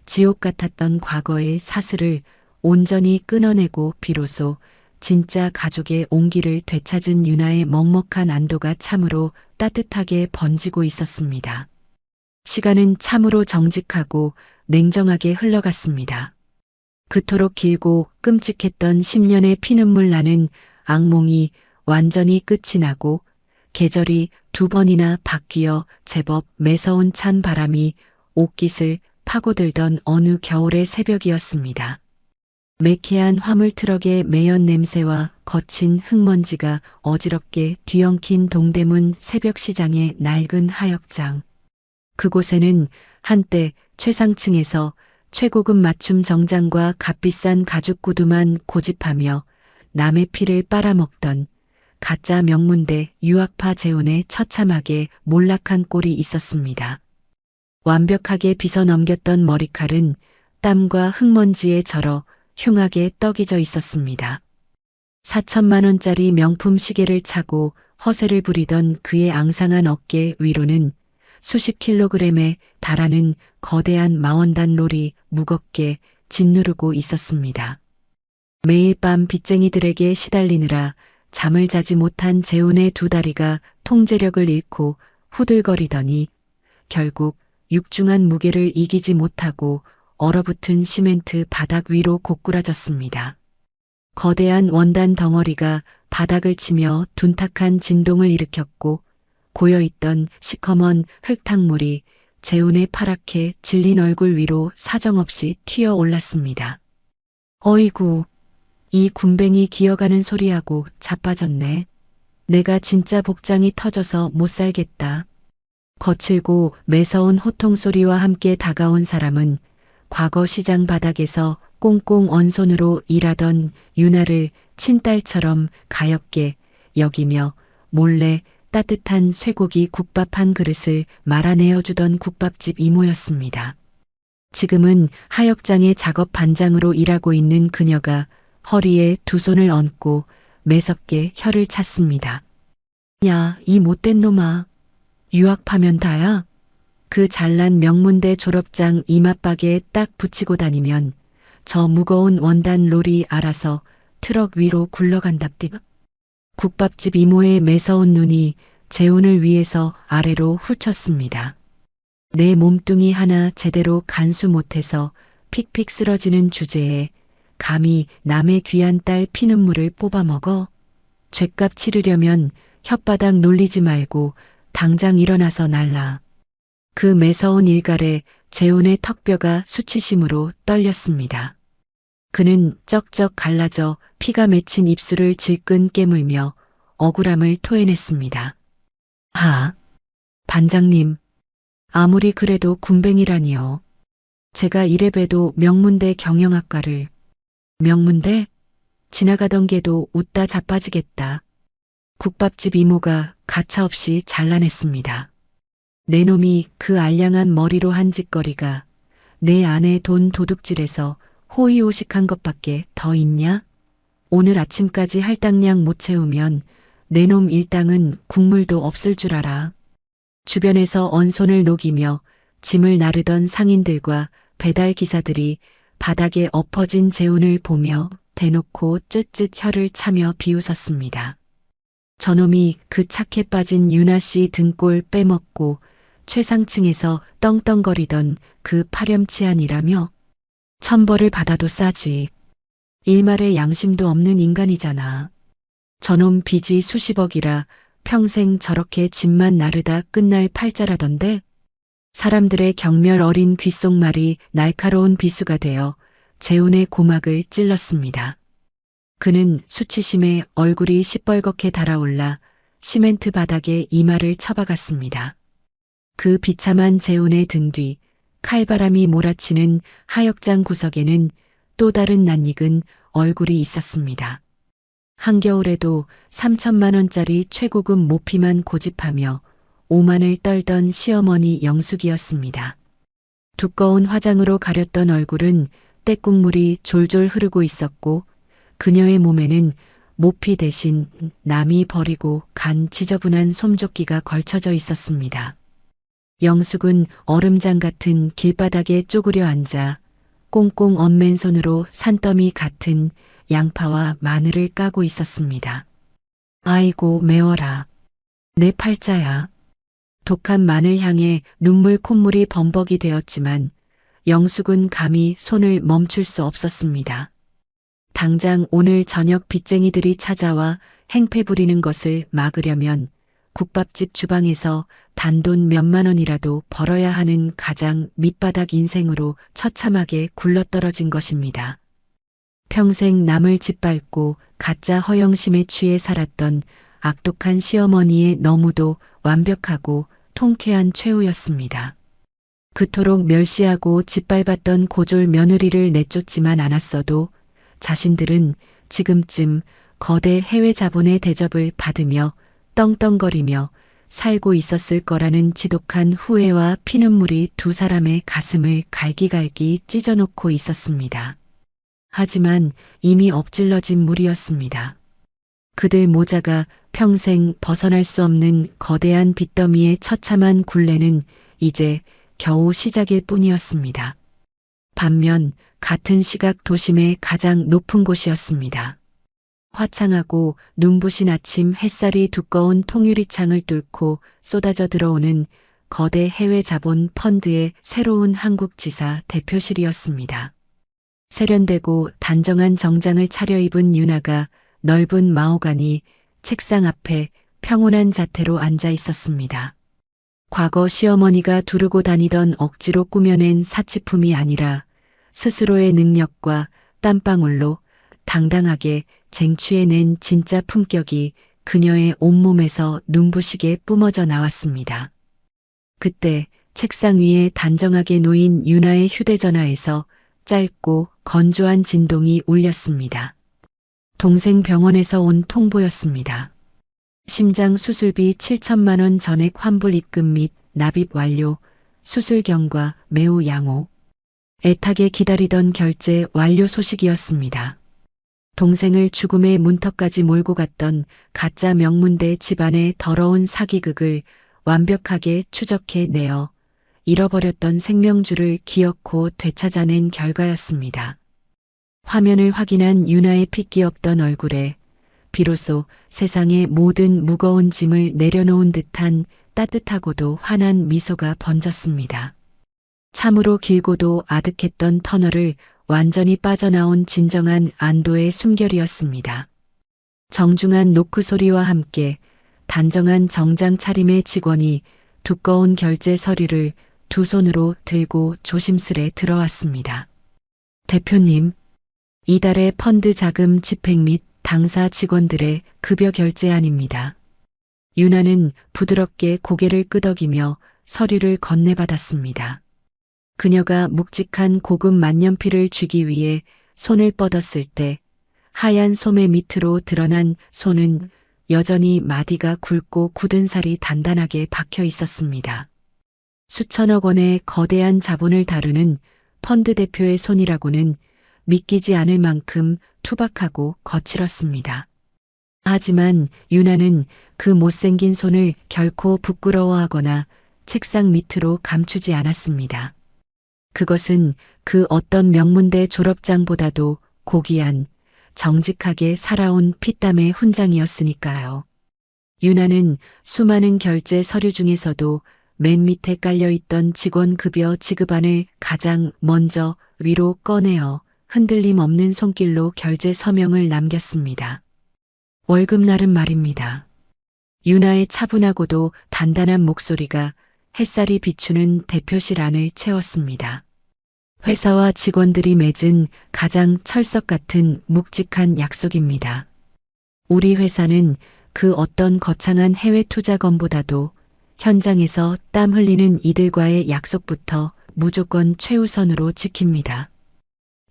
지옥 같았던 과거의 사슬을 온전히 끊어내고 비로소 진짜 가족의 온기를 되찾은 유나의 먹먹한 안도가 참으로 따뜻하게 번지고 있었습니다. 시간은 참으로 정직하고 냉정하게 흘러갔습니다. 그토록 길고 끔찍했던 10년의 피눈물 나는 악몽이 완전히 끝이 나고 계절이 2번이나 바뀌어 제법 매서운 찬 바람이 옷깃을 파고들던 어느 겨울의 새벽이었습니다. 매캐한 화물 트럭의 매연 냄새와 거친 흙먼지가 어지럽게 뒤엉킨 동대문 새벽시장의 낡은 하역장. 그곳에는 한때 최상층에서 최고급 맞춤 정장과 값비싼 가죽 구두만 고집하며 남의 피를 빨아먹던 가짜 명문대 유학파 재혼의 처참하게 몰락한 꼴이 있었습니다. 완벽하게 빗어 넘겼던 머리칼은 땀과 흙먼지에 절어 흉하게 떡이져 있었습니다. 4천만 원짜리 명품 시계를 차고 허세를 부리던 그의 앙상한 어깨 위로는 수십 킬로그램에 달하는 거대한 마원단 롤이 무겁게 짓누르고 있었습니다. 매일 밤 빚쟁이들에게 시달리느라 잠을 자지 못한 재훈의 두 다리가 통제력을 잃고 후들거리더니 결국 육중한 무게를 이기지 못하고 얼어붙은 시멘트 바닥 위로 고꾸라졌습니다. 거대한 원단 덩어리가 바닥을 치며 둔탁한 진동을 일으켰고 고여있던 시커먼 흙탕물이 재훈의 파랗게 질린 얼굴 위로 사정없이 튀어 올랐습니다. 어이구, 이 군뱅이 기어가는 소리하고 자빠졌네. 내가 진짜 복장이 터져서 못 살겠다. 거칠고 매서운 호통 소리와 함께 다가온 사람은 과거 시장 바닥에서 꽁꽁 언 손으로 일하던 유나를 친딸처럼 가엾게 여기며 몰래 따뜻한 쇠고기 국밥 한 그릇을 말아내어 주던 국밥집 이모였습니다. 지금은 하역장의 작업 반장으로 일하고 있는 그녀가 허리에 두 손을 얹고 매섭게 혀를 찼습니다. 야, 이 못된 놈아. 유학파면 다야? 그 잘난 명문대 졸업장 이맛박에 딱 붙이고 다니면 저 무거운 원단 롤이 알아서 트럭 위로 굴러간답디. 국밥집 이모의 매서운 눈이 재훈을 위해서 아래로 훑쳤습니다. 내 몸뚱이 하나 제대로 간수 못해서 픽픽 쓰러지는 주제에 감히 남의 귀한 딸 피눈물을 뽑아먹어? 죗값 치르려면 혓바닥 놀리지 말고 당장 일어나서 날라. 그 매서운 일갈에 재훈의 턱뼈가 수치심으로 떨렸습니다. 그는 쩍쩍 갈라져 피가 맺힌 입술을 질끈 깨물며 억울함을 토해냈습니다. 반장님, 아무리 그래도 군뱅이라니요. 제가 이래봬도 명문대 경영학과를. 명문대? 지나가던 개도 웃다 자빠지겠다. 국밥집 이모가 가차없이 잘라냈습니다. 내 놈이 그 알량한 머리로 한 짓거리가 내 아내 돈 도둑질해서 호의호식한 것밖에 더 있냐? 오늘 아침까지 할당량 못 채우면 내놈 일당은 국물도 없을 줄 알아. 주변에서 언손을 녹이며 짐을 나르던 상인들과 배달 기사들이 바닥에 엎어진 재운을 보며 대놓고 쯧쯧 혀를 차며 비웃었습니다. 저놈이 그 착해 빠진 유나 씨 등골 빼먹고 최상층에서 떵떵거리던 그 파렴치한이라며 천벌을 받아도 싸지. 일말의 양심도 없는 인간이잖아. 저놈 빚이 수십억이라 평생 저렇게 짐만 나르다 끝날 팔자라던데 사람들의 경멸 어린 귓속말이 날카로운 비수가 되어 재운의 고막을 찔렀습니다. 그는 수치심에 얼굴이 시뻘겋게 달아올라 시멘트 바닥에 이마를 쳐박았습니다. 그 비참한 재운의 등 뒤 칼바람이 몰아치는 하역장 구석에는 또 다른 낯익은 얼굴이 있었습니다. 한겨울에도 3천만 원짜리 최고급 모피만 고집하며 오만을 떨던 시어머니 영숙이었습니다. 두꺼운 화장으로 가렸던 얼굴은 떼국물이 졸졸 흐르고 있었고 그녀의 몸에는 모피 대신 남이 버리고 간 지저분한 솜조끼가 걸쳐져 있었습니다. 영숙은 얼음장 같은 길바닥에 쪼그려 앉아 꽁꽁 얽맨 손으로 산더미 같은 양파와 마늘을 까고 있었습니다. 아이고 매워라. 내 팔자야. 독한 마늘 향에 눈물 콧물이 범벅이 되었지만 영숙은 감히 손을 멈출 수 없었습니다. 당장 오늘 저녁 빚쟁이들이 찾아와 행패 부리는 것을 막으려면 국밥집 주방에서 단돈 몇만 원이라도 벌어야 하는 가장 밑바닥 인생으로 처참하게 굴러떨어진 것입니다. 평생 남을 짓밟고 가짜 허영심에 취해 살았던 악독한 시어머니의 너무도 완벽하고 통쾌한 최후였습니다. 그토록 멸시하고 짓밟았던 고졸 며느리를 내쫓지만 않았어도 자신들은 지금쯤 거대 해외 자본의 대접을 받으며 떵떵거리며 살고 있었을 거라는 지독한 후회와 피눈물이 두 사람의 가슴을 갈기갈기 찢어놓고 있었습니다. 하지만 이미 엎질러진 물이었습니다. 그들 모자가 평생 벗어날 수 없는 거대한 빚더미의 처참한 굴레는 이제 겨우 시작일 뿐이었습니다. 반면 같은 시각 도심의 가장 높은 곳이었습니다. 화창하고 눈부신 아침 햇살이 두꺼운 통유리창을 뚫고 쏟아져 들어오는 거대 해외 자본 펀드의 새로운 한국지사 대표실이었습니다. 세련되고 단정한 정장을 차려입은 유나가 넓은 마호가니 책상 앞에 평온한 자태로 앉아 있었습니다. 과거 시어머니가 두르고 다니던 억지로 꾸며낸 사치품이 아니라 스스로의 능력과 땀방울로 당당하게 쟁취해낸 진짜 품격이 그녀의 온몸에서 눈부시게 뿜어져 나왔습니다. 그때 책상 위에 단정하게 놓인 유나의 휴대전화에서 짧고 건조한 진동이 울렸습니다. 동생 병원에서 온 통보였습니다. 심장 수술비 7천만 원 전액 환불 입금 및 납입 완료, 수술 경과 매우 양호. 애타게 기다리던 결제 완료 소식이었습니다. 동생을 죽음의 문턱까지 몰고 갔던 가짜 명문대 집안의 더러운 사기극을 완벽하게 추적해 내어 잃어버렸던 생명줄을 기어코 되찾아낸 결과였습니다. 화면을 확인한 유나의 핏기 없던 얼굴에 비로소 세상의 모든 무거운 짐을 내려놓은 듯한 따뜻하고도 환한 미소가 번졌습니다. 참으로 길고도 아득했던 터널을 완전히 빠져나온 진정한 안도의 숨결이었습니다. 정중한 노크 소리와 함께 단정한 정장 차림의 직원이 두꺼운 결제 서류를 두 손으로 들고 조심스레 들어왔습니다. 대표님, 이달의 펀드 자금 집행 및 당사 직원들의 급여 결제안입니다. 유나는 부드럽게 고개를 끄덕이며 서류를 건네받았습니다. 그녀가 묵직한 고급 만년필을 쥐기 위해 손을 뻗었을 때 하얀 소매 밑으로 드러난 손은 여전히 마디가 굵고 굳은 살이 단단하게 박혀 있었습니다. 수천억 원의 거대한 자본을 다루는 펀드 대표의 손이라고는 믿기지 않을 만큼 투박하고 거칠었습니다. 하지만 유나는 그 못생긴 손을 결코 부끄러워하거나 책상 밑으로 감추지 않았습니다. 그것은 그 어떤 명문대 졸업장보다도 고귀한, 정직하게 살아온 피땀의 훈장이었으니까요. 유나는 수많은 결제 서류 중에서도 맨 밑에 깔려있던 직원급여 지급안을 가장 먼저 위로 꺼내어 흔들림 없는 손길로 결제 서명을 남겼습니다. 월급날은 말입니다. 유나의 차분하고도 단단한 목소리가 햇살이 비추는 대표실 안을 채웠습니다. 회사와 직원들이 맺은 가장 철석 같은 묵직한 약속입니다. 우리 회사는 그 어떤 거창한 해외 투자건보다도 현장에서 땀 흘리는 이들과의 약속부터 무조건 최우선으로 지킵니다.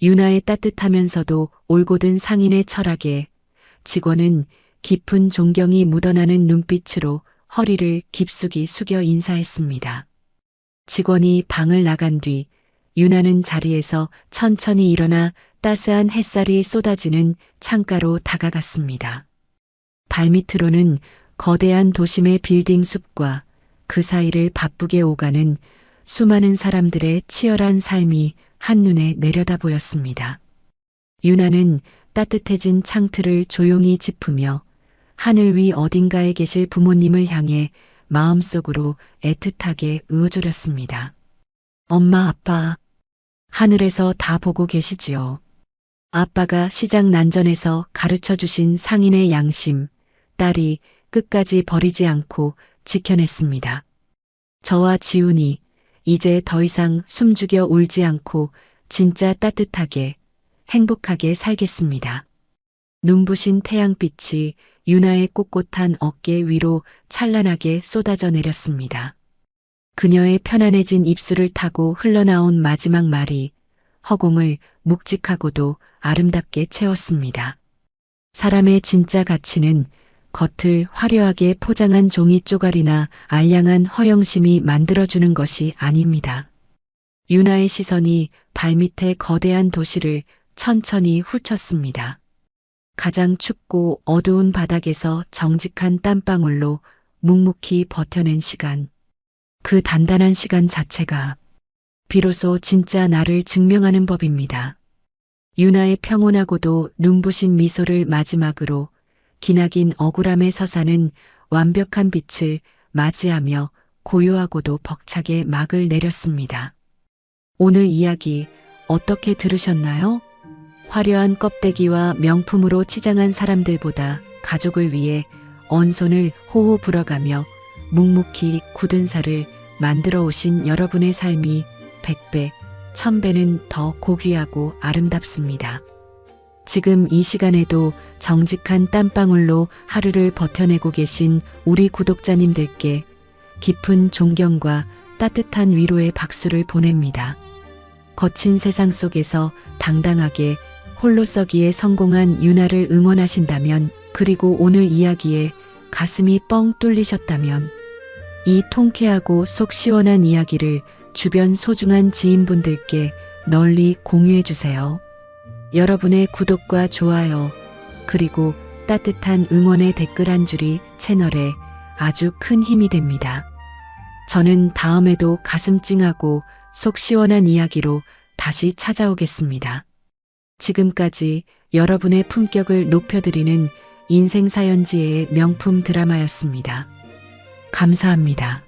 유나의 따뜻하면서도 올곧은 상인의 철학에 직원은 깊은 존경이 묻어나는 눈빛으로 허리를 깊숙이 숙여 인사했습니다. 직원이 방을 나간 뒤 유나는 자리에서 천천히 일어나 따스한 햇살이 쏟아지는 창가로 다가갔습니다. 발밑으로는 거대한 도심의 빌딩 숲과 그 사이를 바쁘게 오가는 수많은 사람들의 치열한 삶이 한눈에 내려다 보였습니다. 유나는 따뜻해진 창틀을 조용히 짚으며 하늘 위 어딘가에 계실 부모님을 향해 마음속으로 애틋하게 으어조렸습니다. 엄마, 아빠, 하늘에서 다 보고 계시지요. 아빠가 시장 난전에서 가르쳐 주신 상인의 양심, 딸이 끝까지 버리지 않고 지켜냈습니다. 저와 지훈이 이제 더 이상 숨죽여 울지 않고 진짜 따뜻하게, 행복하게 살겠습니다. 눈부신 태양빛이 유나의 꼿꼿한 어깨 위로 찬란하게 쏟아져 내렸습니다. 그녀의 편안해진 입술을 타고 흘러나온 마지막 말이 허공을 묵직하고도 아름답게 채웠습니다. 사람의 진짜 가치는 겉을 화려하게 포장한 종이 쪼가리나 알량한 허영심이 만들어주는 것이 아닙니다. 유나의 시선이 발밑의 거대한 도시를 천천히 훑었습니다. 가장 춥고 어두운 바닥에서 정직한 땀방울로 묵묵히 버텨낸 시간. 그 단단한 시간 자체가 비로소 진짜 나를 증명하는 법입니다. 유나의 평온하고도 눈부신 미소를 마지막으로 기나긴 억울함의 서사는 완벽한 빛을 맞이하며 고요하고도 벅차게 막을 내렸습니다. 오늘 이야기 어떻게 들으셨나요? 화려한 껍데기와 명품으로 치장한 사람들보다 가족을 위해 언손을 호호 불어가며 묵묵히 굳은 살을 만들어 오신 여러분의 삶이 100배, 1000배는 더 고귀하고 아름답습니다. 지금 이 시간에도 정직한 땀방울로 하루를 버텨내고 계신 우리 구독자님들께 깊은 존경과 따뜻한 위로의 박수를 보냅니다. 거친 세상 속에서 당당하게 홀로 서기에 성공한 유나를 응원하신다면, 그리고 오늘 이야기에 가슴이 뻥 뚫리셨다면 이 통쾌하고 속 시원한 이야기를 주변 소중한 지인분들께 널리 공유해 주세요. 여러분의 구독과 좋아요, 그리고 따뜻한 응원의 댓글 한 줄이 채널에 아주 큰 힘이 됩니다. 저는 다음에도 가슴 찡하고 속 시원한 이야기로 다시 찾아오겠습니다. 지금까지 여러분의 품격을 높여드리는 인생사연지의 명품 드라마였습니다. 감사합니다.